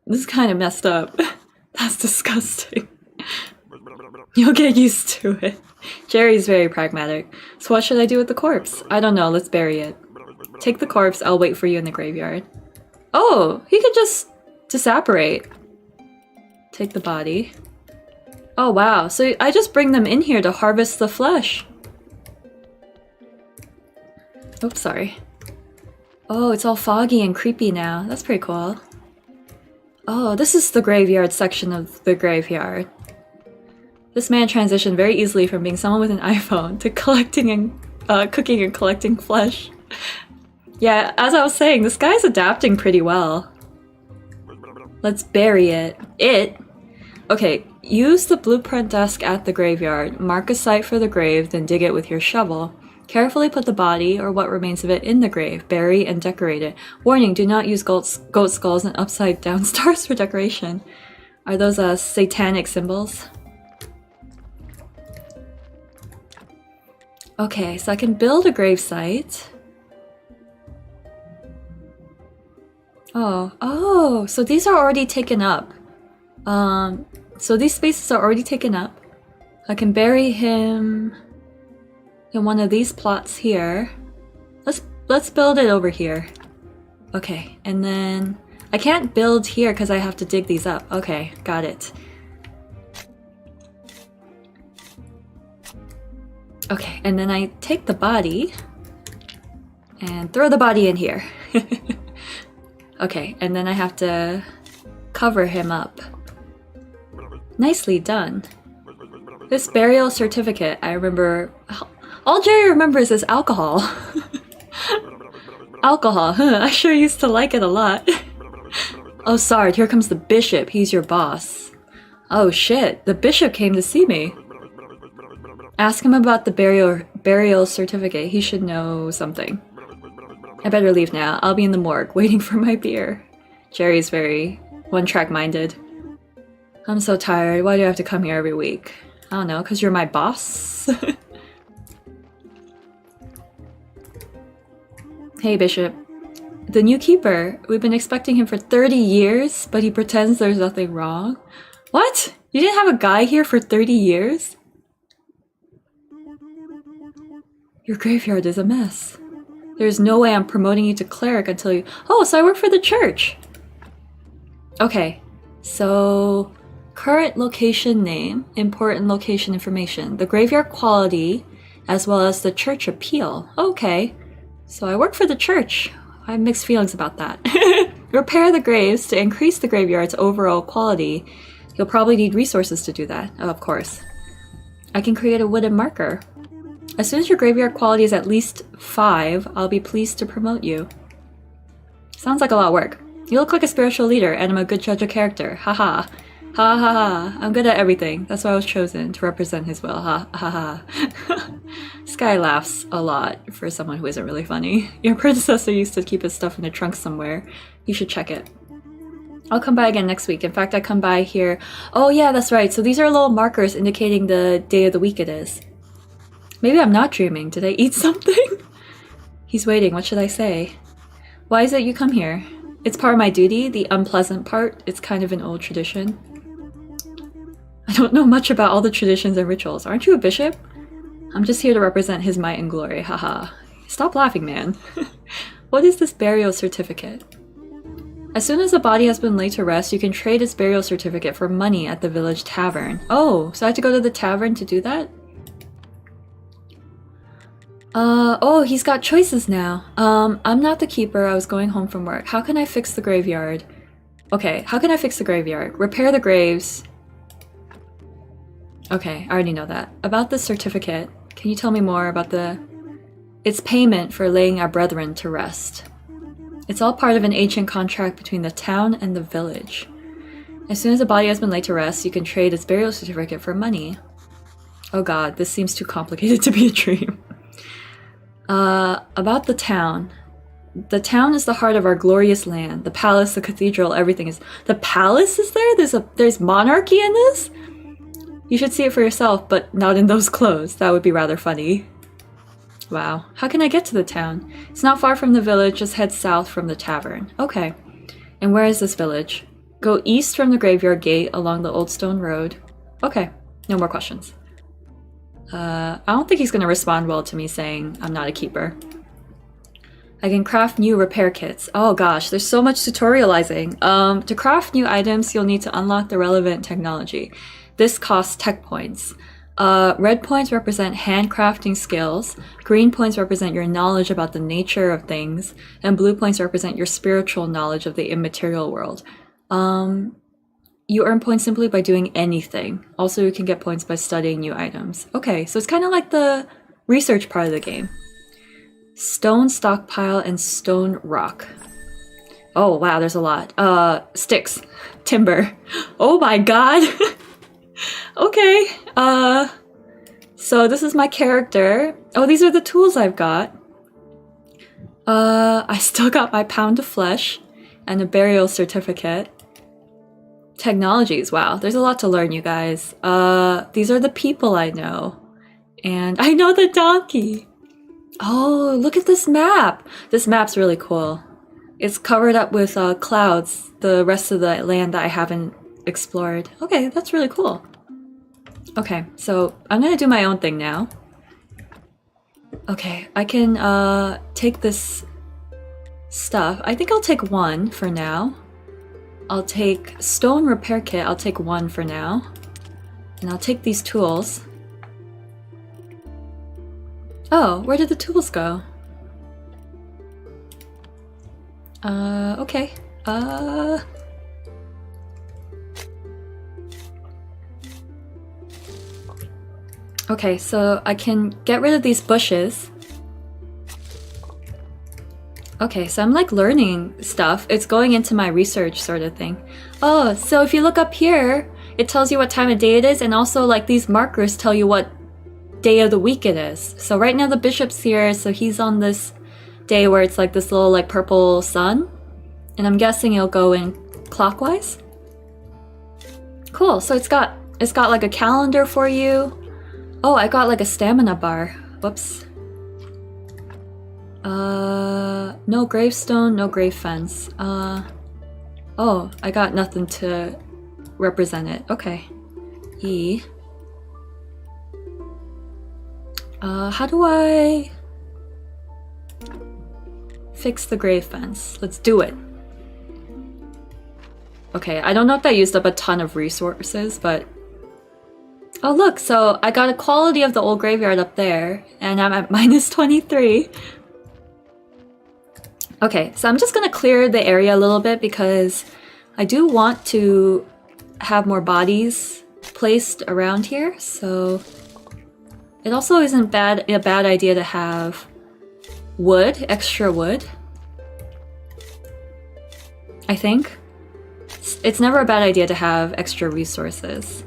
This is kind of messed up. That's disgusting. You'll get used to it. Jerry's very pragmatic. So what should I do with the corpse? I don't know, let's bury it. Take the corpse, I'll wait for you in the graveyard. Oh, he could just disapparate. Take the body. Oh wow, so I just bring them in here to harvest the flesh. Oops, sorry. Oh, it's all foggy and creepy now. That's pretty cool. Oh, this is the graveyard section of the graveyard. This man transitioned very easily from being someone with an iPhone to collecting and cooking and collecting flesh. Yeah, as I was saying, this guy's adapting pretty well. Let's bury it. Okay, use the blueprint desk at the graveyard. Mark a site for the grave, then dig it with your shovel. Carefully put the body, or what remains of it, in the grave. Bury and decorate it. Warning, do not use goat skulls and upside down stars for decoration. Are those satanic symbols? Okay, so I can build a grave site. Oh, so these are already taken up. So these spaces are already taken up. I can bury him in one of these plots here. Let's build it over here. Okay, and then I can't build here because I have to dig these up. Okay, got it. Okay, and then I take the body and throw the body in here. Okay, and then I have to cover him up. Nicely done. This burial certificate, I remember... All Jerry remembers is alcohol. Alcohol, huh? I sure used to like it a lot. Oh, Sard, here comes the bishop. He's your boss. Oh shit, the bishop came to see me. Ask him about the burial certificate. He should know something. I better leave now. I'll be in the morgue, waiting for my beer. Jerry's very one-track minded. I'm so tired. Why do I have to come here every week? I don't know, because you're my boss? Hey, Bishop. The new keeper. We've been expecting him for 30 years, but he pretends there's nothing wrong. What? You didn't have a guy here for 30 years? Your graveyard is a mess. There's no way I'm promoting you to cleric until you... Oh, so I work for the church! Okay, so... Current location name, important location information, the graveyard quality, as well as the church appeal. Okay, so I work for the church. I have mixed feelings about that. Repair the graves to increase the graveyard's overall quality. You'll probably need resources to do that. Oh, of course. I can create a wooden marker. As soon as your graveyard quality is at least 5, I'll be pleased to promote you. Sounds like a lot of work. You look like a spiritual leader, and I'm a good judge of character. Haha. Ha ha ha. I'm good at everything. That's why I was chosen, to represent his will. Ha ha ha. This guy laughs a lot for someone who isn't really funny. Your predecessor used to keep his stuff in a trunk somewhere. You should check it. I'll come by again next week. In fact, I come by here. Oh yeah, that's right. So these are little markers indicating the day of the week it is. Maybe I'm not dreaming. Did I eat something? He's waiting. What should I say? Why is it you come here? It's part of my duty, the unpleasant part. It's kind of an old tradition. I don't know much about all the traditions and rituals. Aren't you a bishop? I'm just here to represent his might and glory. Haha. Stop laughing, man. What is this burial certificate? As soon as a body has been laid to rest, you can trade its burial certificate for money at the village tavern. Oh, so I have to go to the tavern to do that? Oh, he's got choices now. I'm not the keeper. I was going home from work. How can I fix the graveyard? Okay, how can I fix the graveyard? Repair the graves. Okay, I already know that. About the certificate, can you tell me more about the... It's payment for laying our brethren to rest. It's all part of an ancient contract between the town and the village. As soon as a body has been laid to rest, you can trade its burial certificate for money. Oh god, this seems too complicated to be a dream. About the town. The town is the heart of our glorious land. The palace, the cathedral, everything is... The palace is there? There's monarchy in this? You should see it for yourself, but not in those clothes. That would be rather funny. Wow. How can I get to the town? It's not far from the village, just head south from the tavern. Okay. And where is this village? Go east from the graveyard gate along the old stone road. Okay. No more questions. I don't think he's going to respond well to me saying I'm not a keeper. I can craft new repair kits. Oh gosh, there's so much tutorializing. To craft new items, you'll need to unlock the relevant technology. This costs tech points. Red points represent handcrafting skills, green points represent your knowledge about the nature of things, and blue points represent your spiritual knowledge of the immaterial world. You earn points simply by doing anything. Also, you can get points by studying new items. Okay, so it's kind of like the research part of the game. Stone stockpile and stone rock. Oh wow, there's a lot. Sticks. Timber. Oh my god! Okay, so this is my character. Oh, these are the tools I've got. I still got my pound of flesh and a burial certificate. Technologies, wow, there's a lot to learn, you guys. These are the people I know. And I know the donkey. Oh, look at this map. This map's really cool. It's covered up with clouds, the rest of the land that I haven't explored. Okay, that's really cool. Okay, so I'm gonna do my own thing now. Okay, I can take this stuff. I think I'll take one for now. I'll take stone repair kit. I'll take one for now. And I'll take these tools. Oh, where did the tools go? Okay. Okay, so I can get rid of these bushes. Okay, so I'm like learning stuff. It's going into my research sort of thing. Oh, so if you look up here, it tells you what time of day it is, and also like these markers tell you what day of the week it is. So right now the bishop's here, so he's on this day where it's like this little like purple sun. And I'm guessing it'll go in clockwise. Cool, so it's got like a calendar for you. Oh, I got like a stamina bar. Whoops. No gravestone, no grave fence. Oh, I got nothing to represent it. Okay. E. How do I fix the grave fence? Let's do it. Okay, I don't know if that used up a ton of resources, but... Oh look, so I got a quality of the old graveyard up there, and I'm at minus 23. Okay, so I'm just gonna clear the area a little bit because I do want to have more bodies placed around here, so it also isn't a bad idea to have wood, extra wood. I think. It's never a bad idea to have extra resources.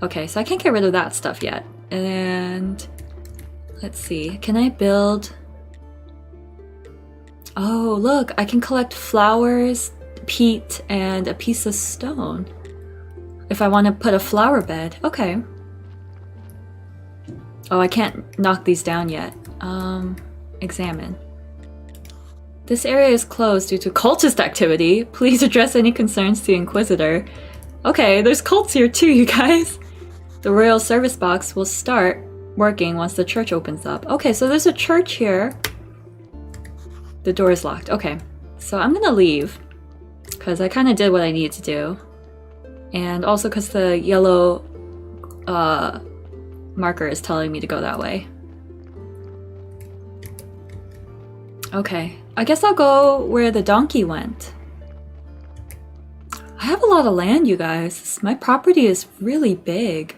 Okay, so I can't get rid of that stuff yet. And let's see, can I build... Oh, look, I can collect flowers, peat, and a piece of stone. If I want to put a flower bed. Okay. Oh, I can't knock these down yet. Examine. This area is closed due to cultist activity. Please address any concerns to the Inquisitor. Okay, there's cults here too, you guys. The Royal Service Box will start working once the church opens up. Okay, so there's a church here. The door is locked. Okay, so I'm gonna leave because I kind of did what I needed to do. And also because the yellow marker is telling me to go that way. Okay, I guess I'll go where the donkey went. I have a lot of land, you guys. My property is really big.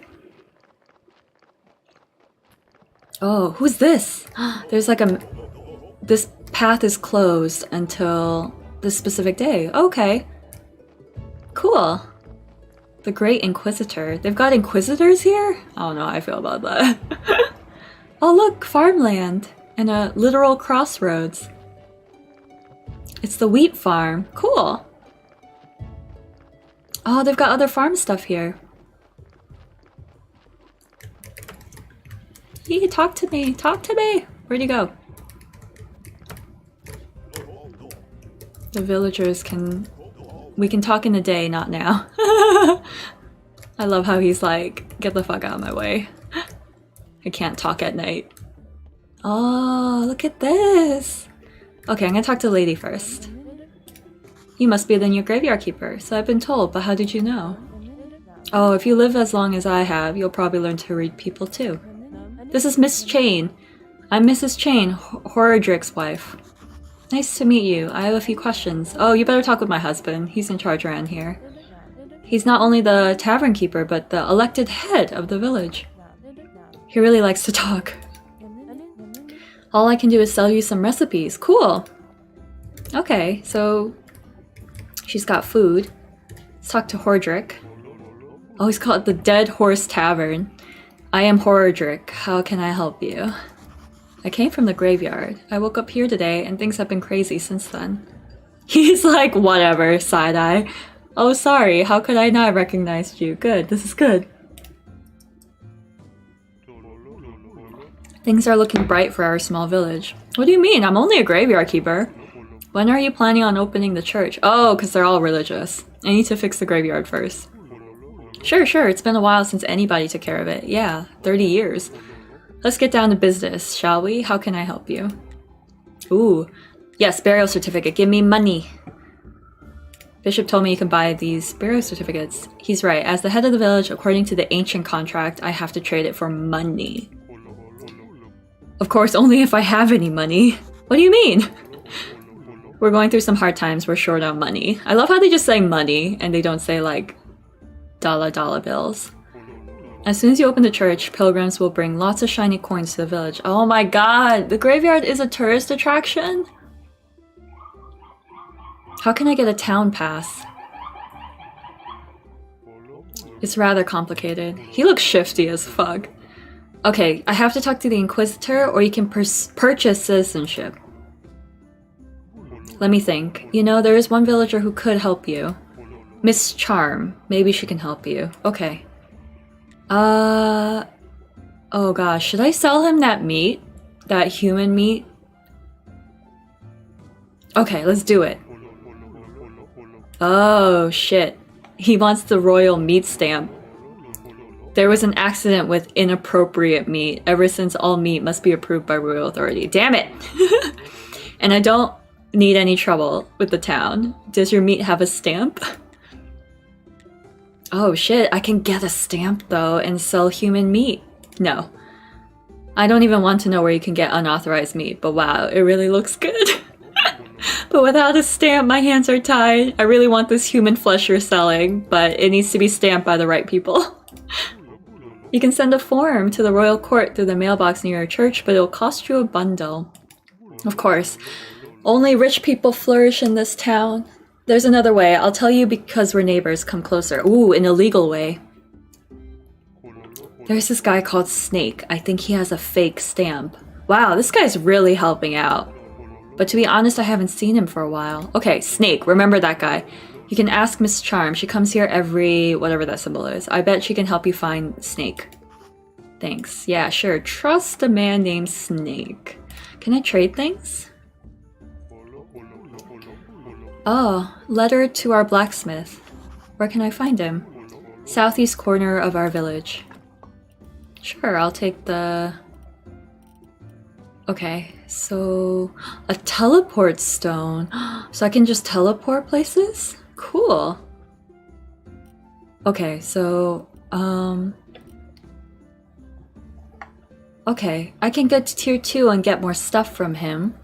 Oh, who's this? There's like a... This path is closed until this specific day. Okay. Cool. The Great Inquisitor. They've got Inquisitors here? I don't know how I feel about that. Oh look, farmland. And a literal crossroads. It's the wheat farm. Cool. Oh, they've got other farm stuff here. Hey, talk to me. Talk to me. Where'd you go? The villagers can... We can talk in the day, not now. I love how he's like, get the fuck out of my way. I can't talk at night. Oh, look at this. Okay, I'm gonna talk to the lady first. You must be the new Graveyard Keeper, so I've been told, but how did you know? Oh, if you live as long as I have, you'll probably learn to read people too. This is Miss Chain. I'm Mrs. Chain, Horadric's wife. Nice to meet you. I have a few questions. Oh, you better talk with my husband. He's in charge around here. He's not only the tavern keeper, but the elected head of the village. He really likes to talk. All I can do is sell you some recipes. Cool. Okay, so she's got food. Let's talk to Horadric. Oh, he's called the Dead Horse Tavern. I am Horadric. How can I help you? I came from the graveyard. I woke up here today and things have been crazy since then. He's like, whatever, side-eye. Oh, sorry. How could I not have recognized you? Good. This is good. Things are looking bright for our small village. What do you mean? I'm only a graveyard keeper. When are you planning on opening the church? Oh, because they're all religious. I need to fix the graveyard first. Sure. It's been a while since anybody took care of it. Yeah, 30 years. Let's get down to business, shall we? How can I help you? Ooh. Yes, burial certificate. Give me money. Bishop told me you can buy these burial certificates. He's right. As the head of the village, according to the ancient contract, I have to trade it for money. Of course, only if I have any money. What do you mean? We're going through some hard times. We're short on money. I love how they just say money and they don't say like dollar bills. As soon as you open the church, pilgrims will bring lots of shiny coins to the village. Oh my god, the graveyard is a tourist attraction? How can I get a town pass? It's rather complicated. He looks shifty as fuck. Okay, I have to talk to the Inquisitor or you can purchase citizenship. Let me think. You know, there is one villager who could help you. Miss Charm. Maybe she can help you. Okay. Oh gosh, should I sell him that meat? That human meat? Okay, let's do it. Oh shit. He wants the royal meat stamp. There was an accident with inappropriate meat. Ever since all meat must be approved by royal authority. Damn it! And I don't need any trouble with the town. Does your meat have a stamp? Oh shit, I can get a stamp though and sell human meat. No. I don't even want to know where you can get unauthorized meat, but wow, it really looks good. But without a stamp, my hands are tied. I really want this human flesh you're selling, but it needs to be stamped by the right people. You can send a form to the royal court through the mailbox near your church, but it'll cost you a bundle. Of course. Only rich people flourish in this town. There's another way. I'll tell you because we're neighbors. Come closer. Ooh, an illegal way. There's this guy called Snake. I think he has a fake stamp. Wow, this guy's really helping out. But to be honest, I haven't seen him for a while. Okay, Snake. Remember that guy. You can ask Miss Charm. She comes here every... whatever that symbol is. I bet she can help you find Snake. Thanks. Yeah, sure. Trust a man named Snake. Can I trade things? Oh, letter to our blacksmith. Where can I find him? Southeast corner of our village. Sure, I'll take the... Okay, so... a teleport stone. So I can just teleport places? Cool. Okay, so... Okay, I can get to tier 2 and get more stuff from him.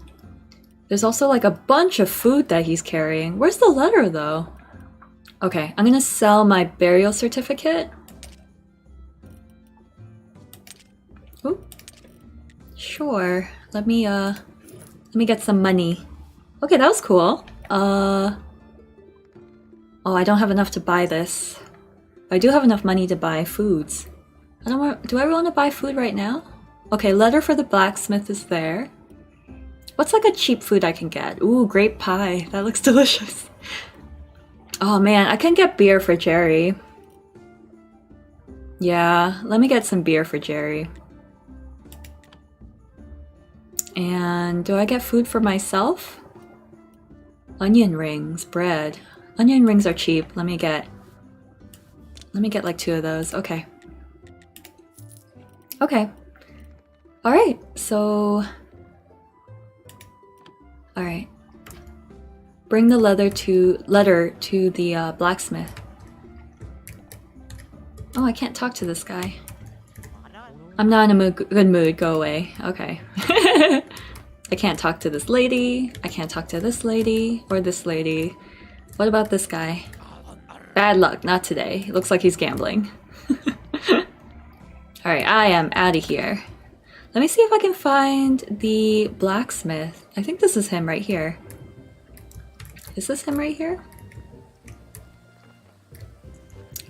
There's also like a bunch of food that he's carrying. Where's the letter though? Okay, I'm gonna sell my burial certificate. Oop. Sure. Let me get some money. Okay, that was cool. Oh, I don't have enough to buy this. I do have enough money to buy foods. I don't want. Do I want to buy food right now? Okay, letter for the blacksmith is there. What's like a cheap food I can get? Ooh, grape pie. That looks delicious. Oh man, I can get beer for Jerry. Yeah, let me get some beer for Jerry. And do I get food for myself? Onion rings, bread. Onion rings are cheap. Let me get like 2 of those. Okay. Okay. Alright, so... Alright. Bring the letter to the blacksmith. Oh, I can't talk to this guy. I'm not in a good mood. Go away. Okay. I can't talk to this lady. I can't talk to this lady or this lady. What about this guy? Bad luck. Not today. Looks like he's gambling. Alright, I am out of here. Let me see if I can find the blacksmith. I think this is him right here. Is this him right here?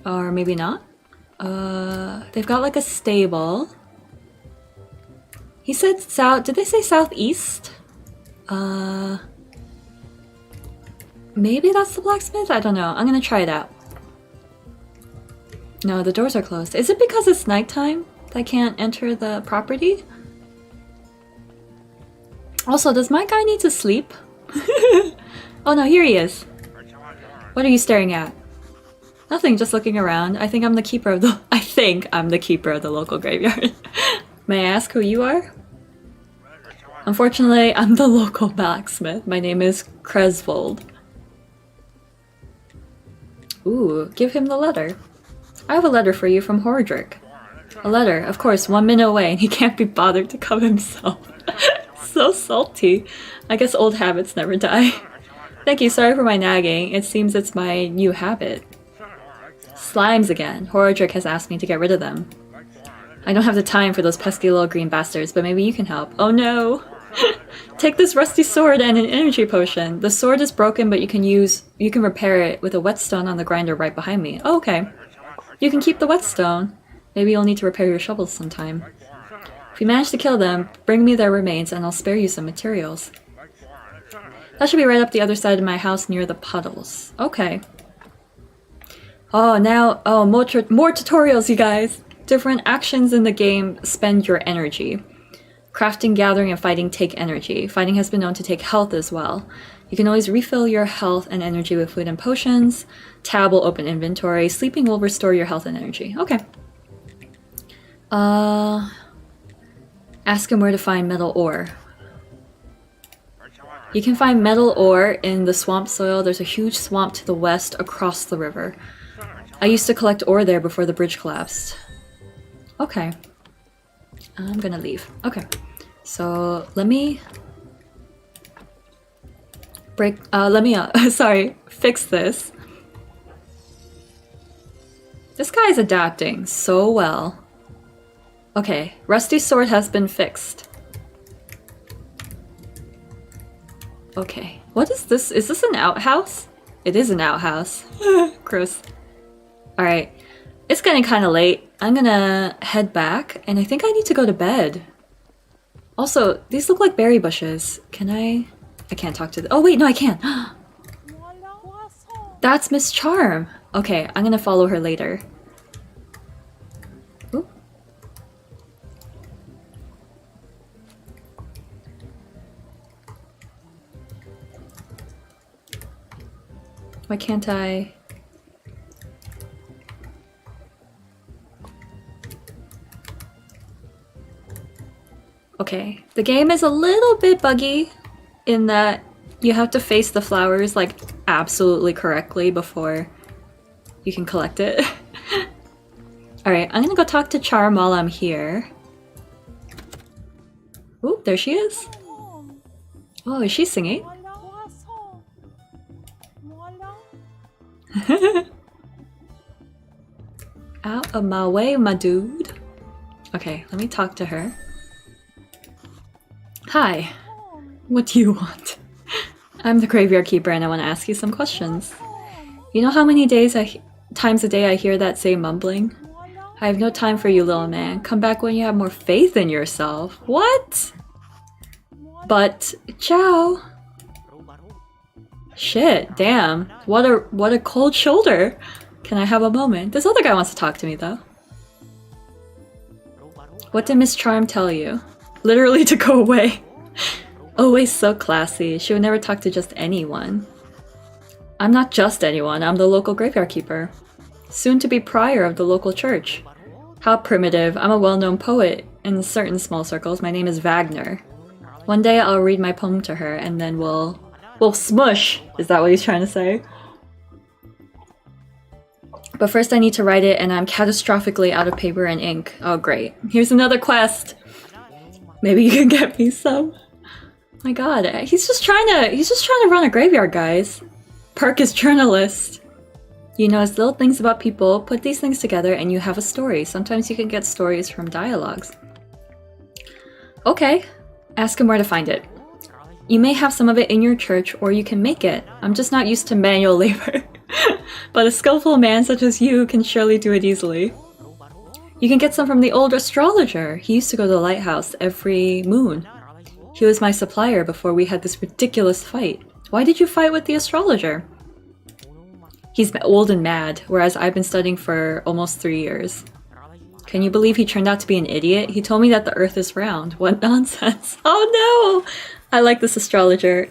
Or maybe not? They've got like a stable. He said south. Did they say southeast? Maybe that's the blacksmith? I don't know. I'm gonna try it out. No, the doors are closed. Is it because it's nighttime that I can't enter the property? Also, does my guy need to sleep? Oh no, here he is. What are you staring at? Nothing, just looking around. I think I'm the keeper of the local graveyard. May I ask who you are? Unfortunately, I'm the local blacksmith. My name is Cresvold. Ooh, give him the letter. I have a letter for you from Hordrick. A letter, of course, 1 minute away, and he can't be bothered to come himself. So salty. I guess old habits never die. Thank you, sorry for my nagging. It seems it's my new habit. Slimes again. Hordrick has asked me to get rid of them. I don't have the time for those pesky little green bastards, but maybe you can help. Oh no! Take this rusty sword and an energy potion. The sword is broken, but you can repair it with a whetstone on the grinder right behind me. Oh, okay. You can keep the whetstone. Maybe you'll need to repair your shovels sometime. If you manage to kill them, bring me their remains and I'll spare you some materials. That should be right up the other side of my house near the puddles. Okay. Oh, now, more tutorials, you guys! Different actions in the game spend your energy. Crafting, gathering, and fighting take energy. Fighting has been known to take health as well. You can always refill your health and energy with food and potions. Tab will open inventory. Sleeping will restore your health and energy. Okay. Ask him where to find metal ore. You can find metal ore in the swamp soil. There's a huge swamp to the west across the river. I used to collect ore there before the bridge collapsed. Okay. I'm gonna leave. Okay. So let me let me, sorry, fix this. This guy's adapting so well. Okay, rusty sword has been fixed. Okay, what is this? Is this an outhouse? It is an outhouse. Gross. Alright, it's getting kind of late. I'm gonna head back, and I think I need to go to bed. Also, these look like berry bushes. Can I can't talk to them. Oh wait, no I can. That's Miss Charm. Okay, I'm gonna follow her later. Ooh. Why can't I? Okay, the game is a little bit buggy in that you have to face the flowers like absolutely correctly before you can collect it. Alright, I'm gonna go talk to Charm while I'm here. Ooh, there she is. Oh, is she singing? Out of my way, my dude. Okay, let me talk to her. Hi. What do you want? I'm the Graveyard Keeper and I want to ask you some questions. You know how many times a day I hear that same mumbling? I have no time for you, little man. Come back when you have more faith in yourself. What? But, ciao. Shit, damn. What a cold shoulder. Can I have a moment? This other guy wants to talk to me though. What did Miss Charm tell you? Literally to go away. Always so classy. She would never talk to just anyone. I'm not just anyone. I'm the local graveyard keeper. Soon to be prior of the local church. How primitive. I'm a well-known poet in certain small circles. My name is Wagner. One day I'll read my poem to her and then we'll smush. Is that what he's trying to say? But first I need to write it and I'm catastrophically out of paper and ink. Oh great. Here's another quest. Maybe you can get me some. My god, he's just trying to run a graveyard, guys. Perk is journalist. You notice little things about people, put these things together and you have a story. Sometimes you can get stories from dialogues. Okay, ask him where to find it. You may have some of it in your church or you can make it. I'm just not used to manual labor. But a skillful man such as you can surely do it easily. You can get some from the old astrologer. He used to go to the lighthouse every moon. He was my supplier before we had this ridiculous fight. Why did you fight with the astrologer? He's old and mad, whereas I've been studying for almost 3 years. Can you believe he turned out to be an idiot? He told me that the earth is round. What nonsense. Oh no! I like this astrologer.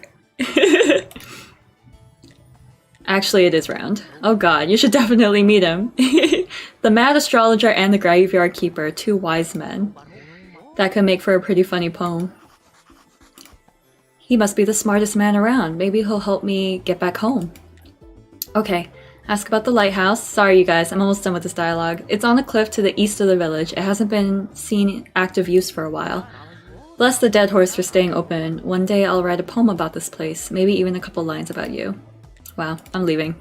Actually, it is round. Oh god, you should definitely meet him. The mad astrologer and the graveyard keeper, two wise men. That could make for a pretty funny poem. He must be the smartest man around. Maybe he'll help me get back home. Okay, ask about the lighthouse. Sorry you guys, I'm almost done with this dialogue. It's on the cliff to the east of the village. It hasn't been seen in active use for a while. Bless the dead horse for staying open. One day I'll write a poem about this place. Maybe even a couple lines about you. Wow, I'm leaving.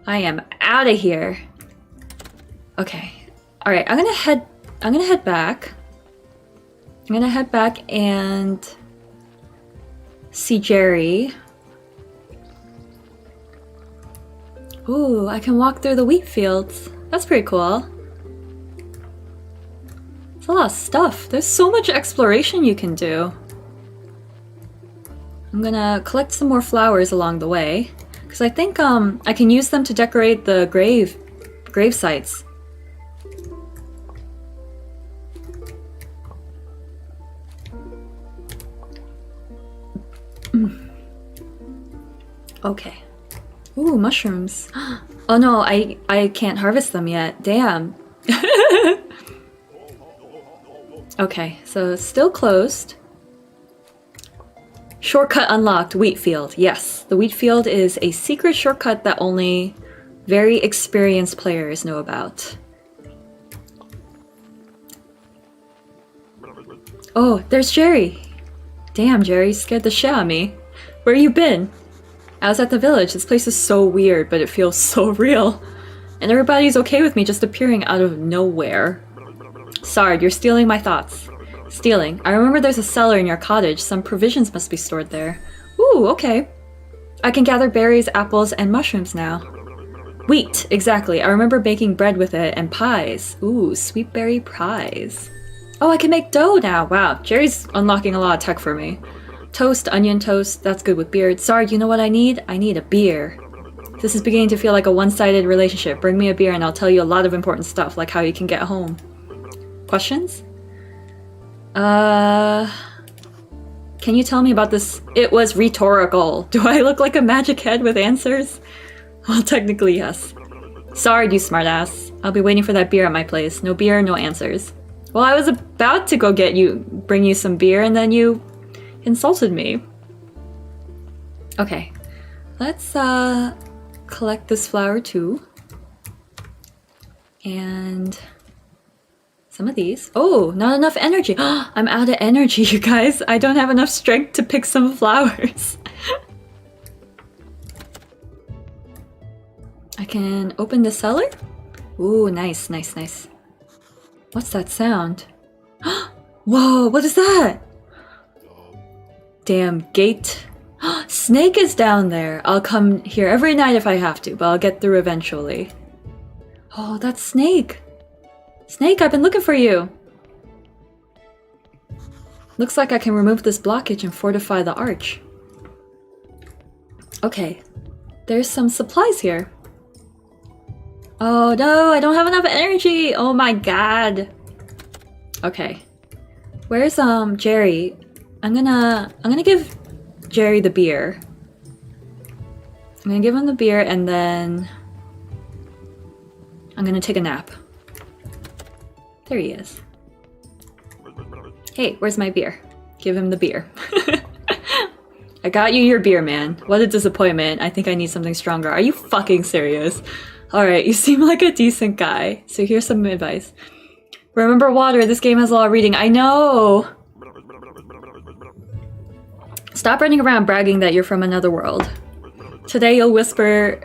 I am out of here. Okay. Alright, I'm gonna head back. I'm gonna head back and see Jerry. Ooh, I can walk through the wheat fields. That's pretty cool. It's a lot of stuff. There's so much exploration you can do. I'm gonna collect some more flowers along the way, because I think I can use them to decorate the grave sites. Okay. Ooh, mushrooms. Oh no, I can't harvest them yet. Damn. Okay, so it's still closed. Shortcut unlocked, wheat field. Yes, the wheat field is a secret shortcut that only very experienced players know about. Oh, there's Jerry. Damn, Jerry scared the shit out of me. Where you been? I was at the village. This place is so weird, but it feels so real. And everybody's okay with me just appearing out of nowhere. Sard, you're stealing my thoughts. Stealing. I remember there's a cellar in your cottage. Some provisions must be stored there. Ooh, okay. I can gather berries, apples, and mushrooms now. Wheat, exactly. I remember baking bread with it and pies. Ooh, sweet berry pies. Oh, I can make dough now. Wow, Jerry's unlocking a lot of tech for me. Toast, onion toast, that's good with beard. Sorry, you know what I need? I need a beer. This is beginning to feel like a one-sided relationship. Bring me a beer and I'll tell you a lot of important stuff, like how you can get home. Questions? Can you tell me about this? It was rhetorical. Do I look like a magic head with answers? Well, technically, yes. Sorry, you smartass. I'll be waiting for that beer at my place. No beer, no answers. Well, I was about to go bring you some beer, and then you insulted me. Okay. Let's, collect this flower too. And some of these. Oh, not enough energy. I'm out of energy, you guys. I don't have enough strength to pick some flowers. I can open the cellar. Ooh, nice, nice, nice. What's that sound? Whoa, what is that? Damn gate. Snake is down there. I'll come here every night if I have to, but I'll get through eventually. Oh, that's Snake. Snake, I've been looking for you. Looks like I can remove this blockage and fortify the arch. Okay, there's some supplies here. Oh no, I don't have enough energy. Oh my god. Okay. Where's Jerry? I'm gonna give Jerry the beer. I'm gonna give him the beer and then I'm gonna take a nap. There he is. Hey, where's my beer? Give him the beer. I got you your beer, man. What a disappointment. I think I need something stronger. Are you fucking serious? Alright, you seem like a decent guy. So here's some advice. Remember water, this game has a lot of reading. I know! Stop running around bragging that you're from another world. Today you whispered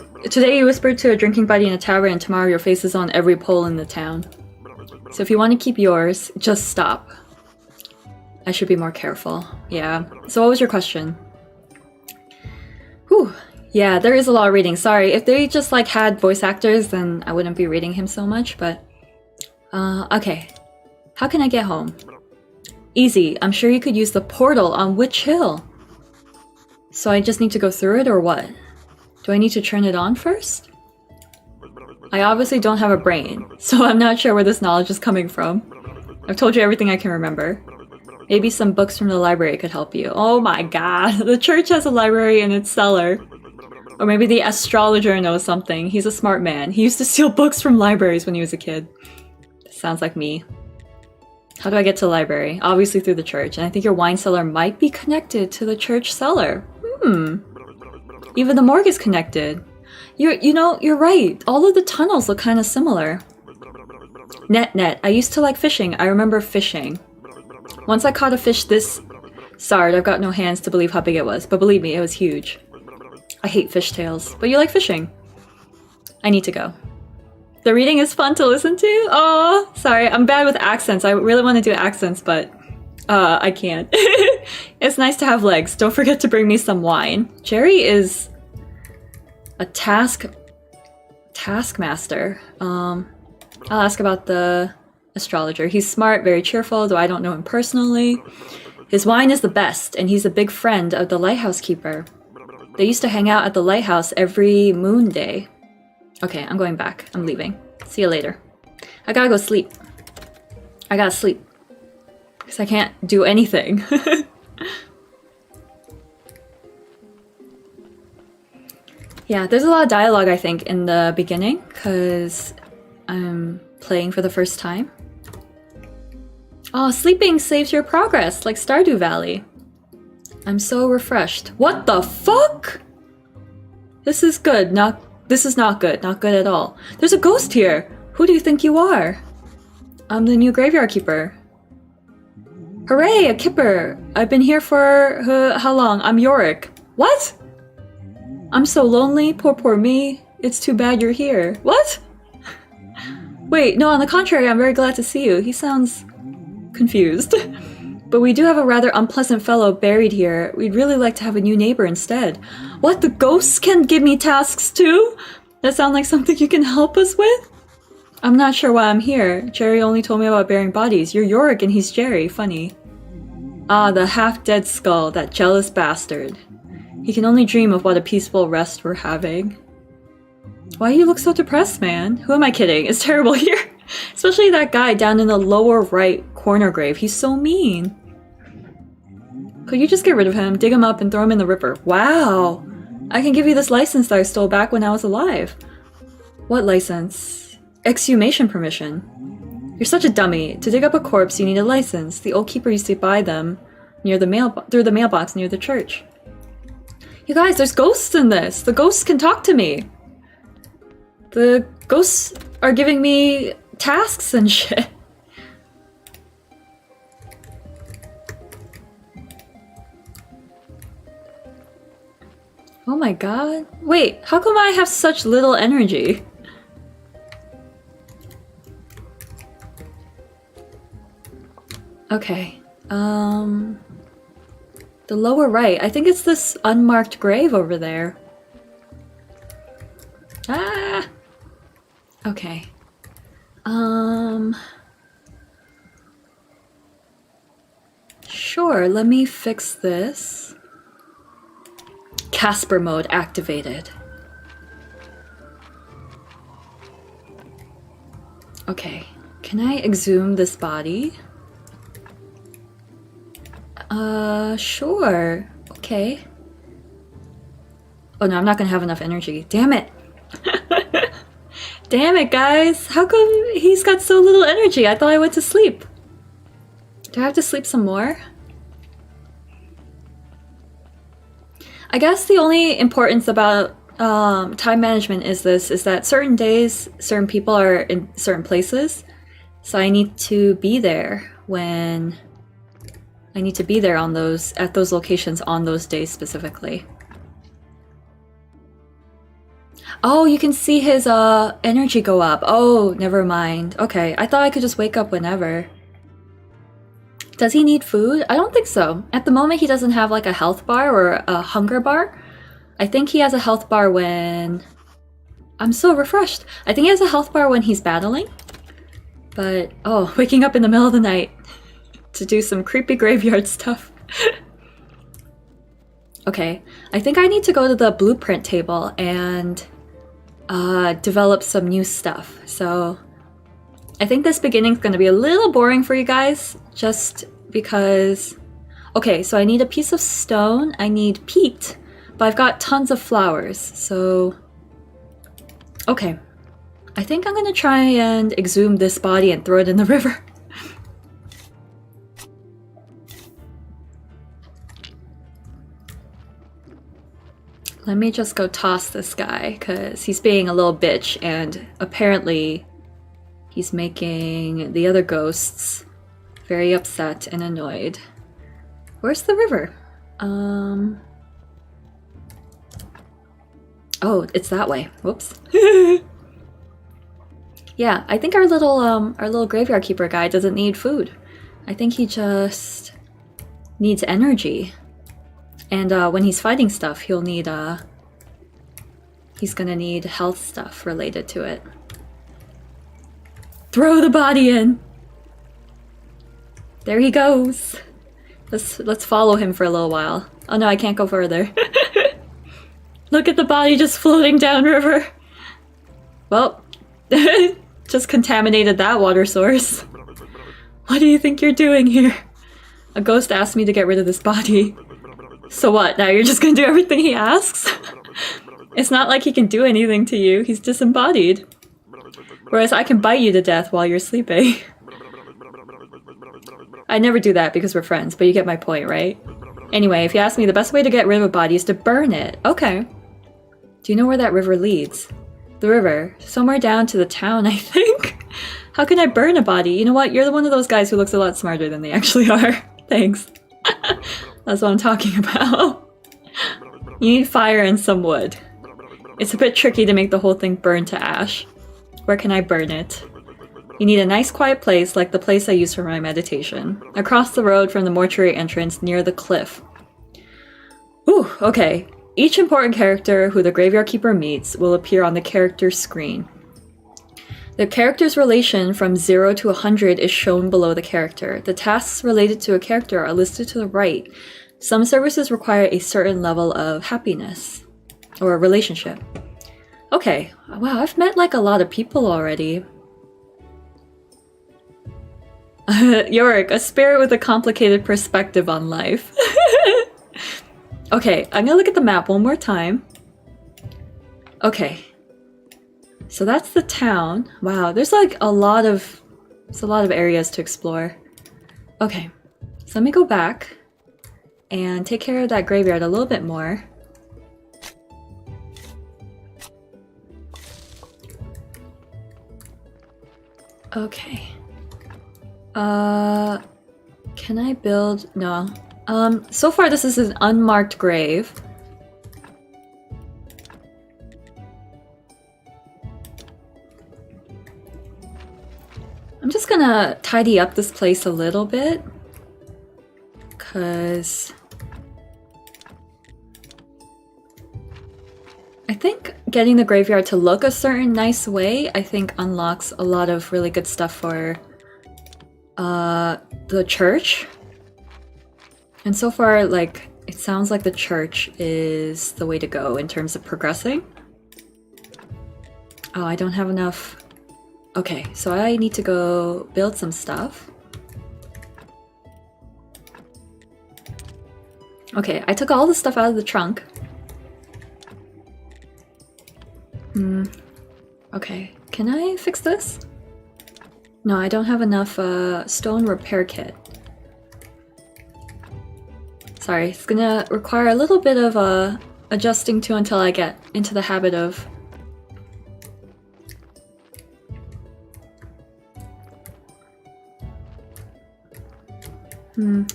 to a drinking buddy in a tavern and tomorrow your face is on every pole in the town. So if you want to keep yours, just stop. I should be more careful. Yeah. So what was your question? Whew. Yeah, there is a lot of reading. Sorry, if they just like had voice actors, then I wouldn't be reading him so much, but... okay. How can I get home? Easy. I'm sure you could use the portal on Witch Hill. So I just need to go through it, or what? Do I need to turn it on first? I obviously don't have a brain, so I'm not sure where this knowledge is coming from. I've told you everything I can remember. Maybe some books from the library could help you. Oh my god, the church has a library in its cellar. Or maybe the astrologer knows something. He's a smart man. He used to steal books from libraries when he was a kid. Sounds like me. How do I get to the library? Obviously through the church, and I think your wine cellar might be connected to the church cellar. Even the morgue is connected. You know, you're right. All of the tunnels look kind of similar. Net. I used to like fishing. I remember fishing. Once I caught a fish this... Sorry, I've got no hands to believe how big it was, but believe me, it was huge. I hate fishtails, but you like fishing. I need to go. The reading is fun to listen to? Oh, sorry, I'm bad with accents. I really want to do accents, but I can't. It's nice to have legs. Don't forget to bring me some wine. Jerry is a taskmaster. I'll ask about the astrologer. He's smart, very cheerful, though I don't know him personally. His wine is the best, and he's a big friend of the lighthouse keeper. They used to hang out at the lighthouse every moon day. Okay, I'm going back. I'm leaving. See you later. I gotta go sleep. I gotta sleep. Because I can't do anything. Yeah, there's a lot of dialogue, I think, in the beginning, because I'm playing for the first time. Oh, sleeping saves your progress, like Stardew Valley. I'm so refreshed. What the fuck? This is good, this is not good. Not good at all. There's a ghost here! Who do you think you are? I'm the new Graveyard Keeper. Hooray, a Kipper! I've been here for... how long? I'm Yorick. What? I'm so lonely, poor me. It's too bad you're here. What? Wait, no, on the contrary, I'm very glad to see you. He sounds confused. But we do have a rather unpleasant fellow buried here. We'd really like to have a new neighbor instead. What, the ghosts can give me tasks too? That sounds like something you can help us with? I'm not sure why I'm here. Jerry only told me about burying bodies. You're Yorick and he's Jerry. Funny. Ah, the half-dead skull, that jealous bastard. He can only dream of what a peaceful rest we're having. Why you look so depressed, man? Who am I kidding? It's terrible here. Especially that guy down in the lower right corner grave. He's so mean. Could you just get rid of him, dig him up, and throw him in the river? Wow! I can give you this license that I stole back when I was alive. What license? Exhumation permission. You're such a dummy. To dig up a corpse, you need a license. The old keeper used to buy them near the through the mailbox near the church. You guys, there's ghosts in this! The ghosts can talk to me! The ghosts are giving me tasks and shit. Oh my god. Wait, how come I have such little energy? Okay. The lower right. I think it's this unmarked grave over there. Ah! Okay. Sure, let me fix this. Casper mode activated. Okay, can I exhume this body? Sure. Okay. Oh no, I'm not gonna have enough energy. Damn it! Damn it, guys! How come he's got so little energy? I thought I went to sleep. Do I have to sleep some more? I guess the only importance about time management is that certain days, certain people are in certain places. So I need to be there when... I need to be there on at those locations on those days specifically. Oh, you can see his energy go up. Oh, never mind. Okay, I thought I could just wake up whenever. Does he need food? I don't think so. At the moment, he doesn't have like a health bar or a hunger bar. I think he has a health bar when... I'm so refreshed. I think he has a health bar when he's battling. But, oh, waking up in the middle of the night to do some creepy graveyard stuff. Okay, I think I need to go to the blueprint table and develop some new stuff. So I think this beginning is going to be a little boring for you guys, just because... Okay, so I need a piece of stone, I need peat, but I've got tons of flowers, so... Okay, I think I'm going to try and exhume this body and throw it in the river. Let me just go toss this guy, because he's being a little bitch, and apparently he's making the other ghosts very upset and annoyed. Where's the river? Oh, it's that way. Whoops. Yeah, I think our little graveyard keeper guy doesn't need food. I think he just needs energy. And when he's fighting stuff, he'll need, he's gonna need health stuff related to it. Throw the body in! There he goes! Let's follow him for a little while. Oh no, I can't go further. Look at the body just floating downriver! Well, just contaminated that water source. What do you think you're doing here? A ghost asked me to get rid of this body. So what, now you're just gonna do everything he asks? It's not like he can do anything to you, he's disembodied. Whereas I can bite you to death while you're sleeping. I never do that because we're friends, but you get my point, right? Anyway, if you ask me, the best way to get rid of a body is to burn it. Okay. Do you know where that river leads? The river. Somewhere down to the town, I think. How can I burn a body? You know what? You're one of those guys who looks a lot smarter than they actually are. Thanks. That's what I'm talking about. You need fire and some wood. It's a bit tricky to make the whole thing burn to ash. Where can I burn it? You need a nice quiet place like the place I use for my meditation. Across the road from the mortuary entrance near the cliff. Ooh, okay. Each important character who the Graveyard Keeper meets will appear on the character screen. The character's relation from 0 to 100 is shown below the character. The tasks related to a character are listed to the right. Some services require a certain level of happiness or relationship. Okay, wow, I've met like a lot of people already. Yorick, a spirit with a complicated perspective on life. Okay, I'm gonna look at the map one more time. Okay. So that's the town. Wow, there's like a lot of areas to explore. Okay. So let me go back and take care of that graveyard a little bit more. Okay. Can I build? No. So far this is an unmarked grave. I'm just gonna tidy up this place a little bit, cause I think getting the graveyard to look a certain nice way, I think unlocks a lot of really good stuff for the church. And so far, like, it sounds like the church is the way to go in terms of progressing. Oh, I don't have enough. Okay, so I need to go build some stuff. Okay, I took all the stuff out of the trunk. Okay, can I fix this? No, I don't have enough stone repair kit. Sorry, it's gonna require a little bit of adjusting to until I get into the habit of... Can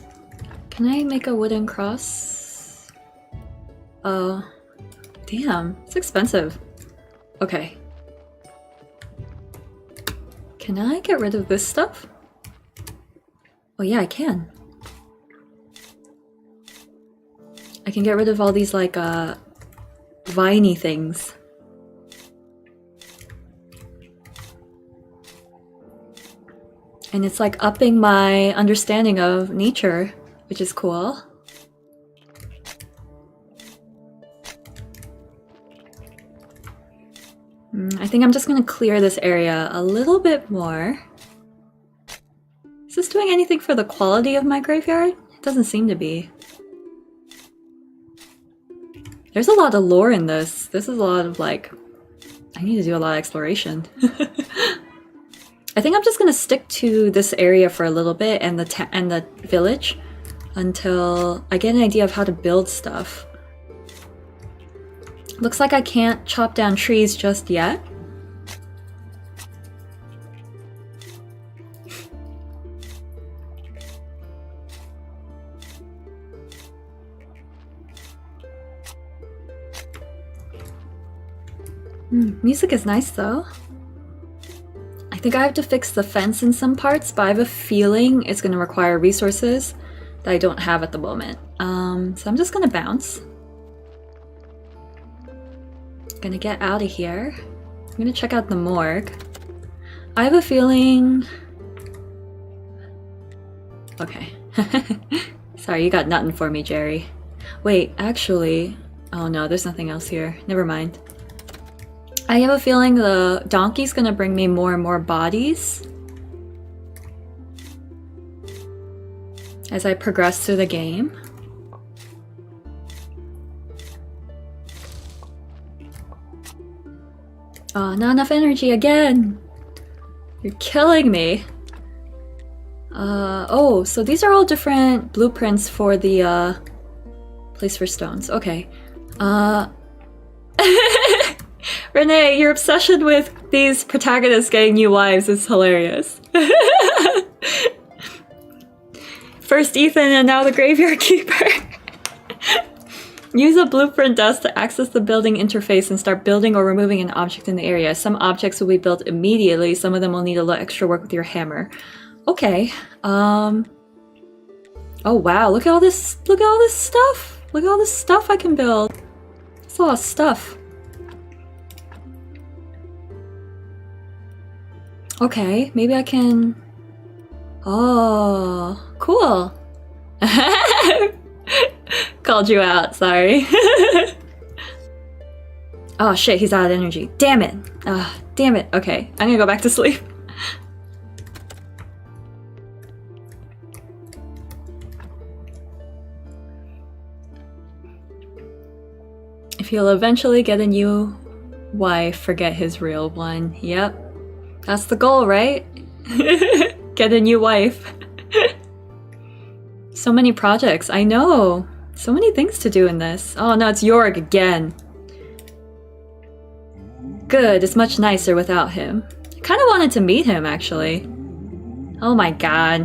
I make a wooden cross? Oh, damn, it's expensive. Okay. Can I get rid of this stuff? Oh yeah, I can. I can get rid of all these like viney things. And it's like upping my understanding of nature, which is cool. I think I'm just gonna clear this area a little bit more. Is this doing anything for the quality of my graveyard? It doesn't seem to be. There's a lot of lore in this. This is a lot of like... I need to do a lot of exploration. I think I'm just gonna stick to this area for a little bit and the village until I get an idea of how to build stuff. Looks like I can't chop down trees just yet. Music is nice though. I think I have to fix the fence in some parts, but I have a feeling it's going to require resources that I don't have at the moment. So I'm just going to bounce. Gonna get out of here. I'm gonna check out the morgue. I have a feeling... Okay. Sorry, you got nothing for me, Jerry. Wait, actually... Oh no, there's nothing else here. Never mind. I have a feeling the donkey's gonna bring me more and more bodies as I progress through the game. Oh, not enough energy again! You're killing me! Oh, so these are all different blueprints for the, place for stones. Okay. Renee, your obsession with these protagonists getting new wives is hilarious. First Ethan and now the Graveyard Keeper. Use a blueprint desk to access the building interface and start building or removing an object in the area. Some objects will be built immediately. Some of them will need a little extra work with your hammer. Okay. Oh wow, look at all this stuff. Look at all this stuff I can build. That's a lot of stuff. Okay, maybe I can... Oh, cool. Called you out, sorry. Oh shit, he's out of energy. Damn it. Damn it. Okay, I'm gonna go back to sleep. If he'll eventually get a new wife, forget his real one. Yep. That's the goal, right? Get a new wife. So many projects, I know. So many things to do in this. Oh no, it's Jorg again. Good, it's much nicer without him. I kind of wanted to meet him, actually. Oh my god.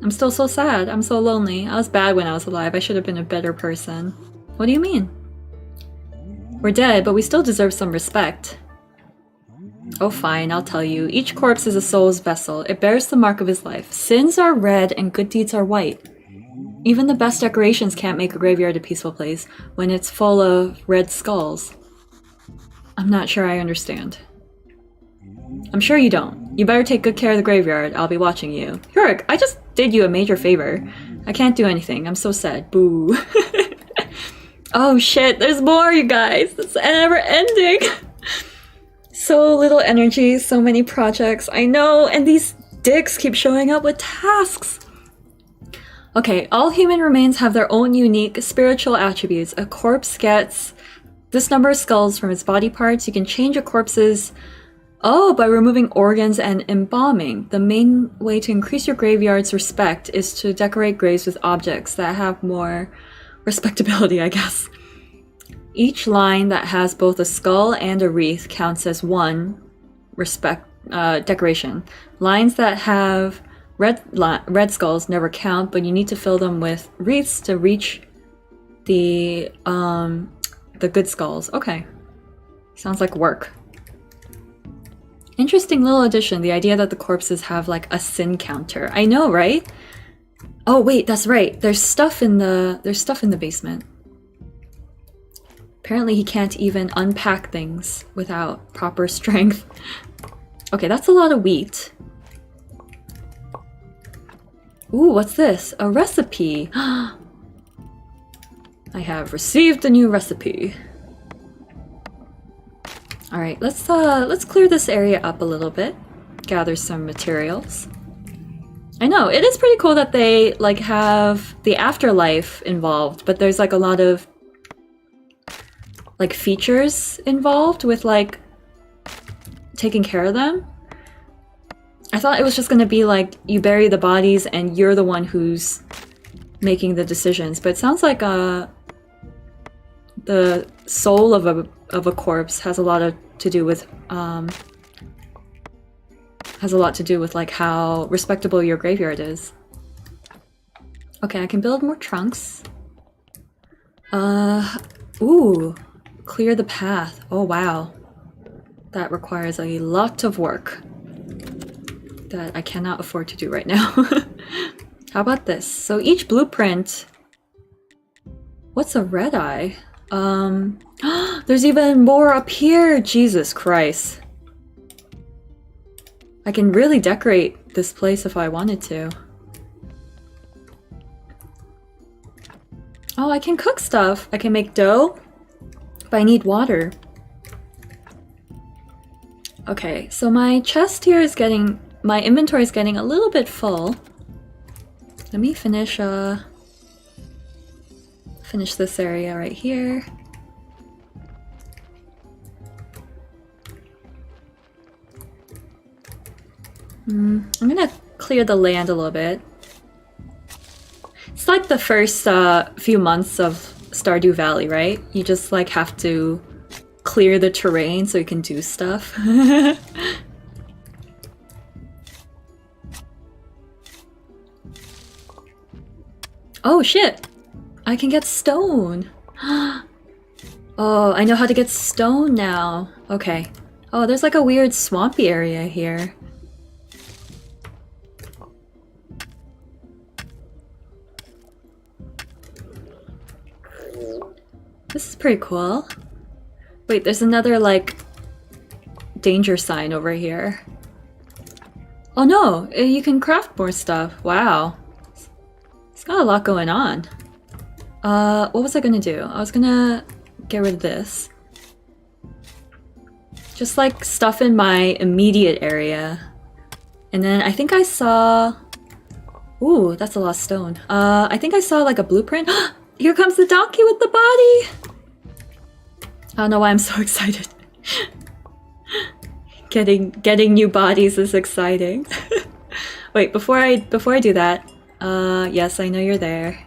I'm still so sad. I'm so lonely. I was bad when I was alive. I should have been a better person. What do you mean? We're dead, but we still deserve some respect. Oh fine, I'll tell you. Each corpse is a soul's vessel. It bears the mark of his life. Sins are red and good deeds are white. Even the best decorations can't make a graveyard a peaceful place when it's full of red skulls. I'm not sure I understand. I'm sure you don't. You better take good care of the graveyard. I'll be watching you. Jorg, I just did you a major favor. I can't do anything. I'm so sad. Boo. Oh shit, there's more, you guys. It's never ending. So little energy, so many projects. I know, and these dicks keep showing up with tasks. Okay, all human remains have their own unique spiritual attributes. A corpse gets this number of skulls from its body parts. You can change a corpse's... Oh, by removing organs and embalming. The main way to increase your graveyard's respect is to decorate graves with objects that have more respectability, I guess. Each line that has both a skull and a wreath counts as one decoration. Lines that have red skulls never count, but you need to fill them with wreaths to reach the good skulls. Okay. Sounds like work. Interesting little addition, the idea that the corpses have like a sin counter. I know, right? Oh wait, that's right. There's stuff in the basement. Apparently he can't even unpack things without proper strength. Okay, that's a lot of wheat. Ooh, what's this? A recipe. I have received a new recipe. All right, let's clear this area up a little bit. Gather some materials. I know, it is pretty cool that they like have the afterlife involved, but there's like a lot of like features involved with like taking care of them. I thought it was just gonna be like you bury the bodies and you're the one who's making the decisions, but it sounds like the soul of a corpse has a lot to do with like how respectable your graveyard is. Okay, I can build more trunks. Ooh, clear the path. Oh wow. That requires a lot of work that I cannot afford to do right now. How about this? So each blueprint... What's a red eye? There's even more up here! Jesus Christ. I can really decorate this place if I wanted to. Oh, I can cook stuff! I can make dough, but I need water. Okay, so my chest here is getting... My inventory is getting a little bit full. Let me finish this area right here. I'm gonna clear the land a little bit. It's like the first few months of Stardew Valley, right? You just like have to clear the terrain so you can do stuff. Oh shit! I can get stone! Oh, I know how to get stone now. Okay. Oh, there's like a weird swampy area here. This is pretty cool. Wait, there's another like danger sign over here. Oh no, you can craft more stuff. Wow. It's got a lot going on. What was I gonna do? I was gonna get rid of this. Just like stuff in my immediate area. And then I think I saw... Ooh, that's a lot of stone. I think I saw like a blueprint. Here comes the donkey with the body! I don't know why I'm so excited. Getting new bodies is exciting. Wait, before I do that, yes, I know you're there.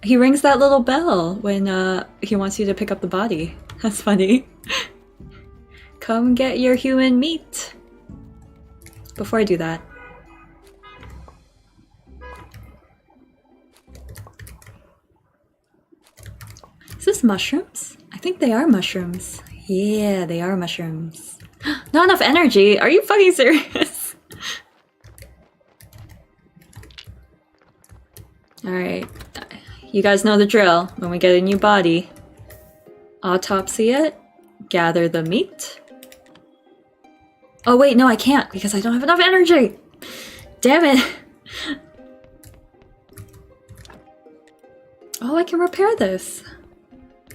He rings that little bell when he wants you to pick up the body. That's funny. Come get your human meat. Before I do that. Is this mushrooms? I think they are mushrooms. Yeah, they are mushrooms. Not enough energy? Are you fucking serious? Alright. You guys know the drill. When we get a new body, autopsy it, gather the meat. Oh wait, no I can't because I don't have enough energy! Damn it! Oh, I can repair this.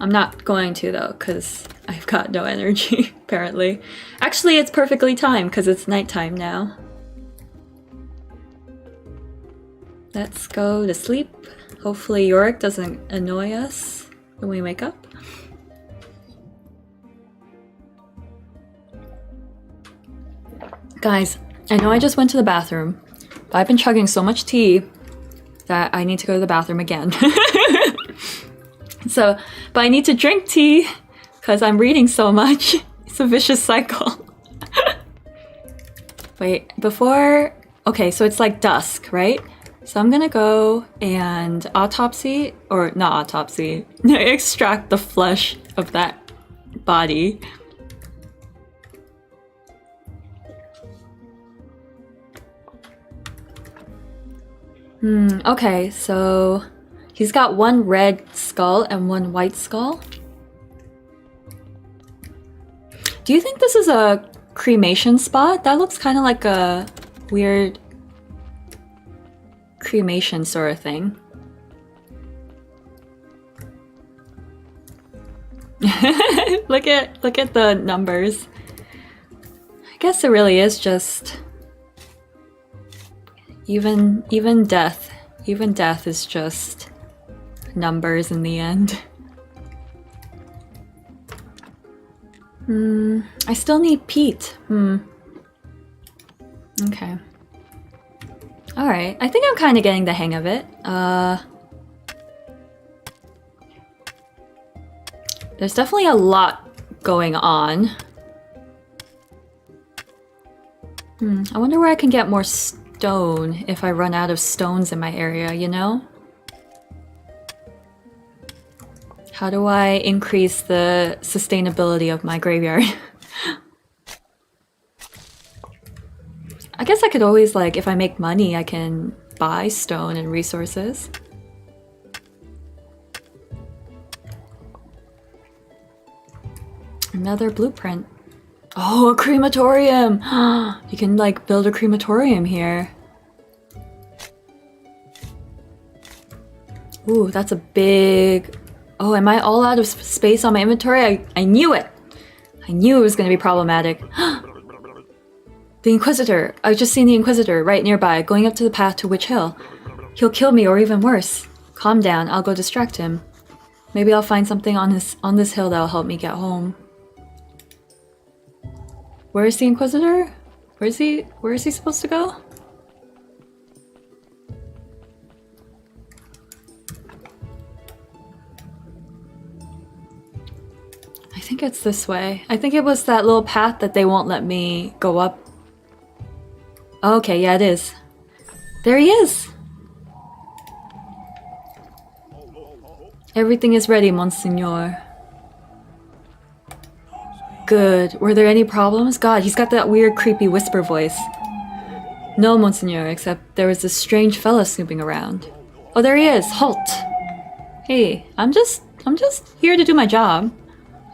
I'm not going to though, because I've got no energy, apparently. Actually, it's perfectly timed because it's nighttime now. Let's go to sleep. Hopefully Yorick doesn't annoy us when we wake up. Guys, I know I just went to the bathroom, but I've been chugging so much tea that I need to go to the bathroom again. But I need to drink tea because I'm reading so much. It's a vicious cycle. Wait, before... Okay, so it's like dusk, right? So I'm gonna go and autopsy, or not autopsy, extract the flesh of that body. Okay, so he's got one red skull and one white skull. Do you think this is a cremation spot? That looks kind of like a weird cremation sort of thing. Look at the numbers. I guess it really is just even death. Even death is just numbers in the end. I still need peat. Okay. Alright, I think I'm kind of getting the hang of it. There's definitely a lot going on. I wonder where I can get more stone if I run out of stones in my area, you know? How do I increase the sustainability of my graveyard? I guess I could always, like, if I make money, I can buy stone and resources. Another blueprint. Oh, a crematorium! You can, like, build a crematorium here. Ooh, that's a big... Oh, am I all out of space on my inventory? I knew it! I knew it was gonna be problematic. The Inquisitor! I've just seen the Inquisitor right nearby, going up to the path to Witch Hill. He'll kill me, or even worse. Calm down, I'll go distract him. Maybe I'll find something on this hill that'll help me get home. Where is the Inquisitor? Where is he supposed to go? I think it's this way. I think it was that little path that they won't let me go up. Okay, yeah, it is. There he is! Everything is ready, Monsignor. Good. Were there any problems? God, he's got that weird, creepy whisper voice. No, Monseigneur, except there was this strange fella snooping around. Oh, there he is! Halt! Hey, I'm just here to do my job.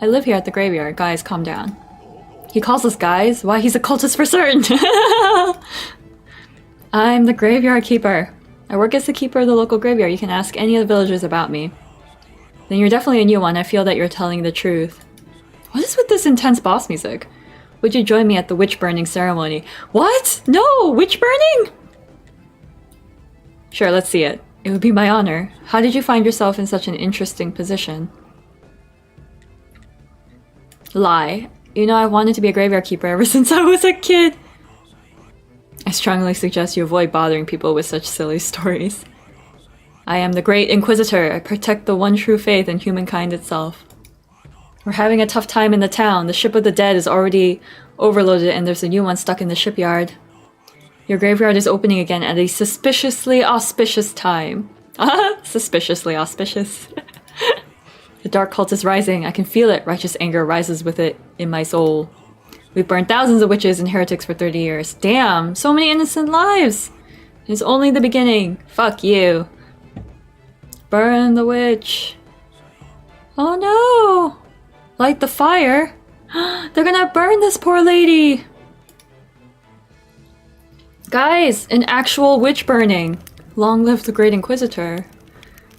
I live here at the graveyard. Guys, calm down. He calls us guys? Why, he's a cultist for certain! I'm the Graveyard Keeper. I work as the keeper of the local graveyard. You can ask any of the villagers about me. Then you're definitely a new one. I feel that you're telling the truth. What is with this intense boss music? Would you join me at the witch burning ceremony? What? No! Witch burning? Sure, let's see it. It would be my honor. How did you find yourself in such an interesting position? Lie. You know, I wanted to be a graveyard keeper ever since I was a kid. I strongly suggest you avoid bothering people with such silly stories. I am the Great Inquisitor. I protect the one true faith in humankind itself. We're having a tough time in the town. The ship of the dead is already overloaded and there's a new one stuck in the shipyard. Your graveyard is opening again at a suspiciously auspicious time. Suspiciously auspicious. The dark cult is rising. I can feel it. Righteous anger rises with it in my soul. We've burned thousands of witches and heretics for 30 years. Damn, so many innocent lives. It's only the beginning. Fuck you. Burn the witch. Oh no! Light the fire? They're gonna burn this poor lady! Guys, an actual witch burning. Long live the Great Inquisitor.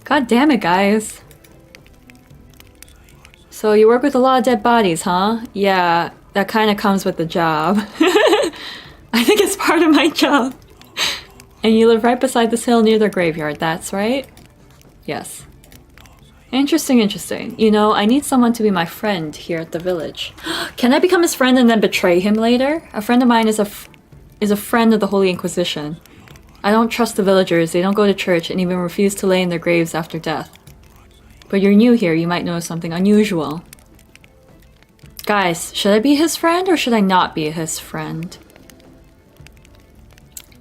God damn it, guys. So you work with a lot of dead bodies, huh? Yeah, that kind of comes with the job. I think it's part of my job. And you live right beside this hill near their graveyard, that's right? Yes. Interesting, interesting. You know, I need someone to be my friend here at the village. Can I become his friend and then betray him later? A friend of mine is a friend of the Holy Inquisition. I don't trust the villagers. They don't go to church and even refuse to lay in their graves after death. But you're new here. You might know something unusual. Guys, should I be his friend or should I not be his friend?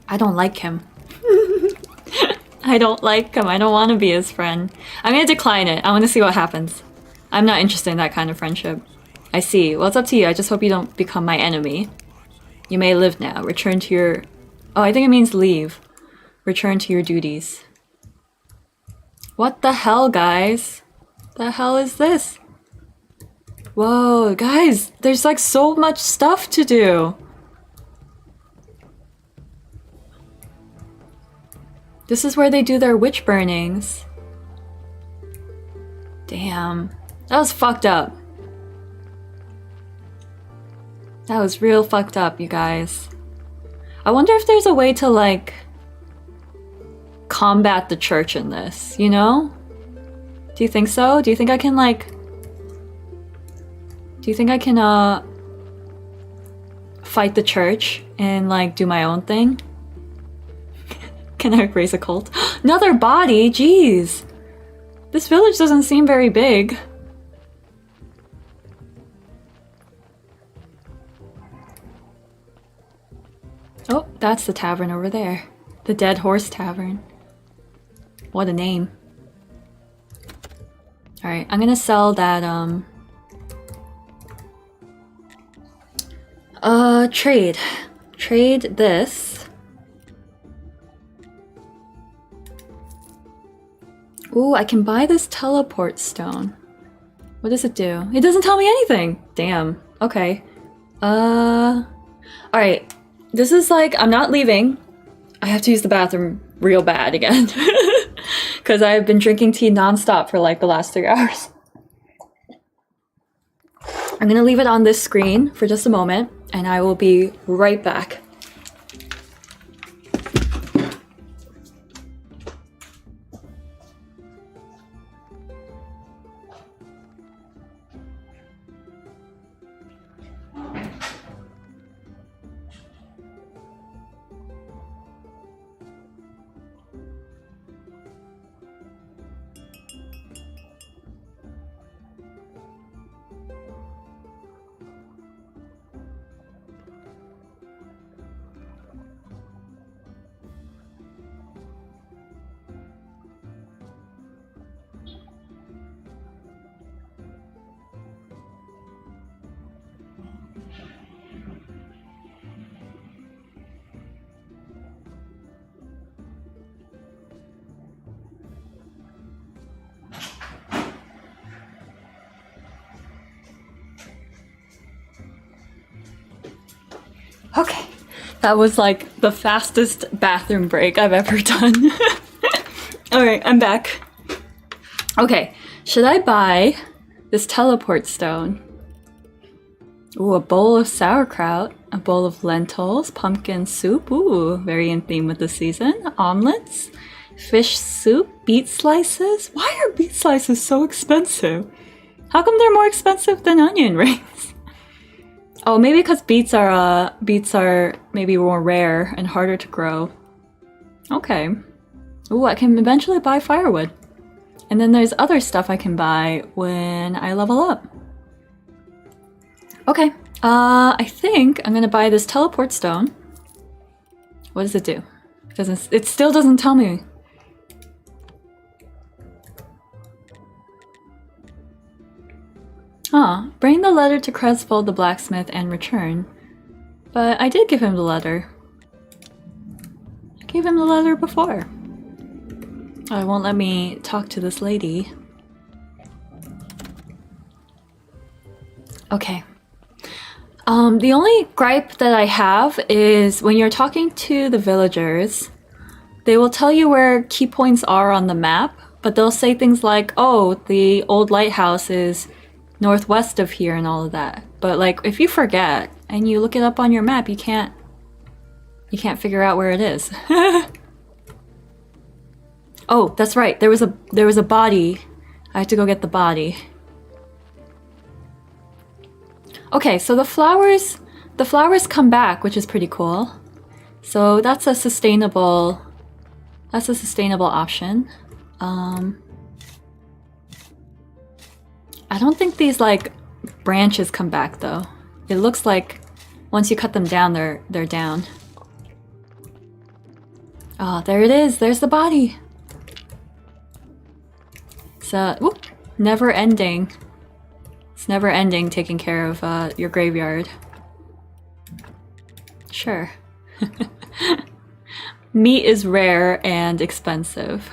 I don't like him. I don't like him. I don't want to be his friend. I'm gonna decline it. I want to see what happens. I'm not interested in that kind of friendship. I see. Well, it's up to you. I just hope you don't become my enemy. You may live now. Return to your... Oh, I think it means leave. Return to your duties. What the hell, guys? The hell is this? Whoa, guys. There's like so much stuff to do. This is where they do their witch burnings. Damn. That was fucked up. That was real fucked up, you guys. I wonder if there's a way to, like, combat the church in this, you know? Do you think so? Do you think I can, like... Do you think I can, fight the church and, like, do my own thing? Can I raise a cult? Another body? Jeez! This village doesn't seem very big. Oh, that's the tavern over there. The Dead Horse Tavern. What a name. Alright, I'm gonna sell that, trade. Trade this. Ooh, I can buy this teleport stone. What does it do? It doesn't tell me anything! Damn. Okay. Alright. This is like, I'm not leaving. I have to use the bathroom real bad again. Because I've been drinking tea nonstop for like the last 3 hours. I'm gonna leave it on this screen for just a moment, and I will be right back. Okay, that was like the fastest bathroom break I've ever done. Alright, I'm back. Okay, should I buy this teleport stone? Ooh, a bowl of sauerkraut, a bowl of lentils, pumpkin soup, ooh, very in theme with the season, omelets, fish soup, beet slices. Why are beet slices so expensive? How come they're more expensive than onion rings? Oh, maybe because beets are maybe more rare and harder to grow. Okay. Ooh, I can eventually buy firewood. And then there's other stuff I can buy when I level up. Okay, I think I'm gonna buy this teleport stone. What does it do? It still doesn't tell me. Bring the letter to Cresfold the blacksmith and return. But I did give him the letter. I gave him the letter before. Oh, it won't let me talk to this lady. Okay. The only gripe that I have is when you're talking to the villagers, they will tell you where key points are on the map, but they'll say things like, oh, the old lighthouse is northwest of here and all of that. But like, if you forget and you look it up on your map, you can't figure out where it is. Oh, that's right. There was a body. I had to go get the body. Okay, so the flowers come back, which is pretty cool. So that's a sustainable option. I don't think these like branches come back though. It looks like once you cut them down, they're down. Oh, there it is. There's the body. So, whoop, never ending. It's never ending taking care of your graveyard. Sure. Meat is rare and expensive.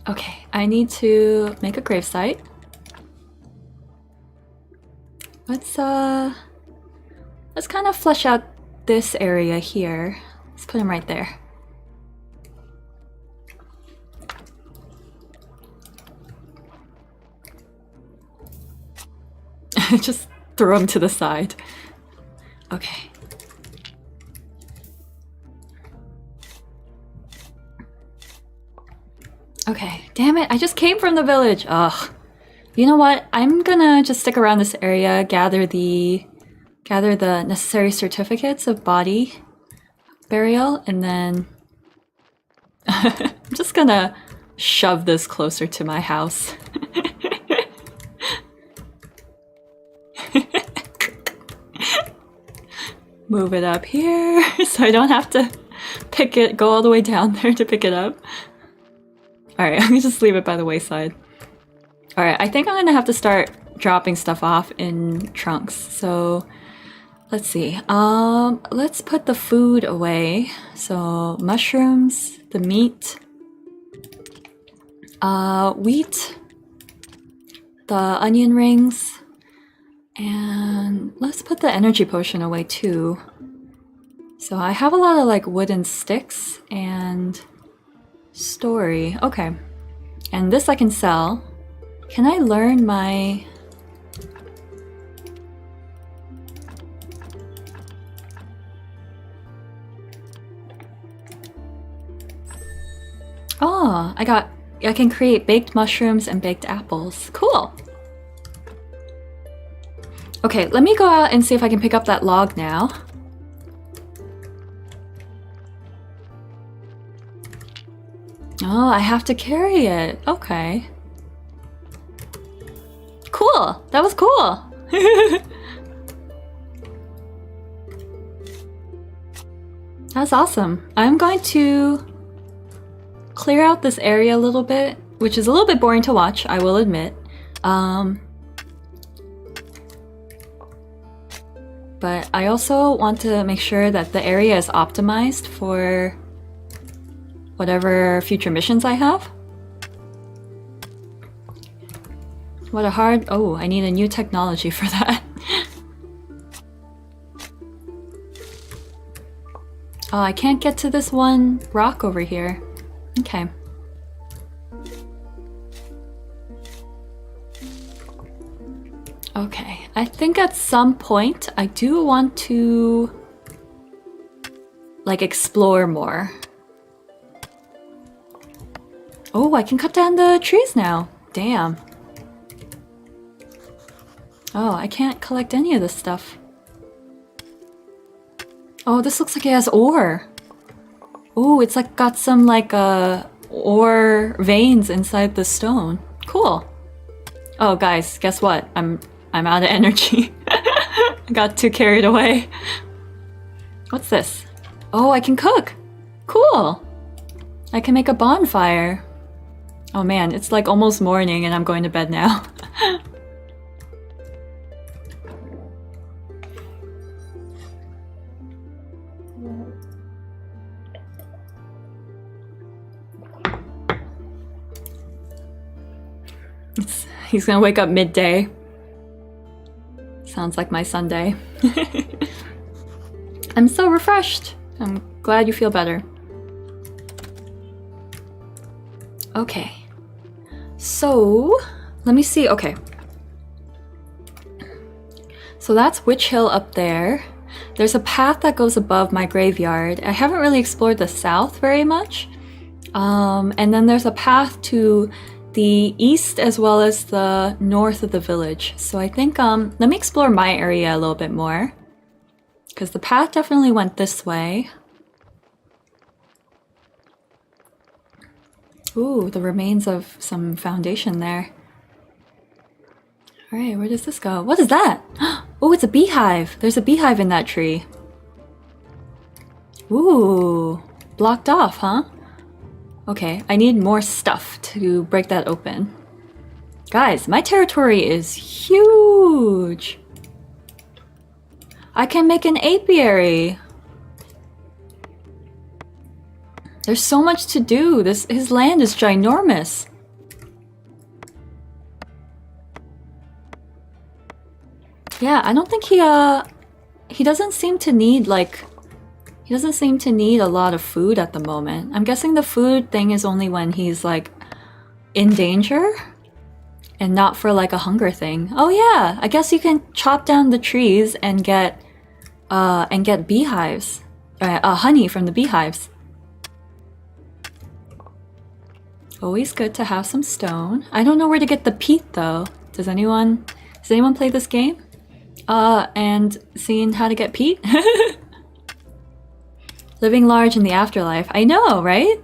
Okay, I need to make a gravesite. Let's kind of flesh out this area here. Let's put him right there. Just throw him to the side. Okay. Okay, damn it, I just came from the village. Ugh. You know what? I'm gonna just stick around this area, gather the necessary certificates of body burial, and then I'm just gonna shove this closer to my house. Move it up here so I don't have to go all the way down there to pick it up. Alright, I'm gonna just leave it by the wayside. Alright, I think I'm gonna have to start dropping stuff off in trunks. So let's see. Let's put the food away. So mushrooms, the meat, wheat, the onion rings, and let's put the energy potion away too. So I have a lot of like wooden sticks and story. Okay. And this I can sell. Can I learn my... Oh, I can create baked mushrooms and baked apples. Cool. Okay, let me go out and see if I can pick up that log now. Oh, I have to carry it. Okay. Cool. That was cool. That's awesome. I'm going to clear out this area a little bit, which is a little bit boring to watch, I will admit. But I also want to make sure that the area is optimized for whatever future missions I have. What a hard... Oh, I need a new technology for that. Oh, I can't get to this one rock over here. Okay. Okay, I think at some point I do want to like explore more. Oh, I can cut down the trees now. Damn. Oh, I can't collect any of this stuff. Oh, this looks like it has ore. Oh, it's like got some like ore veins inside the stone. Cool. Oh, guys, guess what? I'm out of energy. I got too carried away. What's this? Oh, I can cook. Cool. I can make a bonfire. Oh man, it's like almost morning and I'm going to bed now. He's gonna wake up midday. Sounds like my Sunday. I'm so refreshed. I'm glad you feel better. Okay. So, let me see. Okay. So that's Witch Hill up there. There's a path that goes above my graveyard. I haven't really explored the south very much. And then there's a path to the east as well as the north of the village. So I think, let me explore my area a little bit more. Because the path definitely went this way. Ooh, the remains of some foundation there. Alright, where does this go? What is that? Oh, it's a beehive! There's a beehive in that tree. Ooh, blocked off, huh? Okay, I need more stuff to break that open. Guys, my territory is huge! I can make an apiary! There's so much to do. His land is ginormous. Yeah, I don't think he doesn't seem to need like... He doesn't seem to need a lot of food at the moment. I'm guessing the food thing is only when he's like in danger and not for like a hunger thing. Oh yeah, I guess you can chop down the trees and get beehives, honey from the beehives. Always good to have some stone. I don't know where to get the peat though. Does anyone play this game? And seen how to get peat? Living large in the afterlife. I know, right?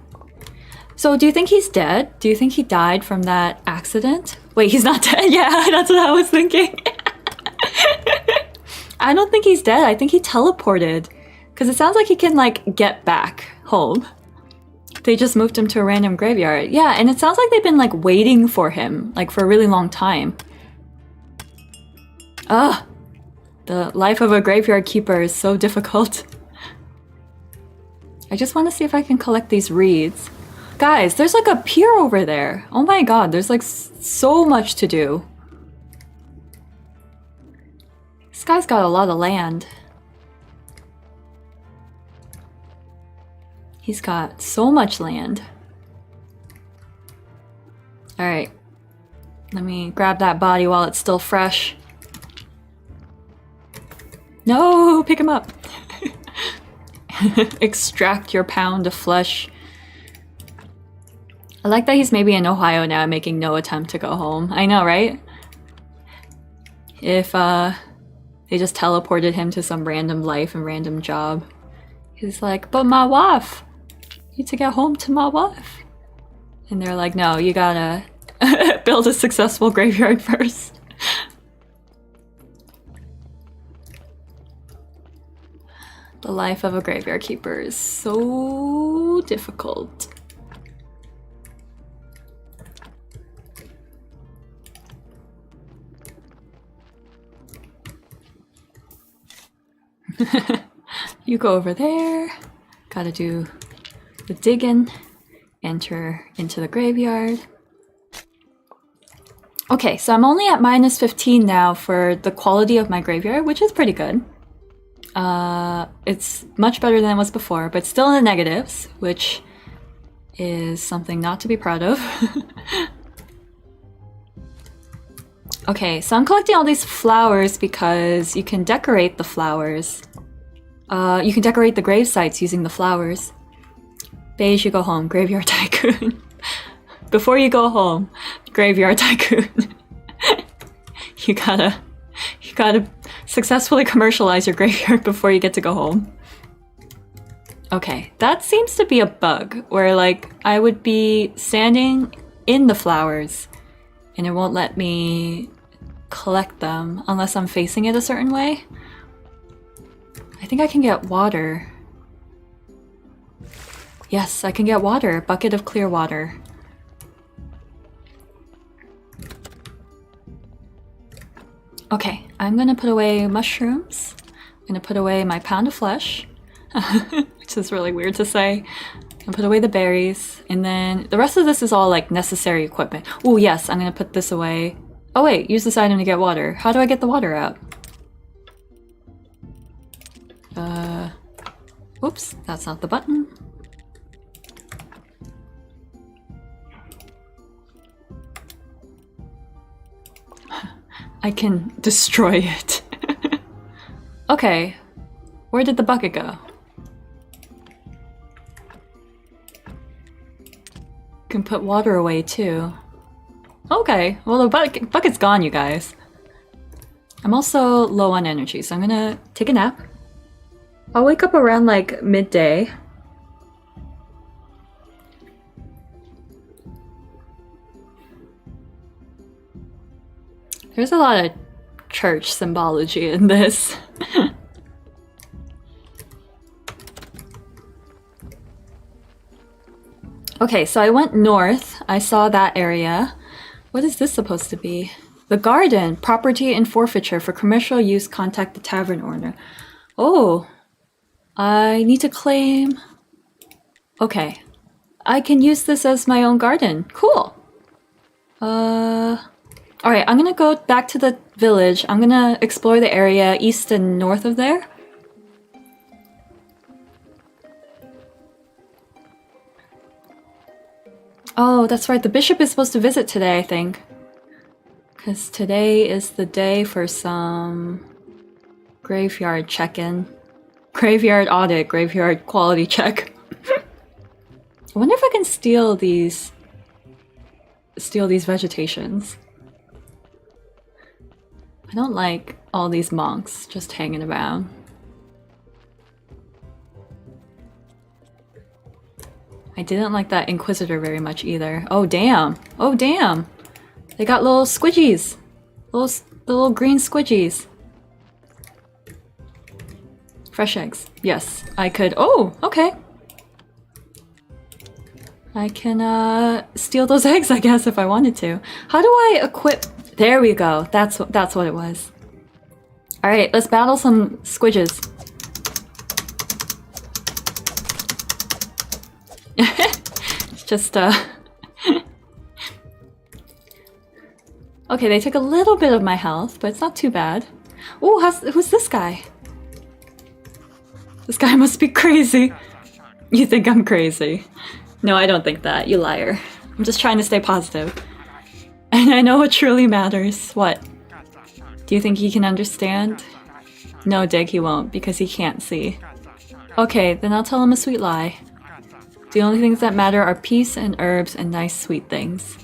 So do you think he's dead? Do you think he died from that accident? Wait, he's not dead? Yeah, that's what I was thinking. I don't think he's dead. I think he teleported. Because it sounds like he can, like, get back home. They just moved him to a random graveyard. Yeah, and it sounds like they've been, like, waiting for him, like, for a really long time. Ugh. The life of a graveyard keeper is so difficult. I just want to see if I can collect these reeds. Guys, there's like a pier over there. Oh my god, there's like so much to do. This guy's got a lot of land. He's got so much land. Alright. Let me grab that body while it's still fresh. No, pick him up. Extract your pound of flesh. I like that he's maybe in Ohio now, making no attempt to go home. I know, right? If they just teleported him to some random life and random job. He's like, but my wife! I need to get home to my wife. And they're like, no, you gotta build a successful graveyard first. The life of a graveyard keeper is so difficult. You go over there. Gotta do the digging. enter into the graveyard. Okay, so I'm only at -15 now for the quality of my graveyard, which is pretty good. It's much better than it was before, but still in the negatives, which is something not to be proud of. Okay, so I'm collecting all these flowers because you can decorate the flowers. You can decorate the grave sites using the flowers. Beige, you go home. Graveyard Tycoon. Before you go home, Graveyard Tycoon. You gotta successfully commercialize your graveyard before you get to go home. Okay, that seems to be a bug, where like I would be standing in the flowers and it won't let me collect them unless I'm facing it a certain way. I think I can get water. Yes, I can get water. Bucket of clear water. Okay, I'm gonna put away mushrooms. I'm gonna put away my pound of flesh, which is really weird to say. And put away the berries, and then the rest of this is all like necessary equipment. Oh yes, I'm gonna put this away. Oh wait, use this item to get water. How do I get the water out? Oops, that's not the button. I can destroy it. Okay, where did the bucket go? Can put water away too. Okay, well the bucket's gone, you guys. I'm also low on energy, so I'm gonna take a nap. I'll wake up around like midday. There's a lot of church symbology in this. Okay, so I went north. I saw that area. What is this supposed to be? The garden. Property and forfeiture. For commercial use, contact the tavern owner. Oh. I need to claim... Okay. I can use this as my own garden. Cool. Alright, I'm gonna go back to the village. I'm gonna explore the area east and north of there. Oh, that's right. The bishop is supposed to visit today, I think. Because today is the day for some graveyard check-in. Graveyard audit, graveyard quality check. I wonder if I can steal these vegetations. I don't like all these monks just hanging around. I didn't like that Inquisitor very much either. Oh damn! Oh damn! They got little squidgies! Little green squidgies. Fresh eggs. Yes, I could. Oh, okay. I can steal those eggs, I guess, if I wanted to. How do I equip? There we go. That's what it was. All right, let's battle some squidges. It's just Okay, they took a little bit of my health, but it's not too bad. Oh, who's this guy? This guy must be crazy. You think I'm crazy? No, I don't think that, you liar. I'm just trying to stay positive. And I know what truly matters. What? Do you think he can understand? No, Dig, he won't, because he can't see. Okay, then I'll tell him a sweet lie. The only things that matter are peace and herbs and nice sweet things.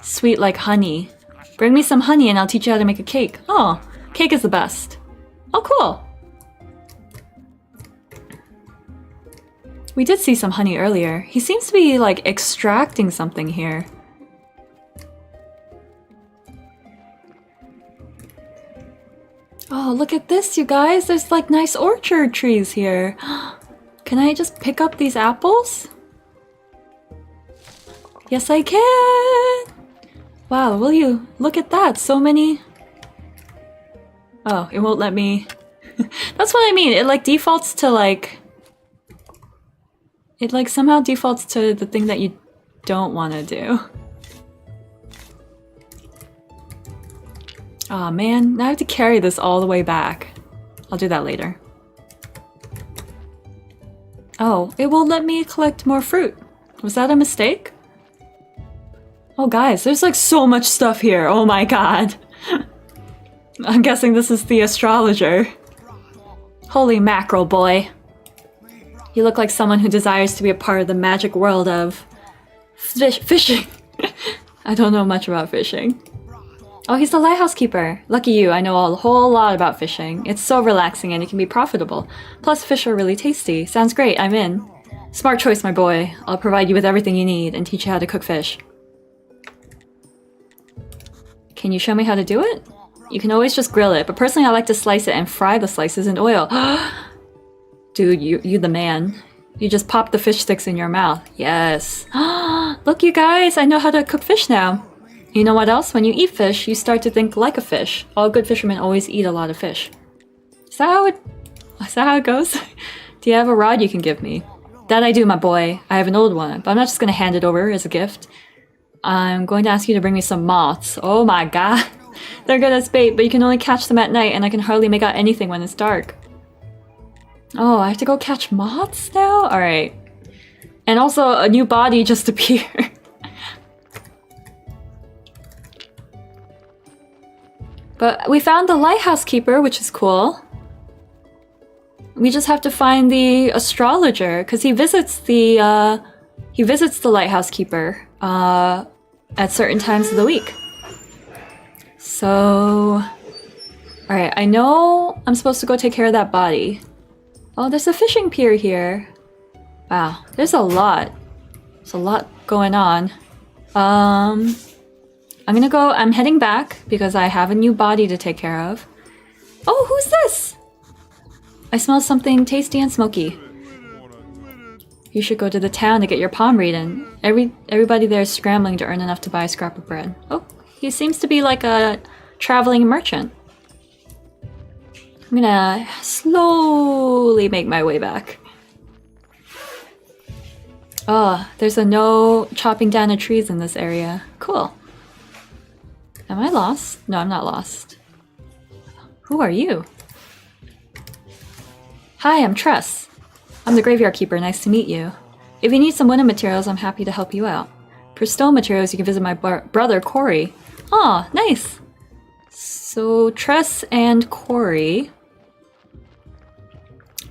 Sweet like honey. Bring me some honey and I'll teach you how to make a cake. Oh, cake is the best. Oh, cool. We did see some honey earlier. He seems to be, like, extracting something here. Oh, look at this, you guys! There's, like, nice orchard trees here. Can I just pick up these apples? Yes, I can! Wow, will you? Look at that! So many... Oh, it won't let me... That's what I mean! It, like, defaults to, like... It like somehow defaults to the thing that you don't want to do. Aw, man, now I have to carry this all the way back. I'll do that later. Oh, it won't let me collect more fruit. Was that a mistake? Oh guys, there's like so much stuff here. Oh my god. I'm guessing this is the astrologer. Holy mackerel, boy. You look like someone who desires to be a part of the magic world of fishing. I don't know much about fishing. Oh, he's the lighthouse keeper. Lucky you, I know a whole lot about fishing. It's so relaxing and it can be profitable. Plus, fish are really tasty. Sounds great, I'm in. Smart choice, my boy. I'll provide you with everything you need and teach you how to cook fish. Can you show me how to do it? You can always just grill it, but personally I like to slice it and fry the slices in oil. Dude, you the man. You just pop the fish sticks in your mouth. Yes. Look, you guys, I know how to cook fish now. You know what else? When you eat fish, you start to think like a fish. All good fishermen always eat a lot of fish. Is that how it goes? Do you have a rod you can give me? That I do, my boy. I have an old one, but I'm not just gonna hand it over as a gift. I'm going to ask you to bring me some moths. Oh my god. They're good as bait, but you can only catch them at night, and I can hardly make out anything when it's dark. Oh, I have to go catch moths now? Alright. And also, a new body just appeared. But we found the lighthouse keeper, which is cool. We just have to find the astrologer, because he visits the lighthouse keeper at certain times of the week. So, alright, I know I'm supposed to go take care of that body. Oh, there's a fishing pier here. Wow, there's a lot. There's a lot going on. I'm heading back because I have a new body to take care of. Oh, who's this? I smell something tasty and smoky. You should go to the town to get your palm reading. Everybody there is scrambling to earn enough to buy a scrap of bread. Oh, he seems to be like a traveling merchant. I'm gonna slowly make my way back. Oh, there's a no chopping down of trees in this area. Cool. Am I lost? No, I'm not lost. Who are you? Hi, I'm Tress. I'm the Graveyard Keeper, nice to meet you. If you need some winter materials, I'm happy to help you out. For stone materials, you can visit my brother, Corey. Aw, nice! So, Tress and Corey...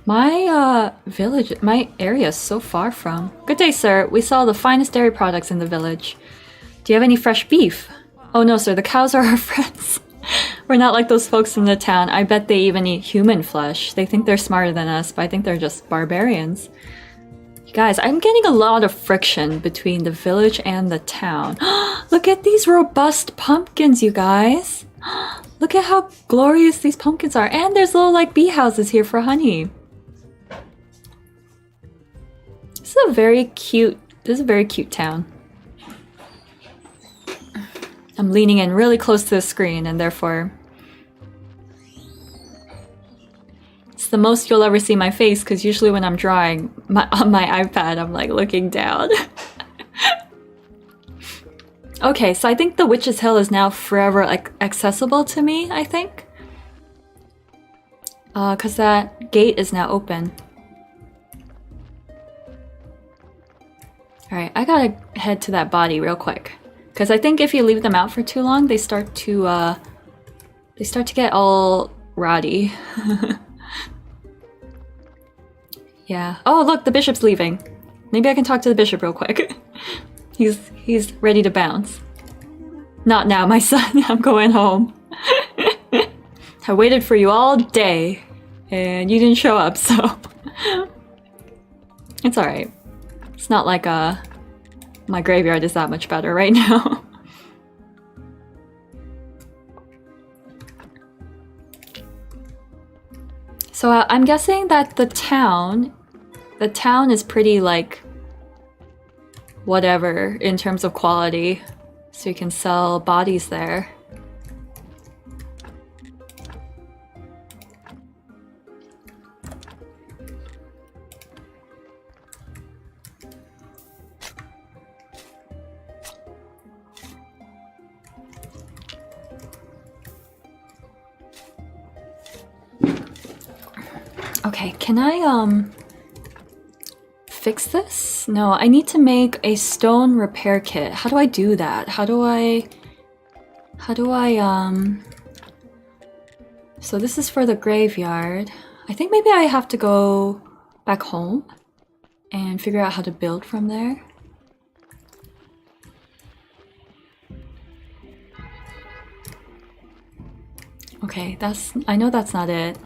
My, my area is so far from... Good day, sir. We sell the finest dairy products in the village. Do you have any fresh beef? Oh no, sir, the cows are our friends. We're not like those folks in the town. I bet they even eat human flesh. They think they're smarter than us, but I think they're just barbarians. You guys, I'm getting a lot of friction between the village and the town. Look at these robust pumpkins, you guys. Look at how glorious these pumpkins are. And there's little, like, bee houses here for honey. This is a very cute town. I'm leaning in really close to the screen, and therefore it's the most you'll ever see my face, because usually when I'm drawing on my iPad, I'm like looking down. Okay, so I think the Witch's Hill is now forever accessible to me, I think. Because that gate is now open. Alright, I gotta head to that body real quick. Because I think if you leave them out for too long, they start to get all rotty. Yeah. Oh, look, the bishop's leaving. Maybe I can talk to the bishop real quick. He's ready to bounce. Not now, my son. I'm going home. I waited for you all day, and you didn't show up, so... It's alright. It's not like, my graveyard is that much better right now. So I'm guessing that the town is pretty, like, whatever in terms of quality. So you can sell bodies there. Okay, can I fix this? No, I need to make a stone repair kit. How do I do that? How do I so this is for the graveyard. I think maybe I have to go back home and figure out how to build from there. Okay, I know that's not it.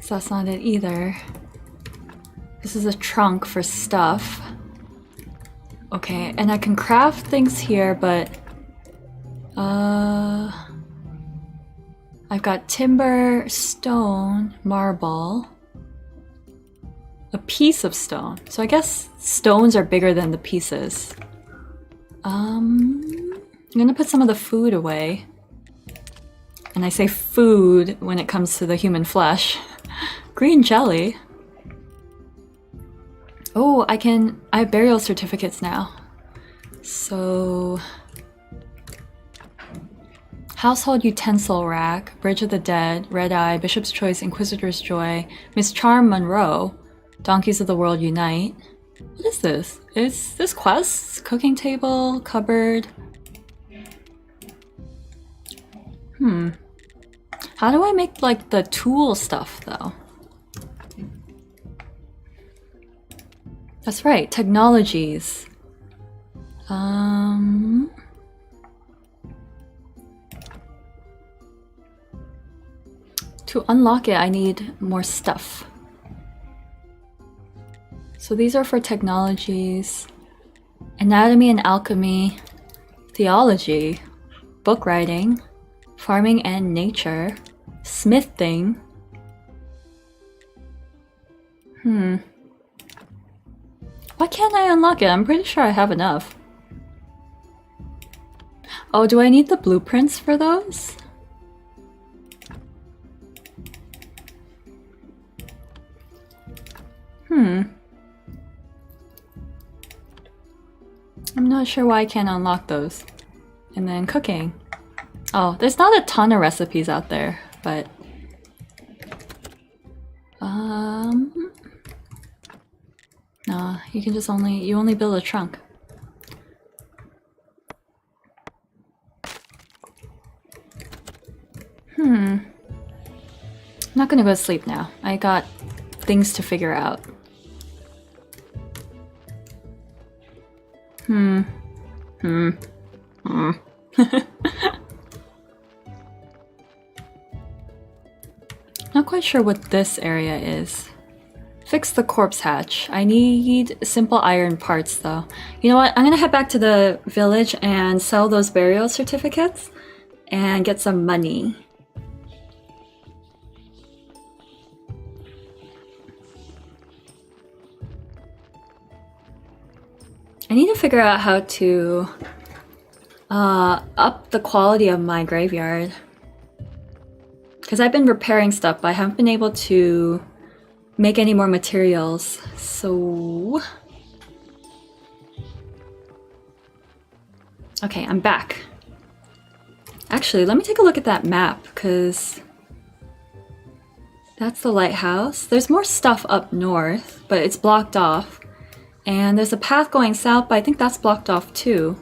So that's not it either. This is a trunk for stuff. Okay, and I can craft things here, but I've got timber, stone, marble, a piece of stone. So I guess stones are bigger than the pieces. I'm gonna put some of the food away. And I say food when it comes to the human flesh. Green jelly. Oh, I have burial certificates now. So... Household utensil rack, Bridge of the Dead, Red Eye, Bishop's Choice, Inquisitor's Joy, Miss Charm Monroe, Donkeys of the World Unite. What is this? Is this quests? Cooking table, cupboard. How do I make like the tool stuff though? That's right, technologies. To unlock it, I need more stuff. So these are for technologies. Anatomy and alchemy, theology, book writing, farming and nature, smithing. Why can't I unlock it? I'm pretty sure I have enough. Oh, do I need the blueprints for those? I'm not sure why I can't unlock those. And then cooking. Oh, there's not a ton of recipes out there, but... Nah, you can just you only build a trunk. I'm not gonna go to sleep now. I got things to figure out. Not quite sure what this area is. Fix the corpse hatch. I need simple iron parts though. You know what? I'm gonna head back to the village and sell those burial certificates and get some money. I need to figure out how to up the quality of my graveyard. Because I've been repairing stuff, but I haven't been able to make any more materials, so... Okay, I'm back. Actually, let me take a look at that map, because... That's the lighthouse. There's more stuff up north, but it's blocked off. And there's a path going south, but I think that's blocked off too.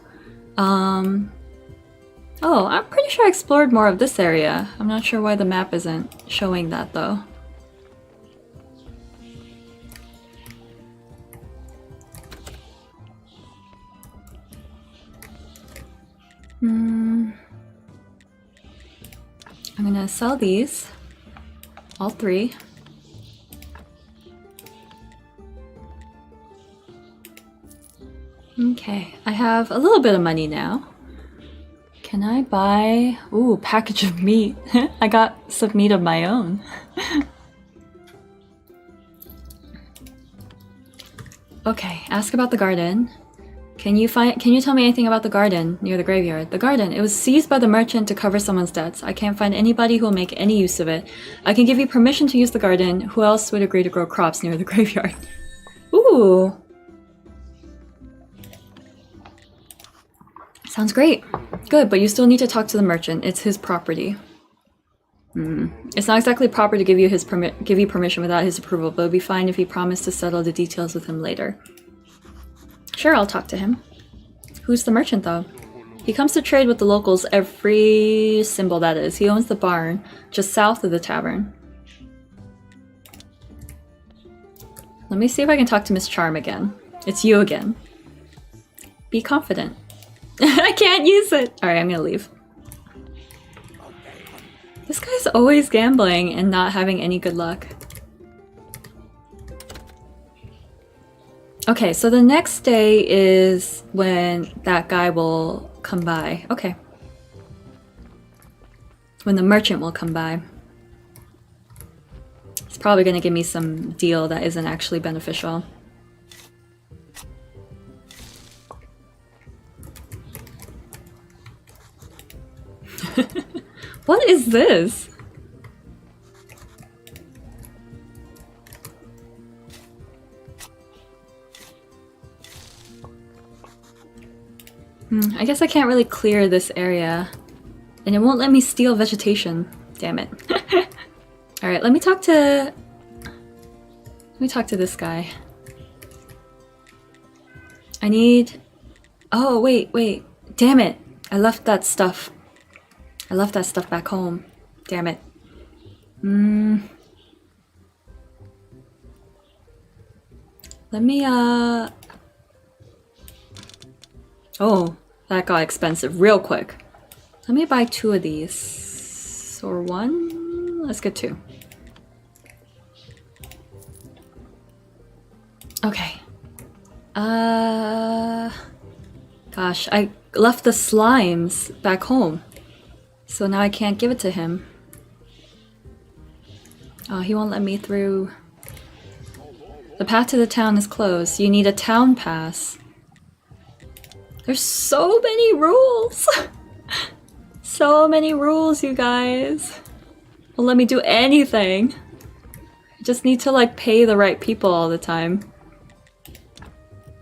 Oh, I'm pretty sure I explored more of this area. I'm not sure why the map isn't showing that though. I'm gonna sell these. All three. Okay, I have a little bit of money now. Can I buy... Ooh, package of meat. I got some meat of my own. Okay, ask about the garden. Can you tell me anything about the garden near the graveyard? The garden, it was seized by the merchant to cover someone's debts. I can't find anybody who will make any use of it. I can give you permission to use the garden. Who else would agree to grow crops near the graveyard? Ooh. Sounds great. Good, but you still need to talk to the merchant. It's his property. It's not exactly proper to give you permission without his approval, but it would be fine if you promise to settle the details with him later. Sure, I'll talk to him. Who's the merchant, though? He comes to trade with the locals every symbol that is. He owns the barn just south of the tavern. Let me see if I can talk to Miss Charm again. It's you again. Be confident. I can't use it! Alright, I'm gonna leave. This guy's always gambling and not having any good luck. Okay, so the next day is when that guy will come by. Okay. When the merchant will come by. He's probably gonna give me some deal that isn't actually beneficial. What is this? I guess I can't really clear this area. And it won't let me steal vegetation. Damn it. Alright, let me talk to this guy. I need... Oh, wait. Damn it. I left that stuff. I left that stuff back home. Damn it. Let me, Oh, that got expensive real quick. Let me buy 2 of these. Or 1? Let's get 2. Okay. Gosh, I left the slimes back home. So now I can't give it to him. Oh, he won't let me through. The path to the town is closed. You need a town pass. There's so many rules! So many rules, you guys. Won't let me do anything. I just need to like pay the right people all the time.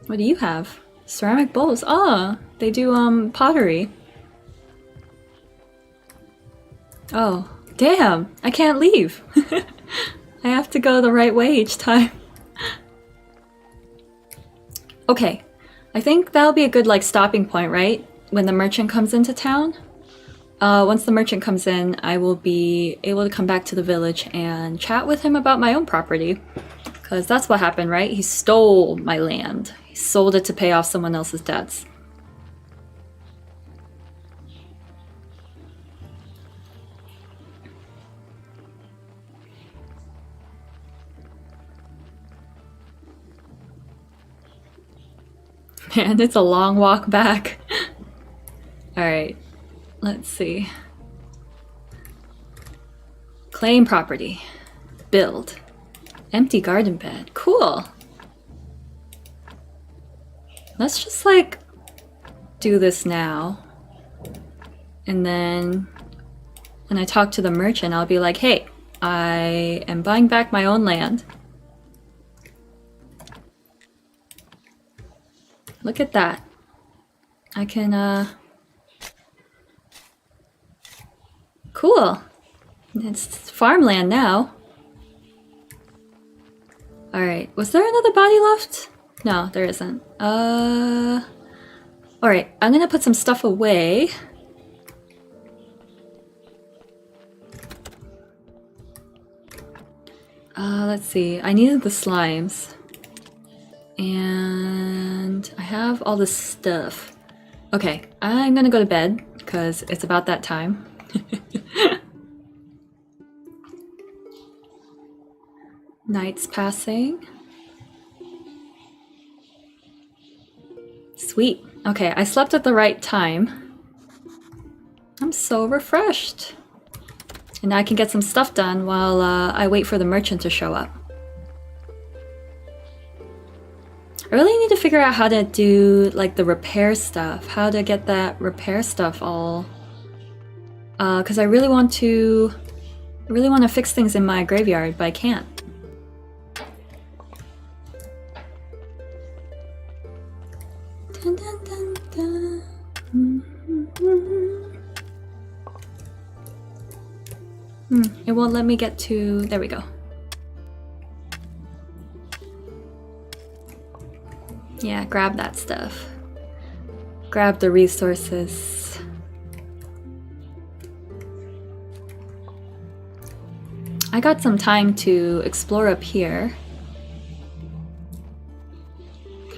What do you have? Ceramic bowls. Ah, they do pottery. Oh, damn! I can't leave! I have to go the right way each time. Okay, I think that'll be a good like stopping point, right? When the merchant comes into town. Once the merchant comes in, I will be able to come back to the village and chat with him about my own property. Because that's what happened, right? He stole my land. He sold it to pay off someone else's debts. Man, it's a long walk back. Alright, let's see. Claim property. Build. Empty garden bed. Cool. Let's just like do this now. And then when I talk to the merchant, I'll be like, hey, I am buying back my own land. Look at that. I can, Cool. It's farmland now. Alright, was there another body left? No, there isn't. Alright, I'm gonna put some stuff away. Let's see. I needed the slimes. And I have all this stuff. Okay, I'm gonna go to bed because it's about that time. Night's passing. Sweet. Okay, I slept at the right time. I'm so refreshed. And now I can get some stuff done while I wait for the merchant to show up. I really need to figure out how to do like the repair stuff, how to get that repair stuff all, because I really want to fix things in my graveyard, but I can't. Dun, dun, dun, dun. It won't let me get to... There we go. Yeah, grab that stuff. Grab the resources. I got some time to explore up here.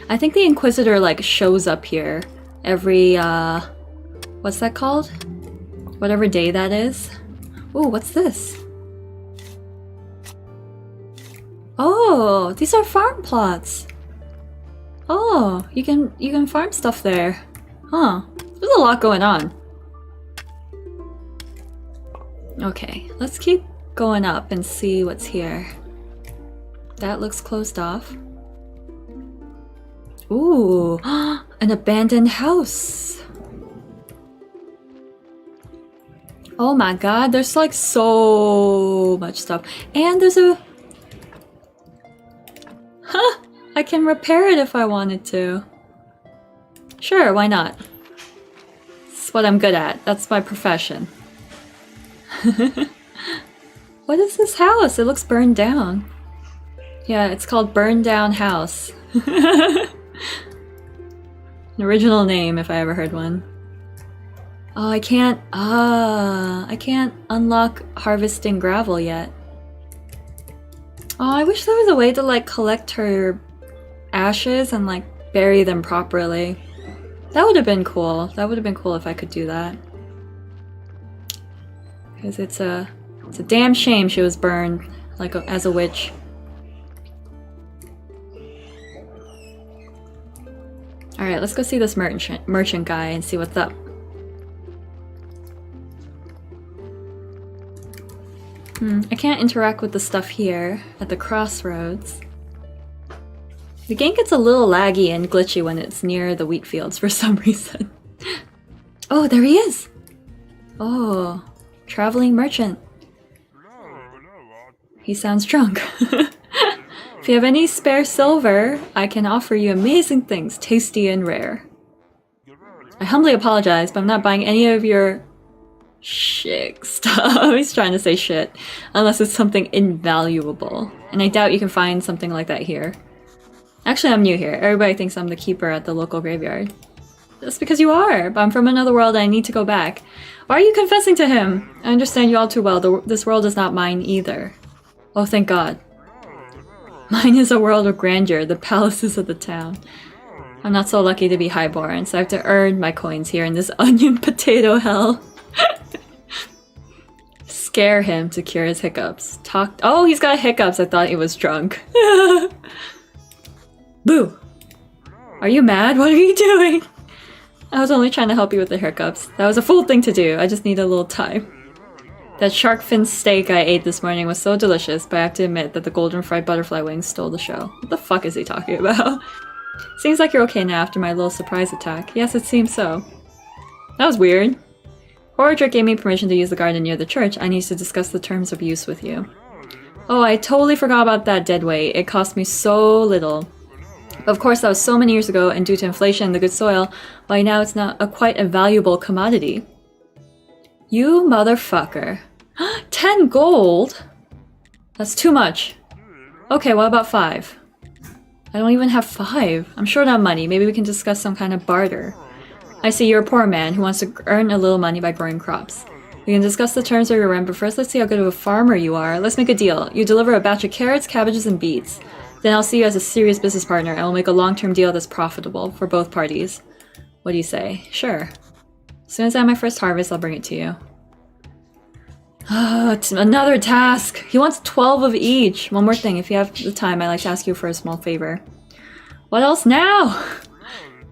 I think the Inquisitor like shows up here every what's that called? Whatever day that is. Ooh, what's this? Oh, these are farm plots. Oh, you can farm stuff there. Huh. There's a lot going on. Okay, let's keep going up and see what's here. That looks closed off. Ooh, an abandoned house. Oh my god, there's like so much stuff. And there's a... Huh! I can repair it if I wanted to. Sure, why not? It's what I'm good at. That's my profession. What is this house? It looks burned down. Yeah, it's called Burned Down House. An original name if I ever heard one. Oh, I can't unlock harvesting gravel yet. Oh, I wish there was a way to like collect her ashes and like bury them properly. That would have been cool. That would have been cool if I could do that. Because it's a damn shame she was burned like as a witch. Alright, let's go see this merchant guy and see what's up. I can't interact with the stuff here at the crossroads. The game gets a little laggy and glitchy when it's near the wheat fields for some reason. Oh, there he is! Oh, traveling merchant. He sounds drunk. If you have any spare silver, I can offer you amazing things, tasty and rare. I humbly apologize, but I'm not buying any of your shit stuff. He's trying to say shit. Unless it's something invaluable. And I doubt you can find something like that here. Actually, I'm new here. Everybody thinks I'm the keeper at the local graveyard. That's because you are, but I'm from another world and I need to go back. Why are you confessing to him? I understand you all too well. This world is not mine either. Oh, thank God. Mine is a world of grandeur, the palaces of the town. I'm not so lucky to be highborn, so I have to earn my coins here in this onion potato hell. Scare him to cure his hiccups. Oh, he's got hiccups. I thought he was drunk. Boo! Are you mad? What are you doing? I was only trying to help you with the hiccups. That was a fool thing to do. I just need a little time. That shark fin steak I ate this morning was so delicious, but I have to admit that the golden fried butterfly wings stole the show. What the fuck is he talking about? Seems like you're okay now after my little surprise attack. Yes, it seems so. That was weird. Horadric gave me permission to use the garden near the church. I need to discuss the terms of use with you. Oh, I totally forgot about that dead weight. It cost me so little. Of course, that was so many years ago, and due to inflation and the good soil, why now it's not quite a valuable commodity. You motherfucker. 10 gold? That's too much. Okay, what about 5? I don't even have 5. I'm short on money. Maybe we can discuss some kind of barter. I see you're a poor man who wants to earn a little money by growing crops. We can discuss the terms of your rent, but first let's see how good of a farmer you are. Let's make a deal. You deliver a batch of carrots, cabbages, and beets. Then I'll see you as a serious business partner and we'll make a long-term deal that's profitable for both parties. What do you say? Sure. As soon as I have my first harvest, I'll bring it to you. It's another task! He wants 12 of each! One more thing, if you have the time, I'd like to ask you for a small favor. What else now?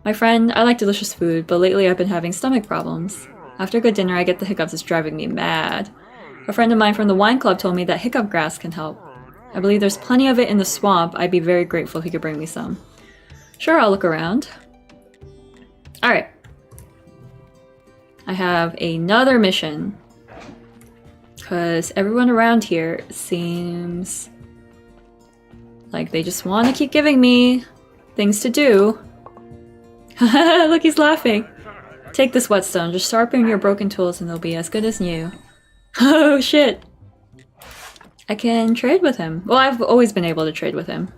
My friend, I like delicious food, but lately I've been having stomach problems. After a good dinner, I get the hiccups. It's driving me mad. A friend of mine from the wine club told me that hiccup grass can help. I believe there's plenty of it in the swamp. I'd be very grateful if you could bring me some. Sure, I'll look around. Alright. I have another mission. Because everyone around here seems like they just want to keep giving me things to do. Look, he's laughing. Take this whetstone. Just sharpen your broken tools and they'll be as good as new. Oh, shit. I can trade with him. Well, I've always been able to trade with him.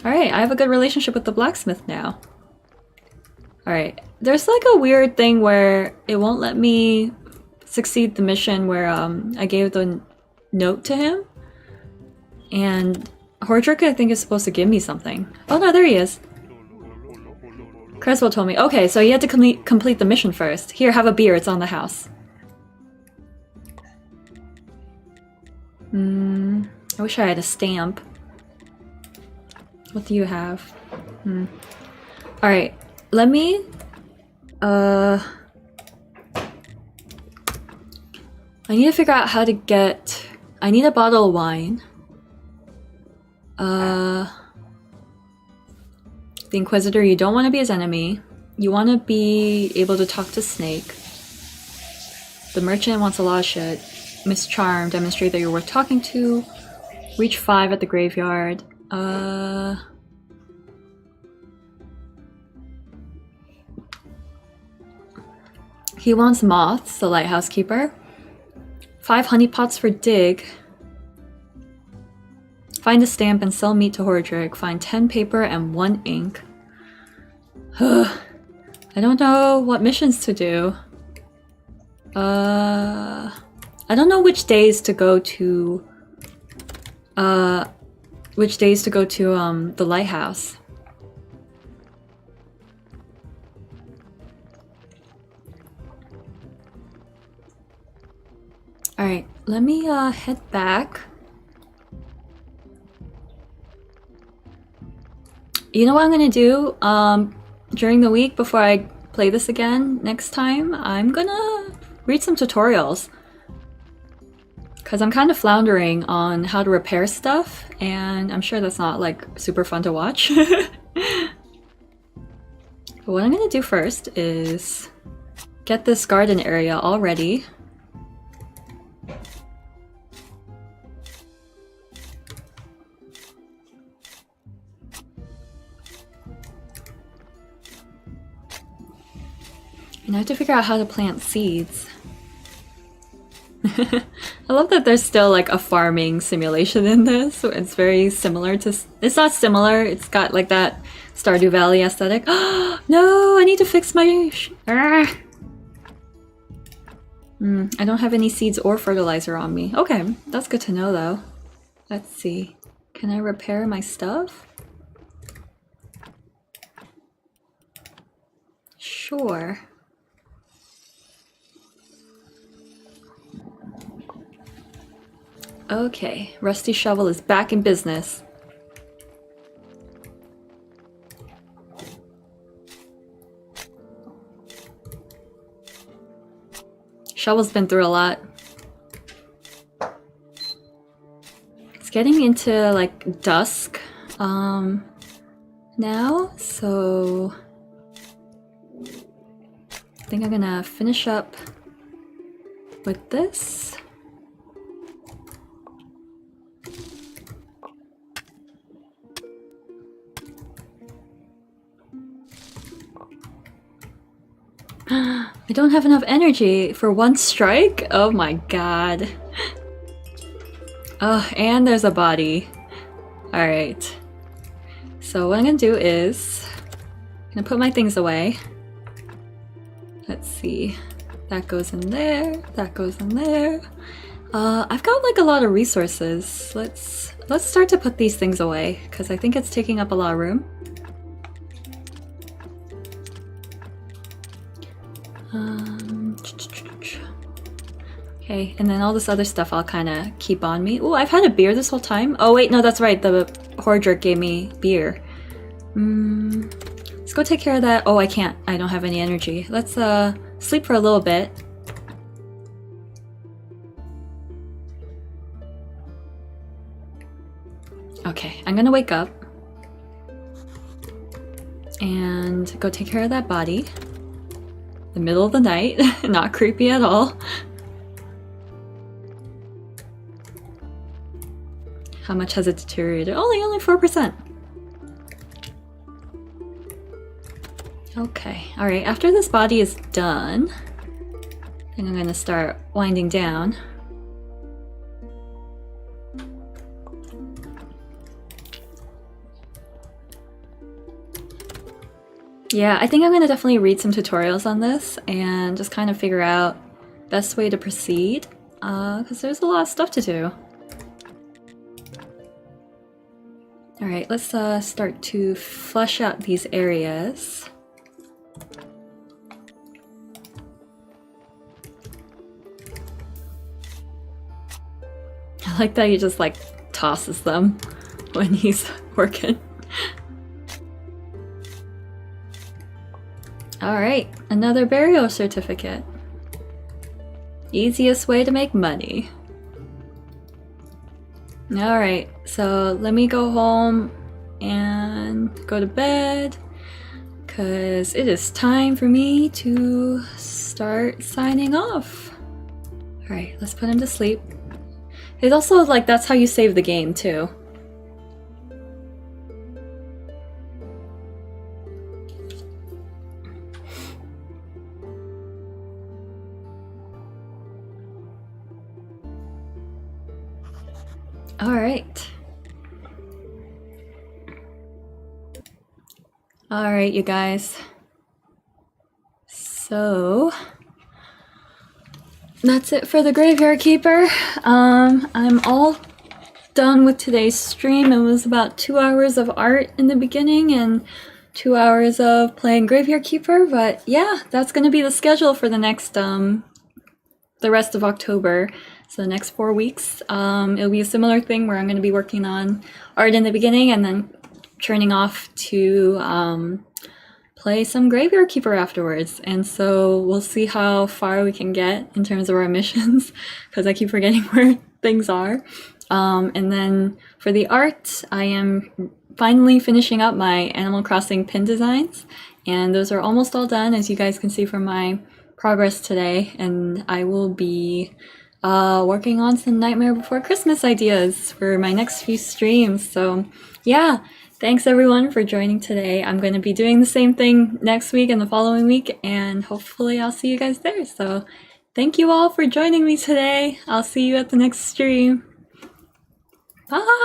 Alright, I have a good relationship with the blacksmith now. Alright, there's like a weird thing where it won't let me succeed the mission where I gave the note to him. And Hordrick, I think, is supposed to give me something. Oh no, there he is. Creswell told me. Okay, so you had to complete the mission first. Here, have a beer, it's on the house. I wish I had a stamp. What do you have? Alright, let me... I need to figure out how to get... I need a bottle of wine. The Inquisitor, you don't want to be his enemy. You want to be able to talk to Snake. The Merchant wants a lot of shit. Miss Charm, demonstrate that you're worth talking to. Reach 5 at the graveyard. He wants moths, the lighthouse keeper. 5 honeypots for dig. Find a stamp and sell meat to Hordrick. Find 10 paper and 1 ink. I don't know what missions to do. I don't know which days to go to. The lighthouse. Alright, let me head back. You know what I'm gonna do? During the week before I play this again next time, I'm gonna read some tutorials. Because I'm kind of floundering on how to repair stuff, and I'm sure that's not like super fun to watch. But what I'm gonna do first is get this garden area all ready. And I have to figure out how to plant seeds. I love that there's still like a farming simulation in this. It's very similar to... It's not similar, it's got like that Stardew Valley aesthetic. No, I need to fix my... I don't have any seeds or fertilizer on me. Okay, that's good to know though. Let's see. Can I repair my stuff? Sure. Okay, Rusty Shovel is back in business. Shovel's been through a lot. It's getting into like dusk now, so I think I'm gonna finish up with this. I don't have enough energy for one strike? Oh my god. Oh, and there's a body. Alright. So what I'm gonna do is... I'm gonna put my things away. Let's see. That goes in there. That goes in there. I've got like a lot of resources. Let's start to put these things away, because I think it's taking up a lot of room. Okay, and then all this other stuff I'll kind of keep on me. Oh, I've had a beer this whole time. Oh wait, no, that's right. The Hordrick gave me beer. Let's go take care of that. Oh, I can't. I don't have any energy. Let's sleep for a little bit. Okay, I'm gonna wake up and go take care of that body. The middle of the night, not creepy at all. How much has it deteriorated? Only 4%. Okay, alright, after this body is done, I think I'm gonna start winding down. Yeah, I think I'm gonna definitely read some tutorials on this and just kind of figure out best way to proceed, because there's a lot of stuff to do. Alright, let's start to flesh out these areas. I like that he just like tosses them when he's working. Alright, another burial certificate. Easiest way to make money. Alright, so let me go home and go to bed, because it is time for me to start signing off. Alright, let's put him to sleep. It's also like that's how you save the game too. Alright. Alright, you guys. So that's it for the Graveyard Keeper. I'm all done with today's stream. It was about 2 hours of art in the beginning and 2 hours of playing Graveyard Keeper, but yeah, that's gonna be the schedule for the next the rest of October. So the next 4 weeks, it'll be a similar thing where I'm going to be working on art in the beginning and then turning off to play some Graveyard Keeper afterwards. And so we'll see how far we can get in terms of our missions, because I keep forgetting where things are. And then for the art, I am finally finishing up my Animal Crossing pin designs, and those are almost all done, as you guys can see from my progress today. And I will be working on some Nightmare Before Christmas ideas for my next few streams. So yeah, thanks everyone for joining today. I'm going to be doing the same thing next week and the following week, and hopefully I'll see you guys there. So thank you all for joining me today. I'll see you at the next stream. Bye!